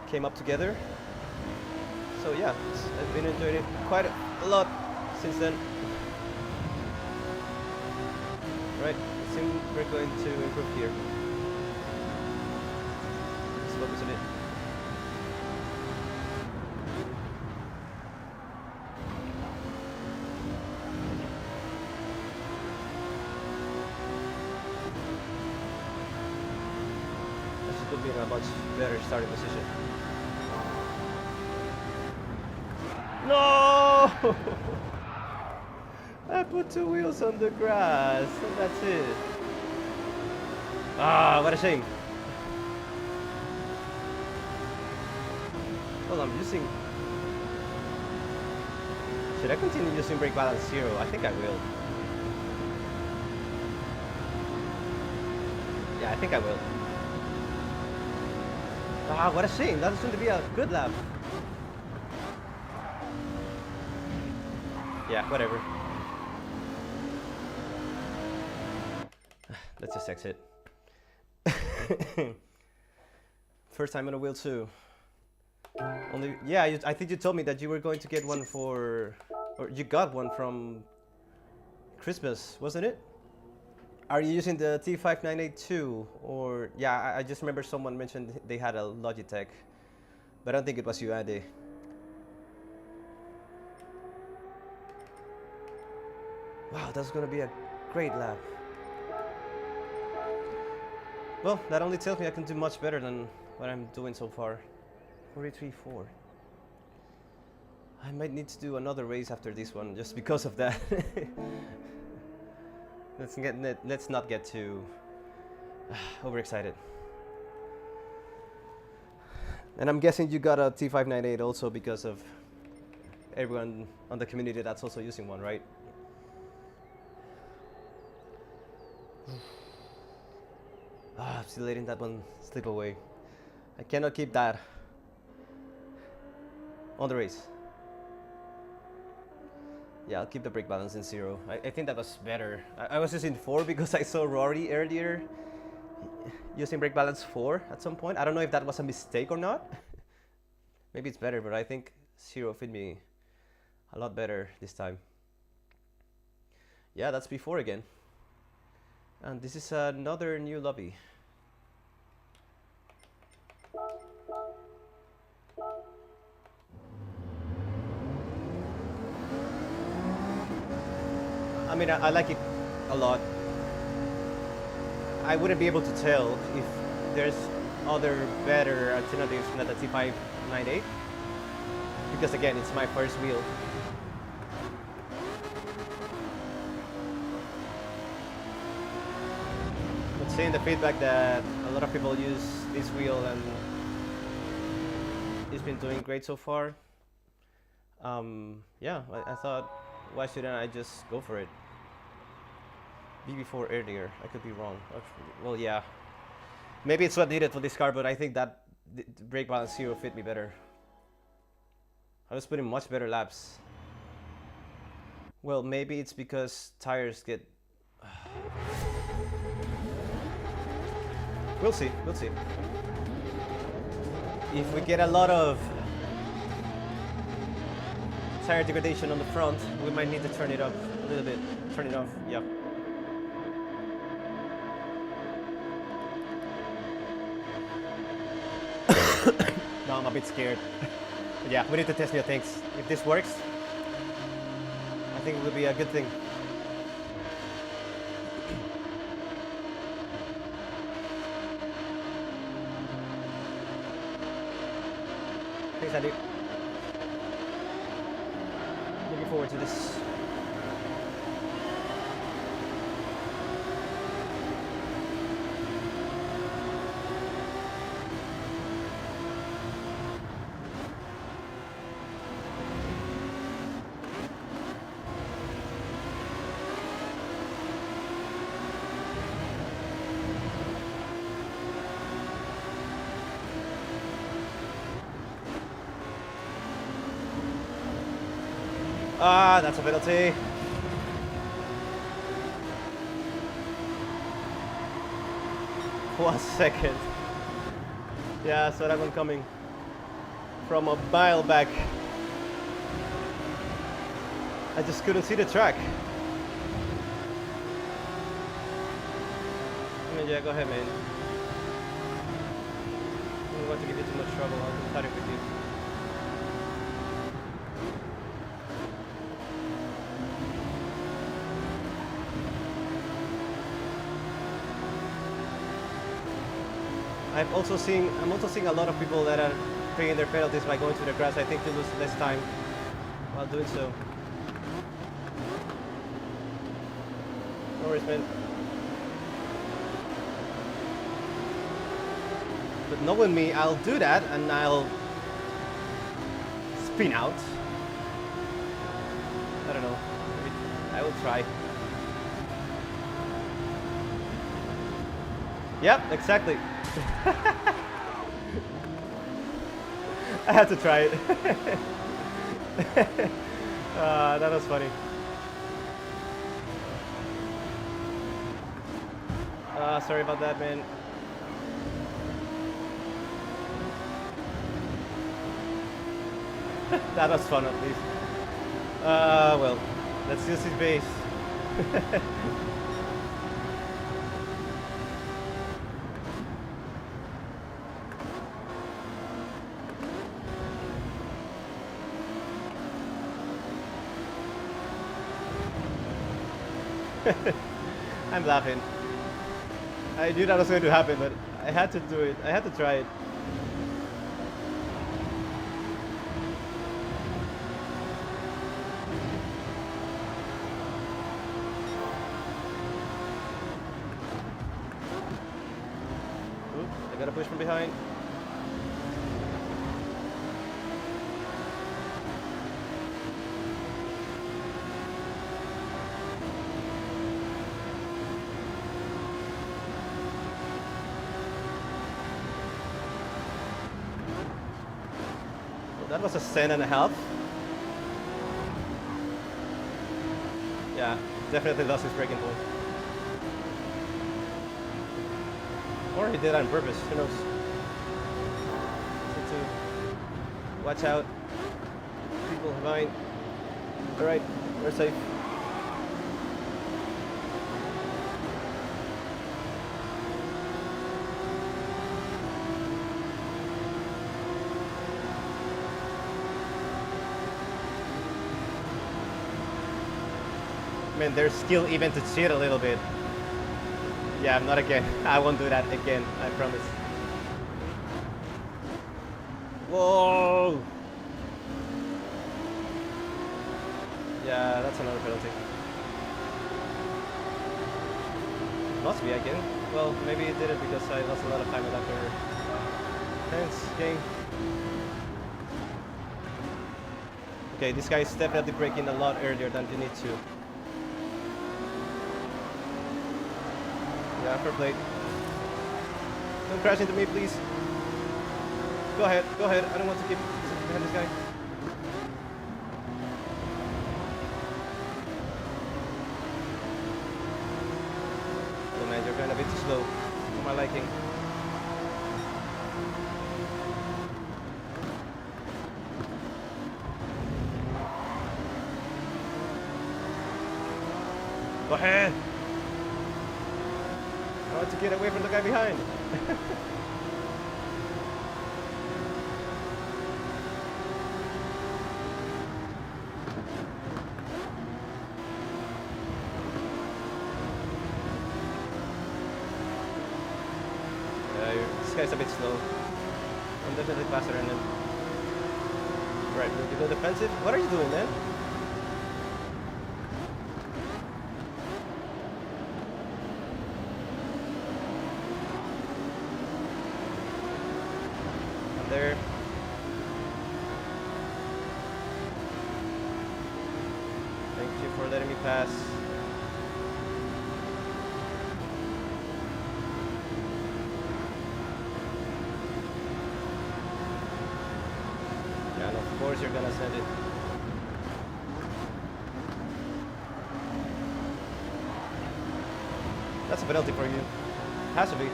[SPEAKER 1] came up together. So yeah, I've been enjoying it quite a lot since then. Right, I think we're going to improve here. Let's focus on it. That should put me in a much better starting position. No! I put 2 wheels on the grass, and that's it. Ah, what a shame. Well, I'm using... Should I continue using brake balance 0? I think I will. Yeah, I think I will. Ah, what a shame. That's going to be a good lap. Yeah, whatever. Let's just exit. First time on a wheel too. Only, yeah, I think you told me that you were going to get one for, or you got one from Christmas, wasn't it? Are you using the T598 or yeah? I just remember someone mentioned they had a Logitech, but I don't think it was you, Andy. Wow, that's gonna be a great lap. Well, that only tells me I can do much better than what I'm doing so far. 43.4. I might need to do another race after this one just because of that. Let's not get too overexcited. And I'm guessing you got a T598 also because of everyone on the community that's also using one, right? I'm still letting that one slip away. I cannot keep that on the race. Yeah, I'll keep the brake balance in 0. I think that was better. I was using 4 because I saw Rory earlier using brake balance 4 at some point. I don't know if that was a mistake or not. Maybe it's better, but I think 0 fit me a lot better this time. Yeah, that's before again. And this is another new lobby. I mean, I like it a lot. I wouldn't be able to tell if there's other better alternatives than the T598 because again, it's my first wheel. But seeing the feedback that a lot of people use this wheel and it's been doing great so far, yeah, I thought, why shouldn't I just go for it? BB4 earlier, I could be wrong. Well, yeah, maybe it's what needed for this car, but I think that the brake balance 0 fit me better. I was putting much better laps. Well, maybe it's because tires get... We'll see, we'll see. If we get a lot of tire degradation on the front, we might need to turn it up a little bit. Turn it off, yeah. No, I'm a bit scared. But yeah, we need to test new things. If this works, I think it will be a good thing. Thanks, Andy. Looking forward to this. Ah, that's a penalty. One second. Yeah, I saw that one coming from a mile back. I just couldn't see the track. I mean, yeah, go ahead, man. I don't want to give you too much trouble. I'll start it with you. I'm also seeing a lot of people that are paying their penalties by going to the grass. I think to lose less time while doing so. No worries, man. But knowing me, I'll do that and I'll spin out. I don't know. Maybe I will try. Yep, exactly. I had to try it. That was funny. Sorry about that, man. That was fun, at least. Well, let's use his base. I'm laughing. I knew that was going to happen, but I had to do it. I had to try it. Oops, I got a push from behind. That was a cent and a half. Yeah, definitely lost his braking point. Or he did it on purpose, who knows. Need to watch out. People behind. Alright, we're safe. Man, there's skill even to cheat a little bit. Yeah, not again. I won't do that again, I promise. Whoa! Yeah, that's another penalty. Must be again. Well, maybe it did it because I lost a lot of time with that corner. Thanks, gang. Okay, this guy is definitely braking a lot earlier than you need to. Yeah, fair play. Don't crash into me, please. Go ahead, go ahead. I don't want to keep behind this guy. Oh man, you're going a bit too slow for my liking. Go ahead. I want to get away from the guy behind. This guy's a bit slow. I'm definitely faster than him. Right, you go defensive. What are you doing, man? I'm there. Thank you for letting me pass. And of course you're gonna send it. That's a penalty for you. Has to be.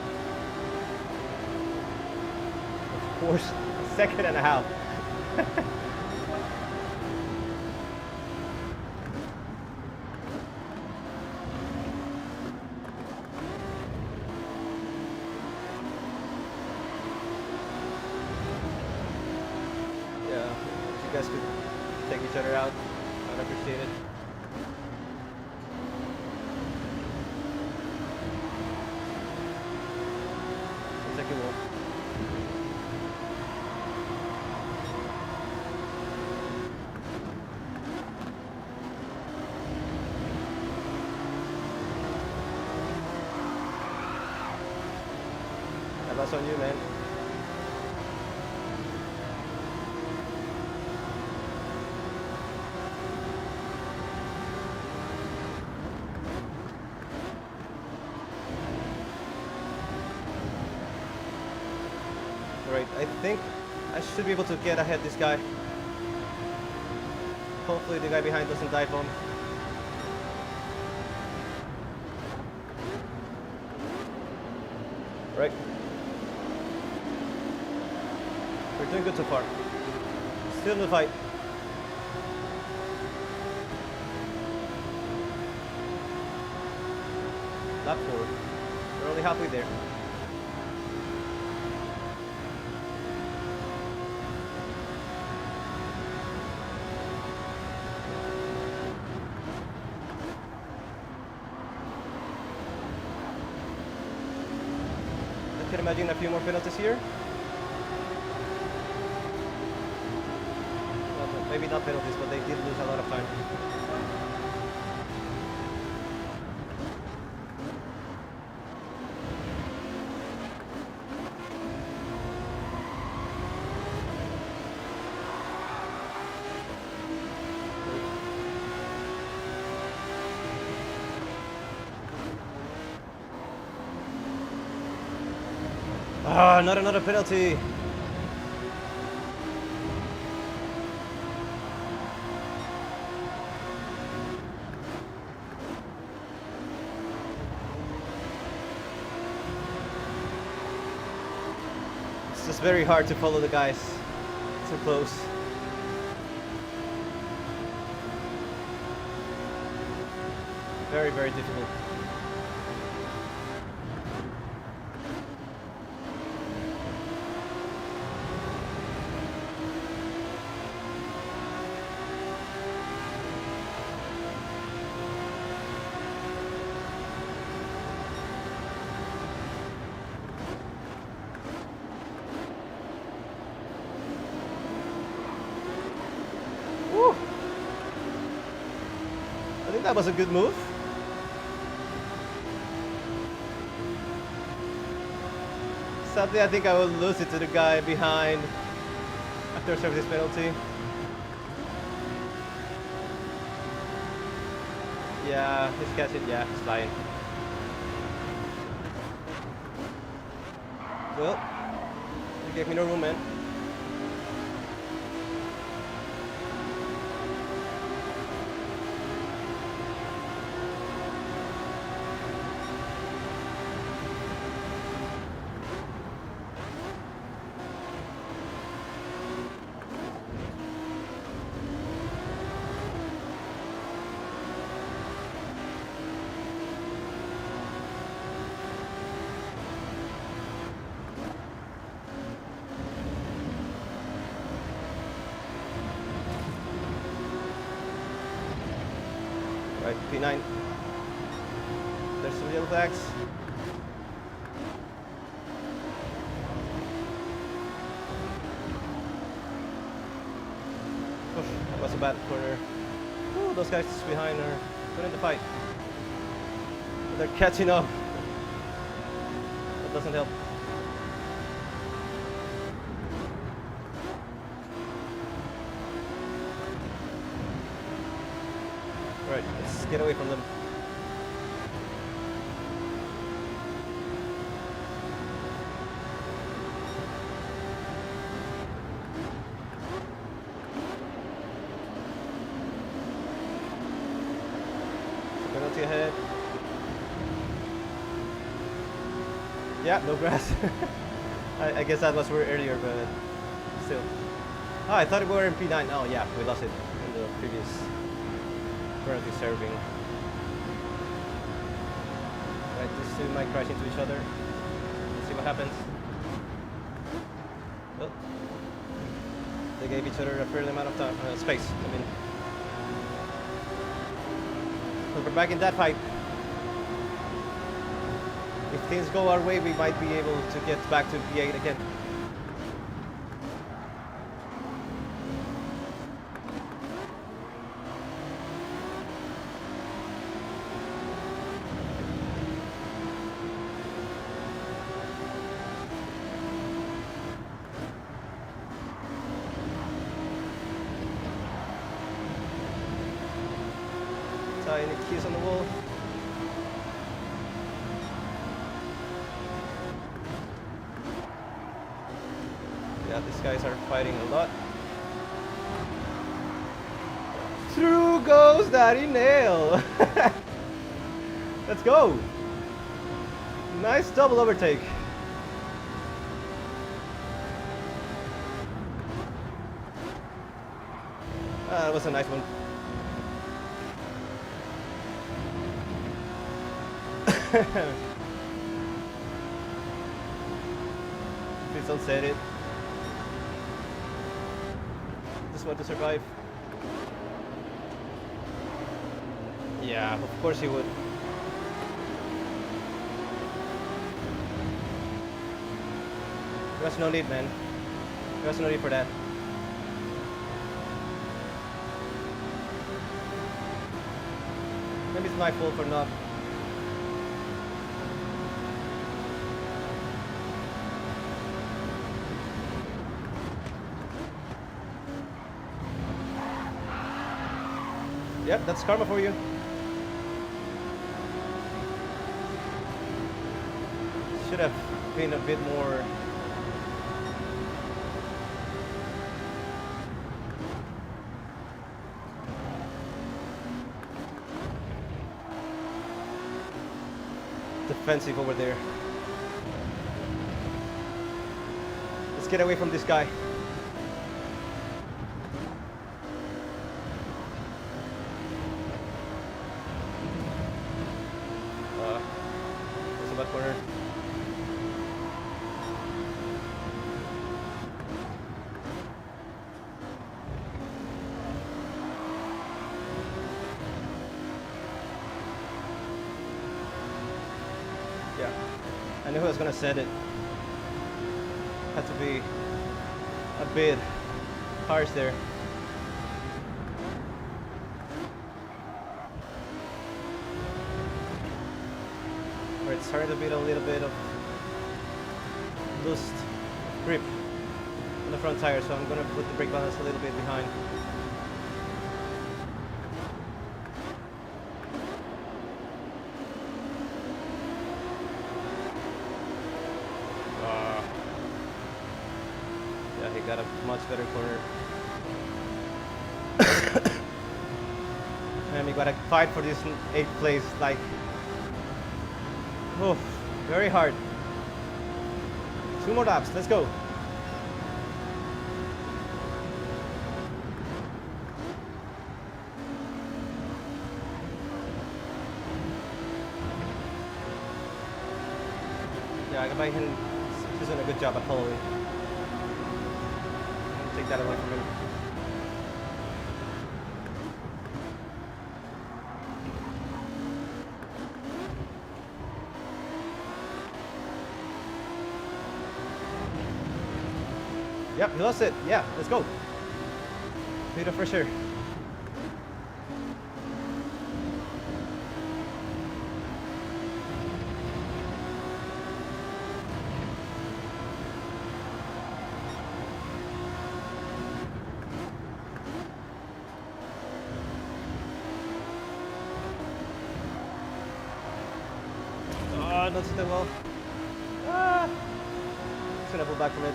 [SPEAKER 1] Of course, a second and a half. You guys could take each other out. I'd appreciate it. Looks like it will. That's on you, man. Right, I think I should be able to get ahead this guy. Hopefully the guy behind doesn't dive bomb. Right. We're doing good so far. Still in the fight. Lap forward. We're only halfway there. I can imagine a few more penalties here. Well, maybe not penalties, but they did lose a lot of time. Ah, not another penalty. It's just very hard to follow the guys so close. Very, very difficult. I think that was a good move. Sadly, I think I will lose it to the guy behind after a service penalty. Yeah, he's catching. Yeah, he's flying. Well, you gave me no room, man. Right, P9. There's some yellow flags. a bad corner. Ooh, those guys behind are winning the fight. They're catching up. That doesn't help. Alright, let's get away from them. Penalty ahead. Yeah, no grass. I guess that was earlier, but still. Oh, I thought we were in P9. Oh yeah, we lost it in the previous penalty serving. Right, these two might crash into each other. Let's see what happens. Oh. They gave each other a fair amount of time, space. I mean, but we're back in that fight. If things go our way, we might be able to get back to P8 again. Any keys on the wall? Yeah, these guys are fighting a lot. Through goes Daddy Nail! Let's go! Nice double overtake. That was a nice one. Please don't set it. Just want to survive. Yeah, of course he would. There's no need, man. There's no need for that. Maybe it's my fault for not. Yep, that's karma for you. Should have been a bit more defensive over there. Let's get away from this guy. Bad corner. Yeah, I knew I was gonna set it. Had to be a bit harsh there. It's starting to be a little bit of loose grip on the front tire, so I'm going to put the brake balance a little bit behind. Yeah, he got a much better corner. And we got to fight for this 8th place, like, oh, very hard. 2 more laps, let's go. Yeah, I think he's doing a good job at following. Take that away from him. Yep, he lost it. Yeah, let's go. Peter for sure. not sit that well. Ah! Just gonna pull back from it.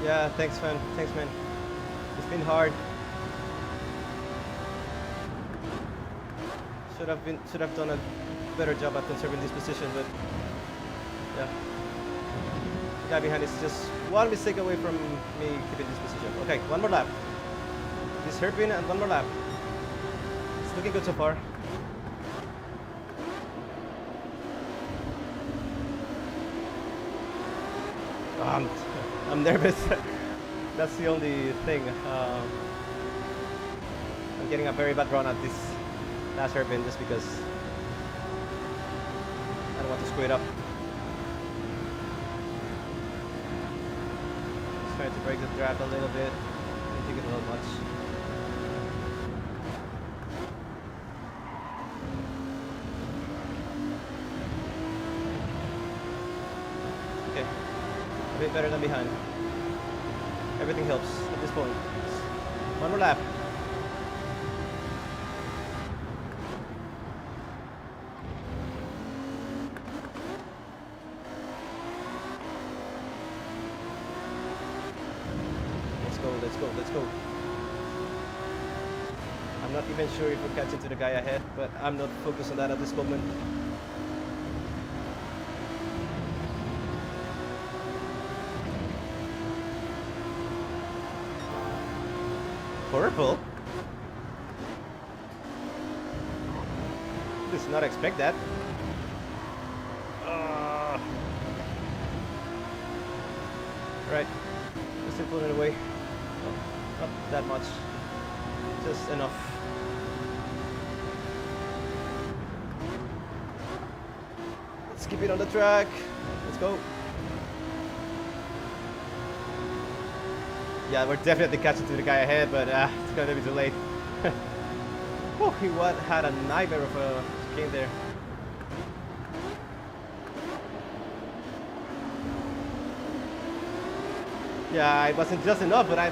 [SPEAKER 1] Yeah, thanks man. Thanks man. It's been hard. Should have done a better job at conserving this position, but yeah. The guy behind is just one mistake away from me keeping this position. Okay, one more lap. This hairpin and one more lap. It's looking good so far. I'm nervous. That's the only thing. I'm getting a very bad run at this last hairpin just because I don't want to screw it up. Just trying to break the draft a little bit. Don't think it will much. Okay, a bit better than behind. Everything helps at this point. One more lap. Let's go. I'm not even sure if we'll catch into the guy ahead, but I'm not focused on that at this moment. Purple? Did not expect that. Right, just pulling it away. Not that much, just enough. Let's keep it on the track. Let's go. Yeah, we're definitely catching to the guy ahead, but it's gonna be too late. Oh, he had a nightmare of a chicane there. Yeah, it wasn't just enough, but I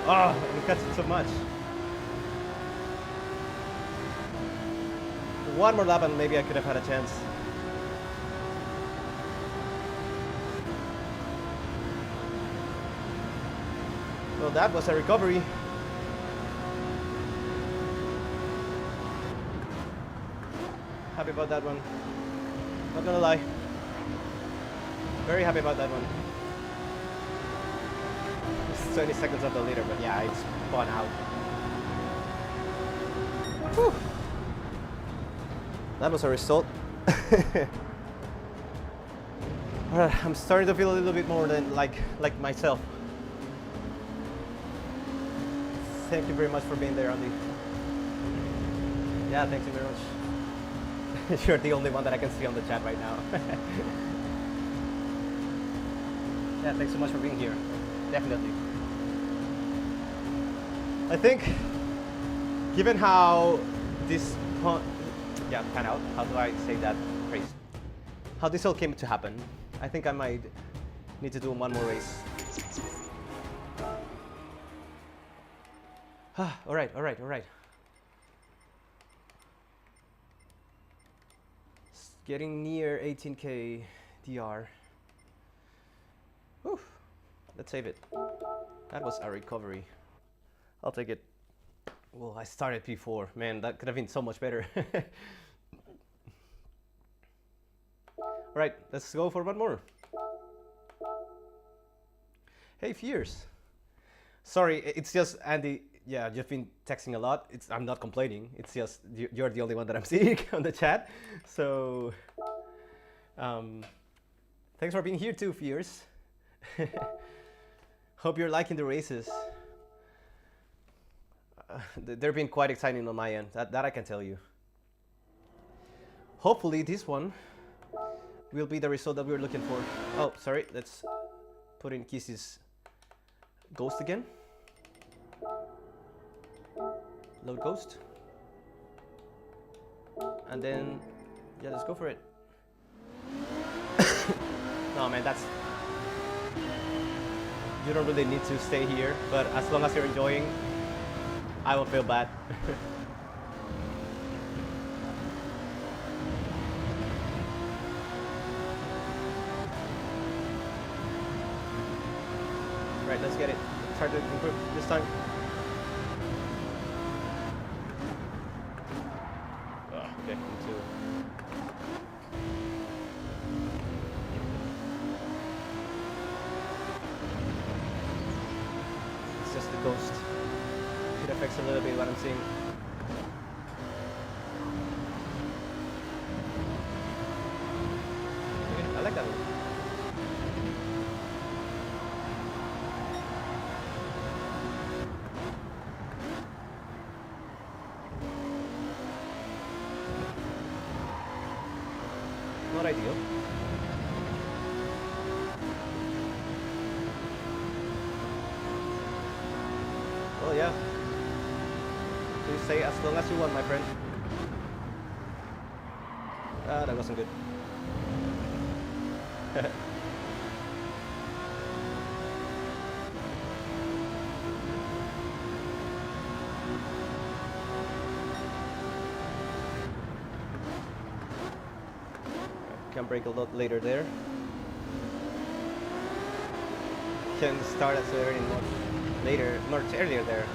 [SPEAKER 1] catch it so much. One more lap and maybe I could have had a chance. Well, that was a recovery. Happy about that one. Not gonna lie. Very happy about that one. 20 seconds of the leader, but yeah, it's spun out. Whew. That was a result. I'm starting to feel a little bit more than like myself. Thank you very much for being there, Andy. Yeah, thank you very much. You're the only one that I can see on the chat right now. Yeah, thanks so much for being here. Definitely. I think, given how this pan out, how do I say that phrase? How this all came to happen, I think I might need to do one more race. All right. It's getting near 18K DR. Whew. Let's save it. That was a recovery. I'll take it. Well, I started P4. Man, that could have been so much better. All right, let's go for one more. Hey, Fierce. Sorry, it's just Andy. Yeah, you've been texting a lot. I'm not complaining. It's just you're the only one that I'm seeing on the chat. So, thanks for being here too, Fierce. Hope you're liking the races. They've been quite exciting on my end. That I can tell you. Hopefully, this one will be the result that we're looking for. Oh, sorry. Let's put in Kiss's ghost again. Load ghost. And then, yeah, let's go for it. No, man, that's... You don't really need to stay here, but as long as you're enjoying, I won't feel bad. Right, let's get it. Try to improve this time. Oh, okay, me too. It's just the ghost. It affects a little bit what I'm seeing. Okay, I like that one. Not ideal. Oh yeah. You say as long as you want, my friend. Ah, that wasn't good. Can break a lot later there. Can start accelerating much later, much earlier there.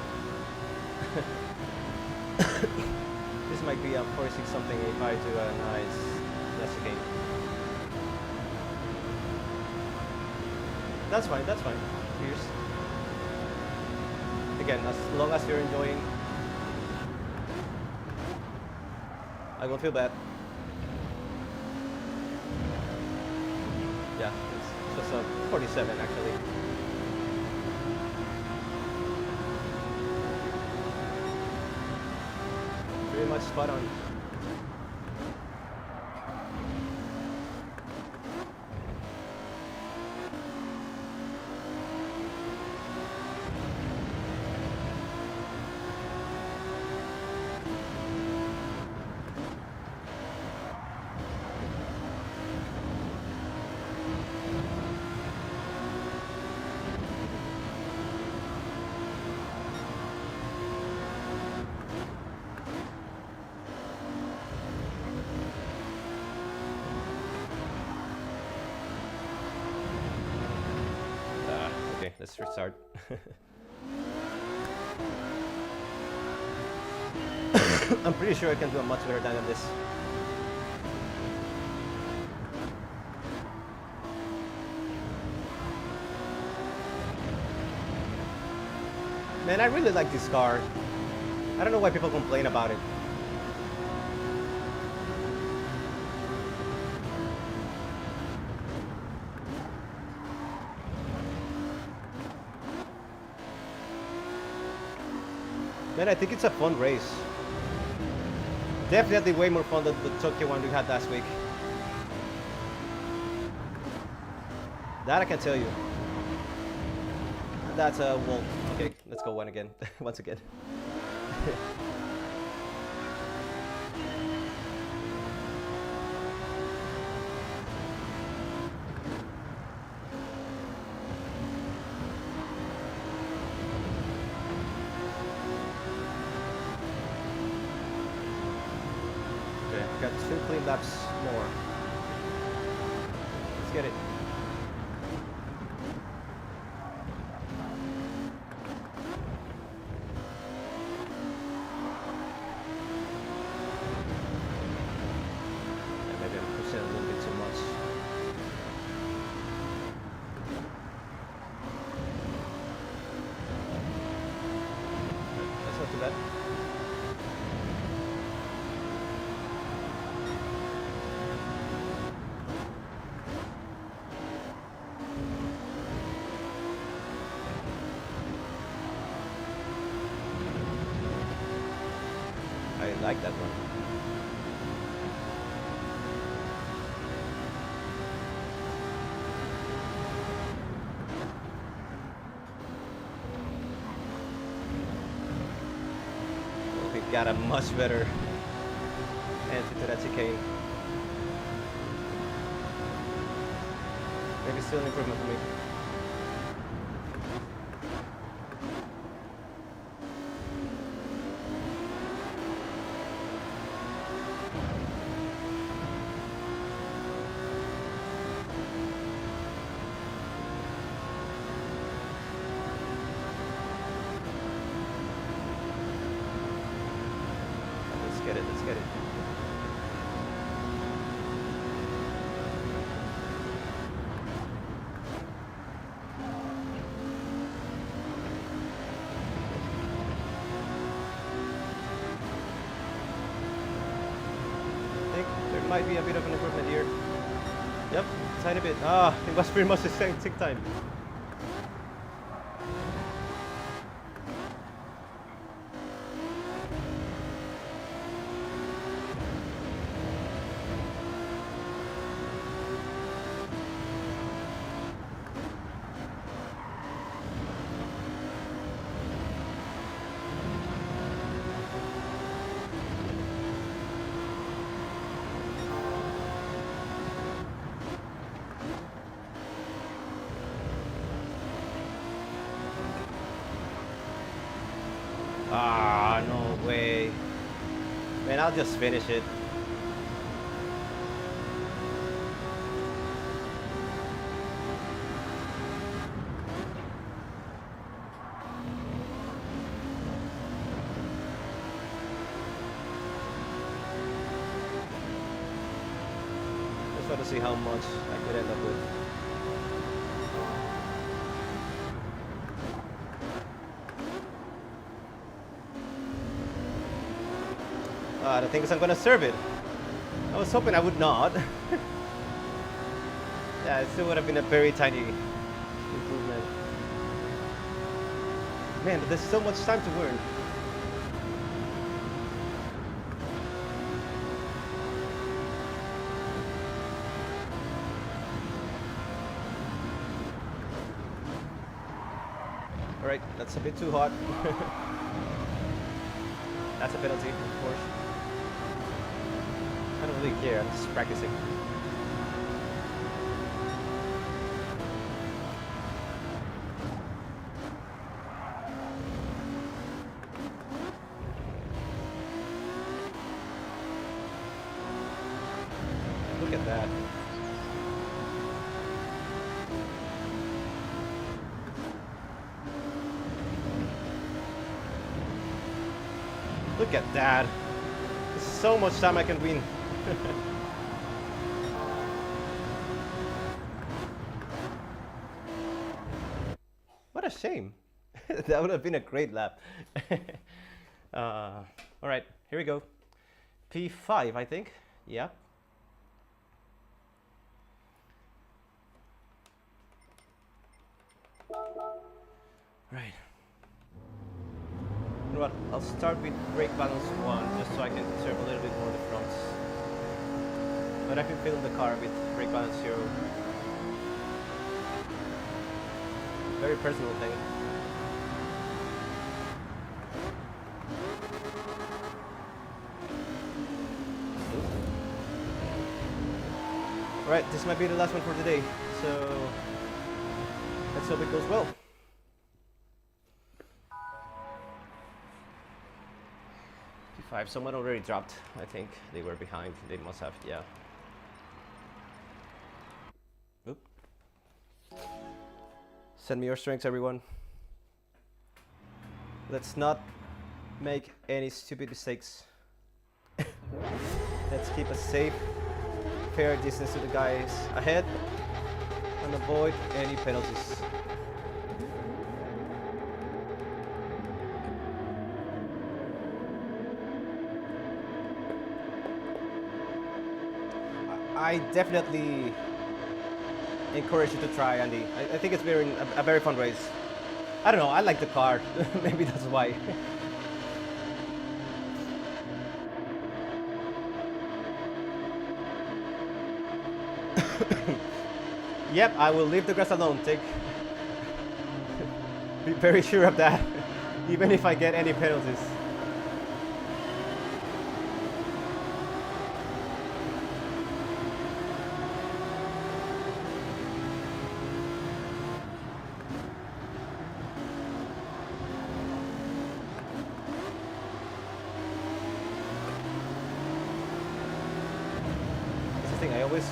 [SPEAKER 1] This might be a 46 something if I do a nice chicane. That's fine, that's fine. Cheers. Again, as long as you're enjoying, I won't feel bad. Yeah, it's just a 47 actually. Pretty much spot on. Okay, let's restart. I'm pretty sure I can do a much better time than this. Man, I really like this car. I don't know why people complain about it. Man, I think it's a fun race. Definitely way more fun than the Tokyo one we had last week. That I can tell you. That's a wall. Okay, let's go one again. Once again. Got 2 clean laps more. Let's get it. Yeah, maybe I'm pushing a little bit too much. That's not too bad. I like that one. We got a much better entry to that chicane. Maybe still an improvement for me. might be a bit of an improvement here. Yep, tiny bit. Ah, it was pretty much the same tick time. Ah, no way. Man, I'll just finish it. Just want to see how much I could end up with. The thing is, I'm gonna serve it. I was hoping I would not. Yeah, it still would have been a very tiny improvement. Man, but there's so much time to learn. Alright, that's a bit too hot. That's a penalty, of course. I don't really care, I'm just practicing. Look at that. Look at that. There's so much time I can win. What a shame. That would have been a great lap. All right, here we go. P5, I think. Yeah. Right. You know what? I'll start with brake balance 1, just so I can conserve a little bit more the fronts. But I can fill the car with brake balance 0. Very personal thing. Alright, this might be the last one for today, so let's hope it goes well. P5, someone already dropped, I think. They were behind, they must have, yeah. Oop. Send me your strengths, everyone. Let's not make any stupid mistakes. Let's keep a safe, fair distance to the guys ahead and avoid any penalties. I definitely encourage you to try, Andy. I think it's a very fun race. I don't know, I like the car. Maybe that's why. Yep, I will leave the grass alone. Be very sure of that, even if I get any penalties. That's the thing, I always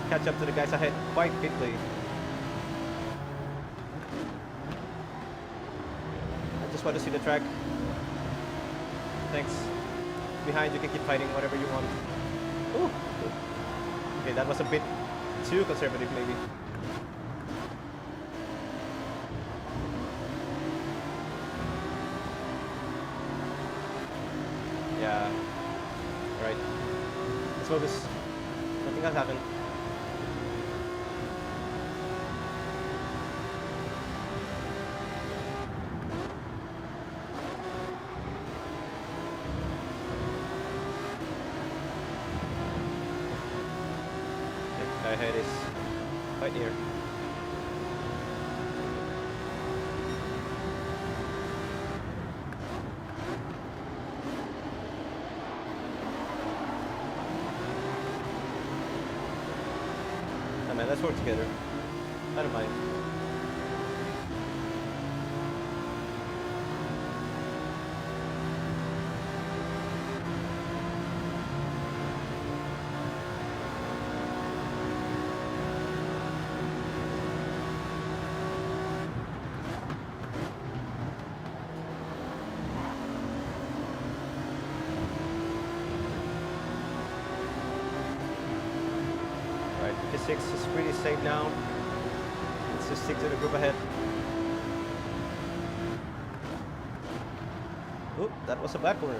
[SPEAKER 1] catch up to the guys ahead quite quickly. I just want to see the track. Thanks. Behind, you can keep fighting whatever you want. Ooh. Okay, that was a bit too conservative maybe. Yeah. Alright. Let's focus. has happened. The guy head is quite near. Man, let's work together. I don't mind. P6 is pretty safe now. Let's just stick to the group ahead. Oop, that was a back corner.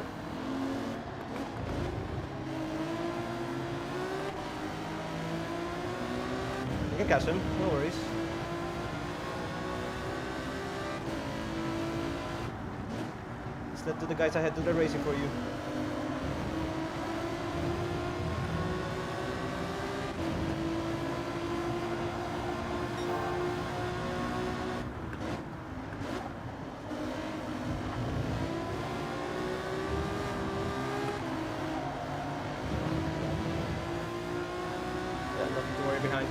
[SPEAKER 1] You can catch him, no worries. Just let the guys ahead do the racing for you. Behind.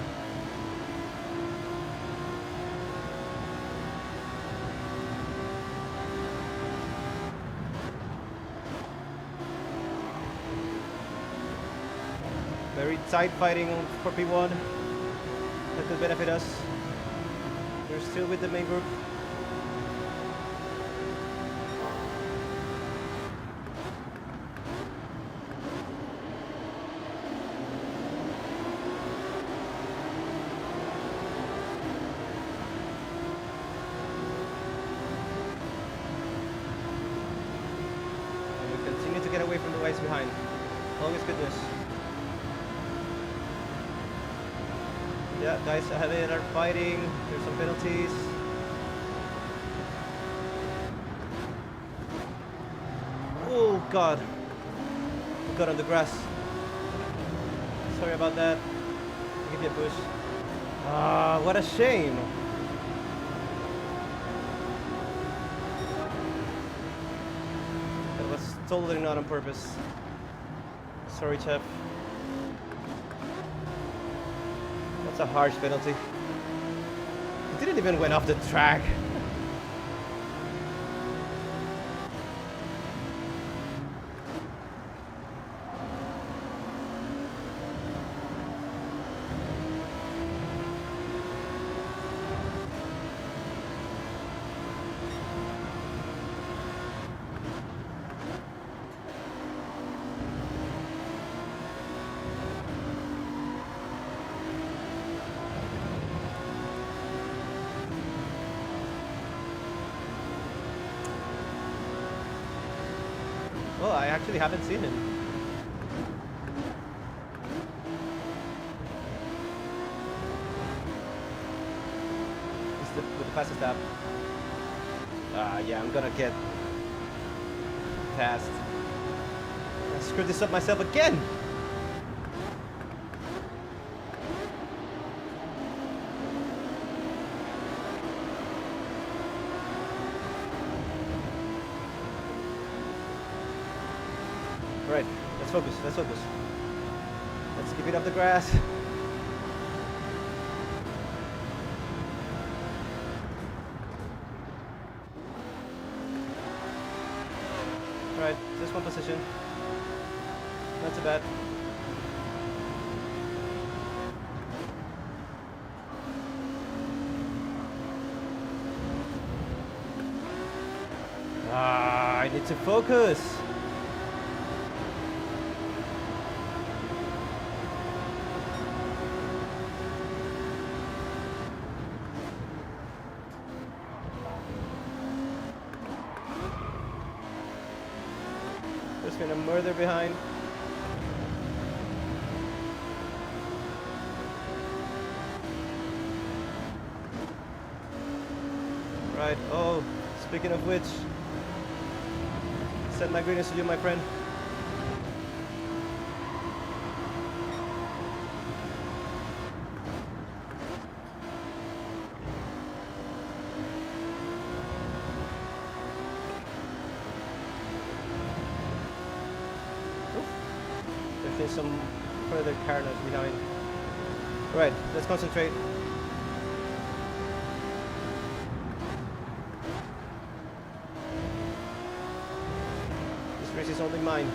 [SPEAKER 1] Very tight fighting for P1. That could benefit us. We're still with the main group. Get away from the guys behind. Always goodness. Yeah, guys ahead are fighting. There's some penalties. Oh god. Got on the grass. Sorry about that. I'll give you a push. Ah, what a shame. Totally not on purpose. Sorry, chef. That's a harsh penalty. He didn't even went off the track. Oh, I actually haven't seen him. He's with the fastest lap. Yeah, I'm gonna get passed. I screwed this up myself again! Right, let's focus, let's focus. Let's keep it up the grass. Right, just one position. Not too bad. I need to focus. There's been a murder behind. Right, oh, speaking of which, send my greetings to you, my friend. There's some further carnage behind. Right, let's concentrate. This race is only mine.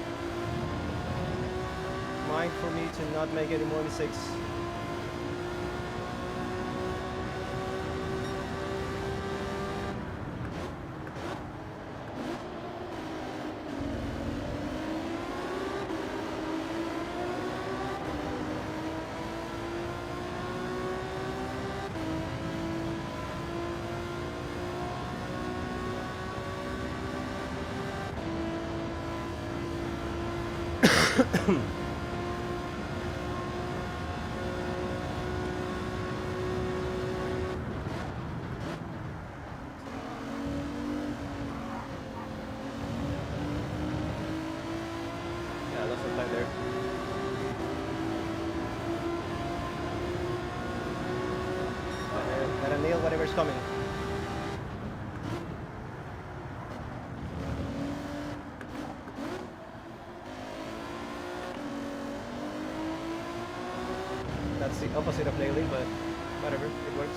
[SPEAKER 1] Mine for me to not make any more mistakes. Whatever's coming. That's the opposite of nailing, but whatever, it works.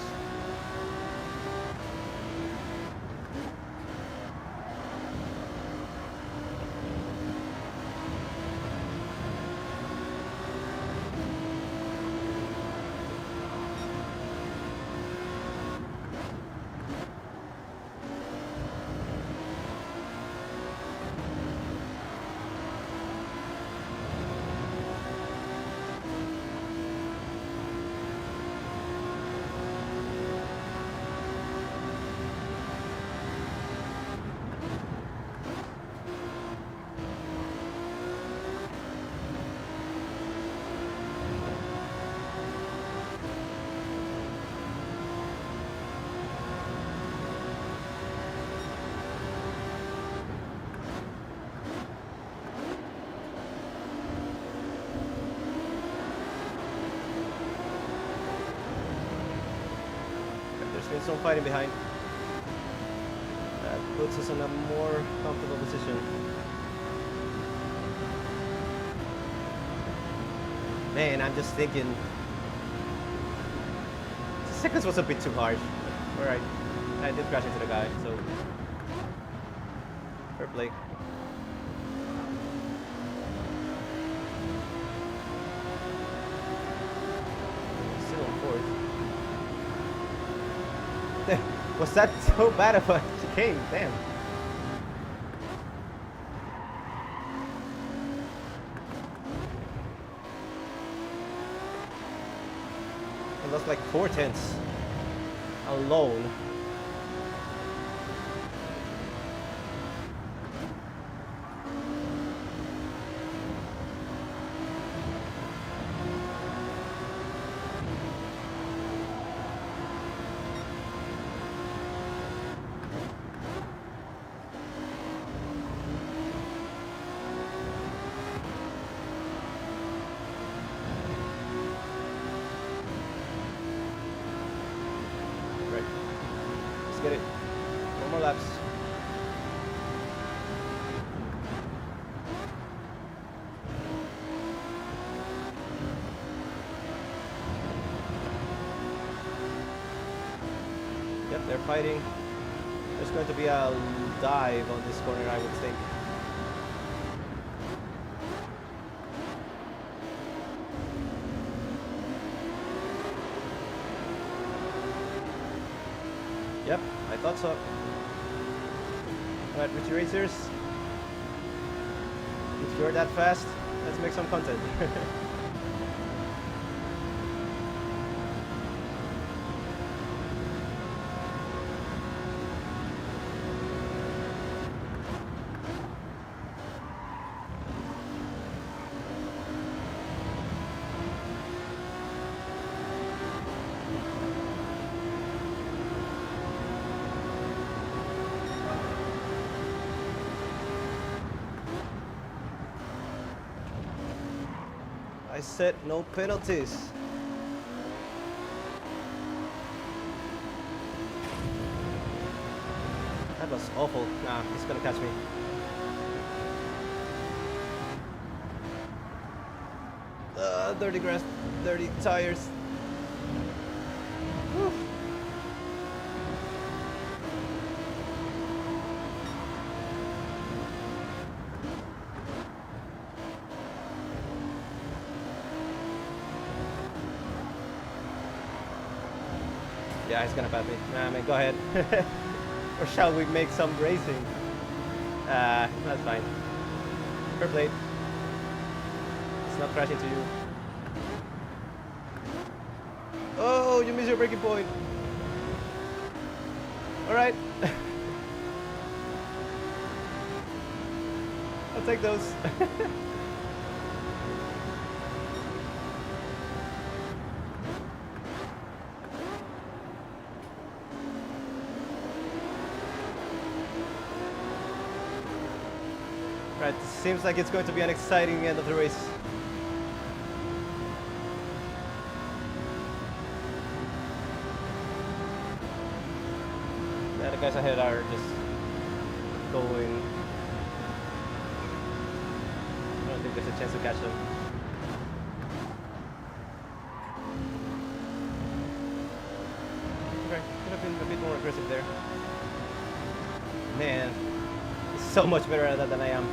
[SPEAKER 1] There's some fighting behind. That puts us in a more comfortable position. Man, I'm just thinking... The seconds was a bit too harsh. Alright, I did crash into the guy, so... Fair play. Still on fourth. Was that so bad of a chicane? Damn. I lost like 4/10 alone. Get it. 4 more laps. Yep, they're fighting. There's going to be a dive on this corner, I would think. Yep, I thought so. Alright, Richie Racers. If you're that fast, let's make some content. said no penalties. That was awful. Nah, he's gonna catch me. Dirty grass, dirty tires. Whew. Yeah, he's gonna pat me. Nah, man, go ahead. Or shall we make some racing? That's fine. Fair play. It's not crashing to you. Oh, you missed your braking point. Alright. I'll take those. Right, seems like it's going to be an exciting end of the race. Yeah, the guys ahead are just going. I don't think there's a chance to catch them. Okay, could have been a bit more aggressive there. Man, he's so much better at that than I am.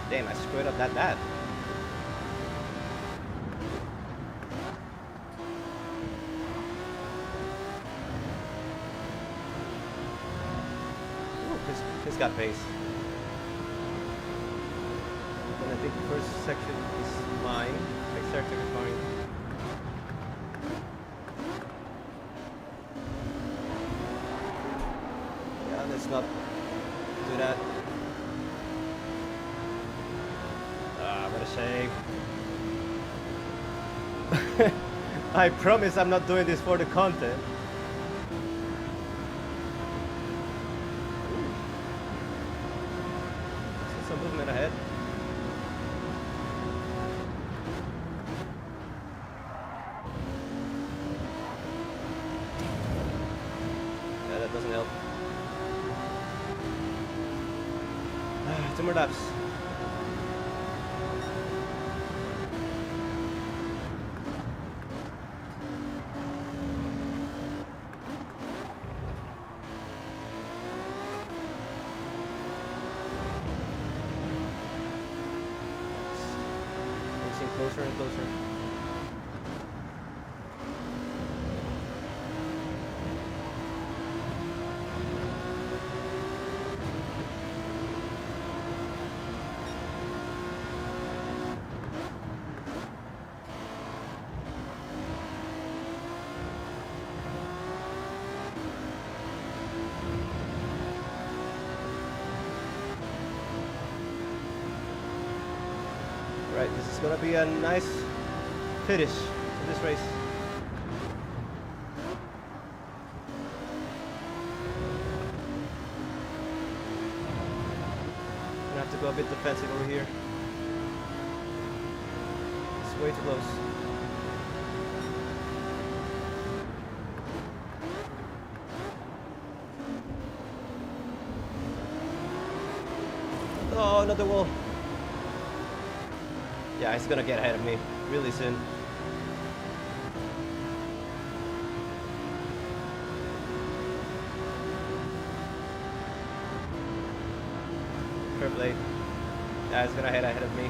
[SPEAKER 1] Damn, I screwed up that bad. Ooh, he's got pace. And I think the first section is mine. Next section is mine. Yeah, let's not do that. What a shame. I promise I'm not doing this for the content. See some movement ahead. Yeah, that doesn't help. 2 more laps. Closer and closer. Right, this is gonna be a nice finish to this race. Gonna have to go a bit defensive over here. It's way too close. Oh, another wall. Yeah, he's gonna get ahead of me really soon. Fair play. Yeah, he's gonna head ahead of me.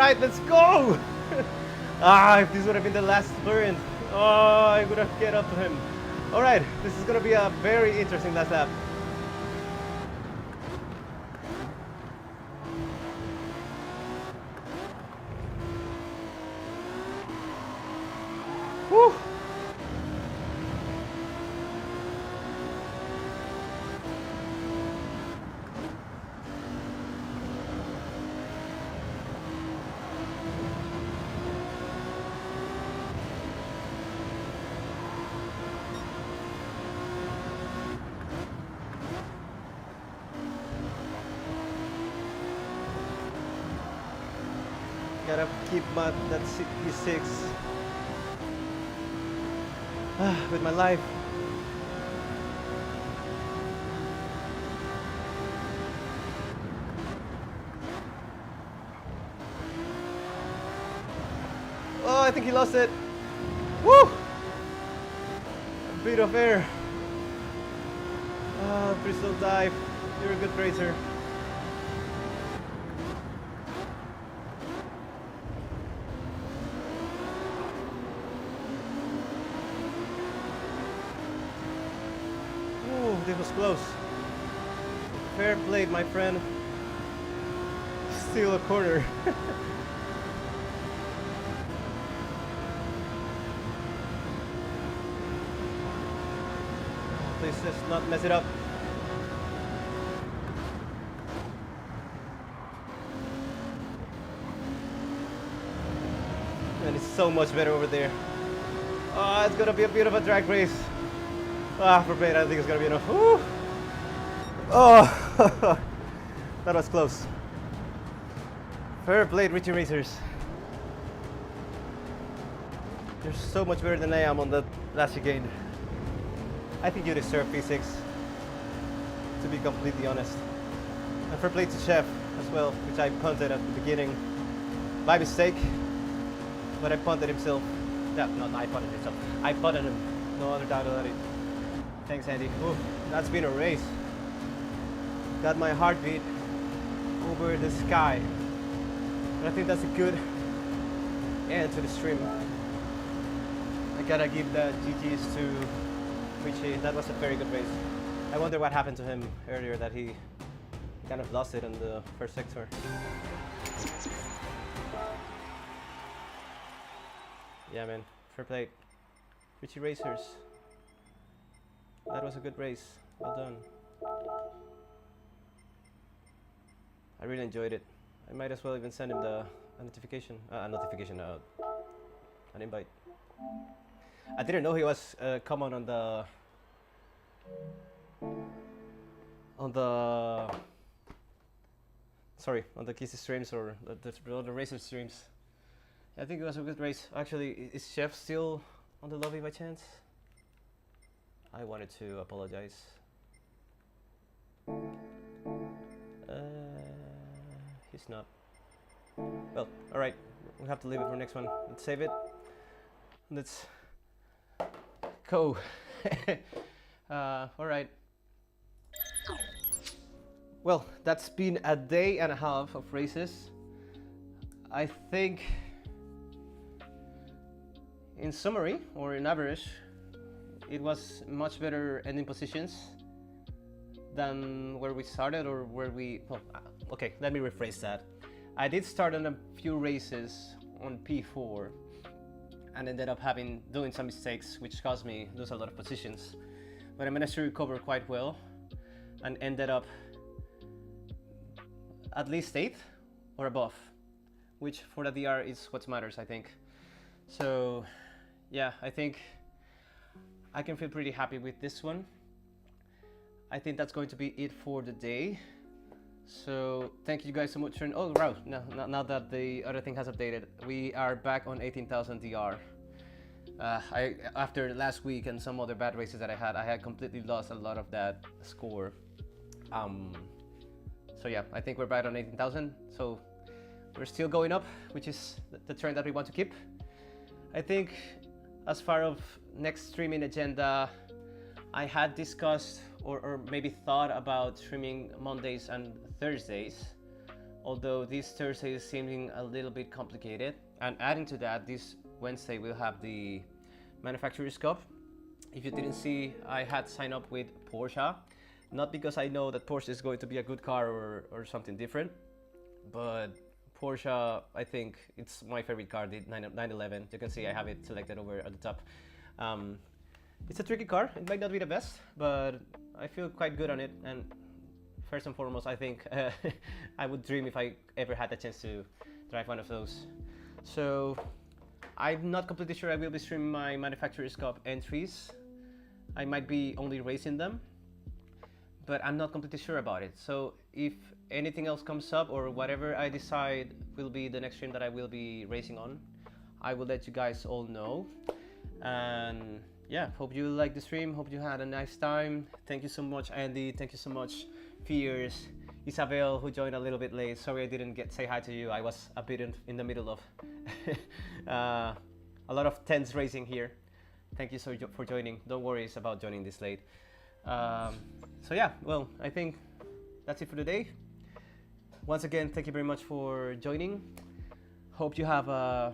[SPEAKER 1] right, let's go! If this would have been the last sprint, I would have get up to him. All right, this is gonna be a very interesting last lap. Woo! Gotta keep that P6 with my life. Oh, I think he lost it. Woo! A bit of air. Pretty slow dive. You're a good racer. This was close. Fair play, my friend. Still a corner. Please just not mess it up. And it's so much better over there. Oh, it's gonna be a bit of a drag race. For plate, I don't think it's gonna be enough. Woo! Oh, that was close. Fair play, Richie Racers. You're so much better than I am on that last chicane. I think you deserve P6, to be completely honest. And fair play to Chef as well, which I punted at the beginning by mistake, but I punted himself. Yeah, not I punted himself. I punted him. No other doubt about it. Thanks, Andy. Ooh, that's been a race. Got my heartbeat over the sky. But I think that's a good end to the stream. I gotta give the GGs to Richie. That was a very good race. I wonder what happened to him earlier, that he kind of lost it in the first sector. Yeah, man. Fair play. Richie Racers. That was a good race. Well done. I really enjoyed it. I might as well even send him a notification. An invite. I didn't know he was common on the Kissy streams or the racer streams. I think it was a good race. Actually, is Chef still on the lobby by chance? I wanted to apologize. He's not. Well, alright. We'll have to leave it for next one. Let's save it. Let's go. Alright. Well, that's been a day and a half of races. I think, in summary, or in average, it was much better ending positions than where we started or where we... Well, okay, let me rephrase that. I did start on a few races on P4 and ended up doing some mistakes which caused me lose a lot of positions. But I managed to recover quite well and ended up at least 8th or above, which for the DR is what matters, I think. So yeah, I think I can feel pretty happy with this one. I think that's going to be it for the day. So thank you guys so much for... Oh, wow, now that the other thing has updated, we are back on 18,000 DR. After last week and some other bad races that I had completely lost a lot of that score. So yeah, I think we're back on 18,000. So we're still going up, which is the trend that we want to keep. I think as far as next streaming agenda, I had discussed or maybe thought about streaming Mondays and Thursdays although this Thursday is seeming a little bit complicated. And adding to that, this Wednesday we'll have the Manufacturers Cup. If you didn't see, I had signed up with Porsche, not because I know that Porsche is going to be a good car or something different, but Porsche, I think it's my favorite car, the 911. You can see I have it selected over at the top. It's a tricky car. It might not be the best, but I feel quite good on it. And first and foremost, I think I would dream if I ever had the chance to drive one of those. So I'm not completely sure I will be streaming my Manufacturers Cup entries. I might be only racing them, but I'm not completely sure about it. So if anything else comes up or whatever I decide will be the next stream that I will be racing on, I will let you guys all know. And yeah, hope you liked the stream, hope you had a nice time. Thank you so much, Andy. Thank you so much, Fierce, Isabel, who joined a little bit late. Sorry I didn't say hi to you. I was a bit in the middle of a lot of tense racing here. Thank you for joining. Don't worry about joining this late. So yeah, well, I think that's it for today. Once again, thank you very much for joining. Hope you have a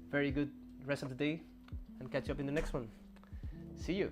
[SPEAKER 1] very good rest of the day and catch you up in the next one. See you.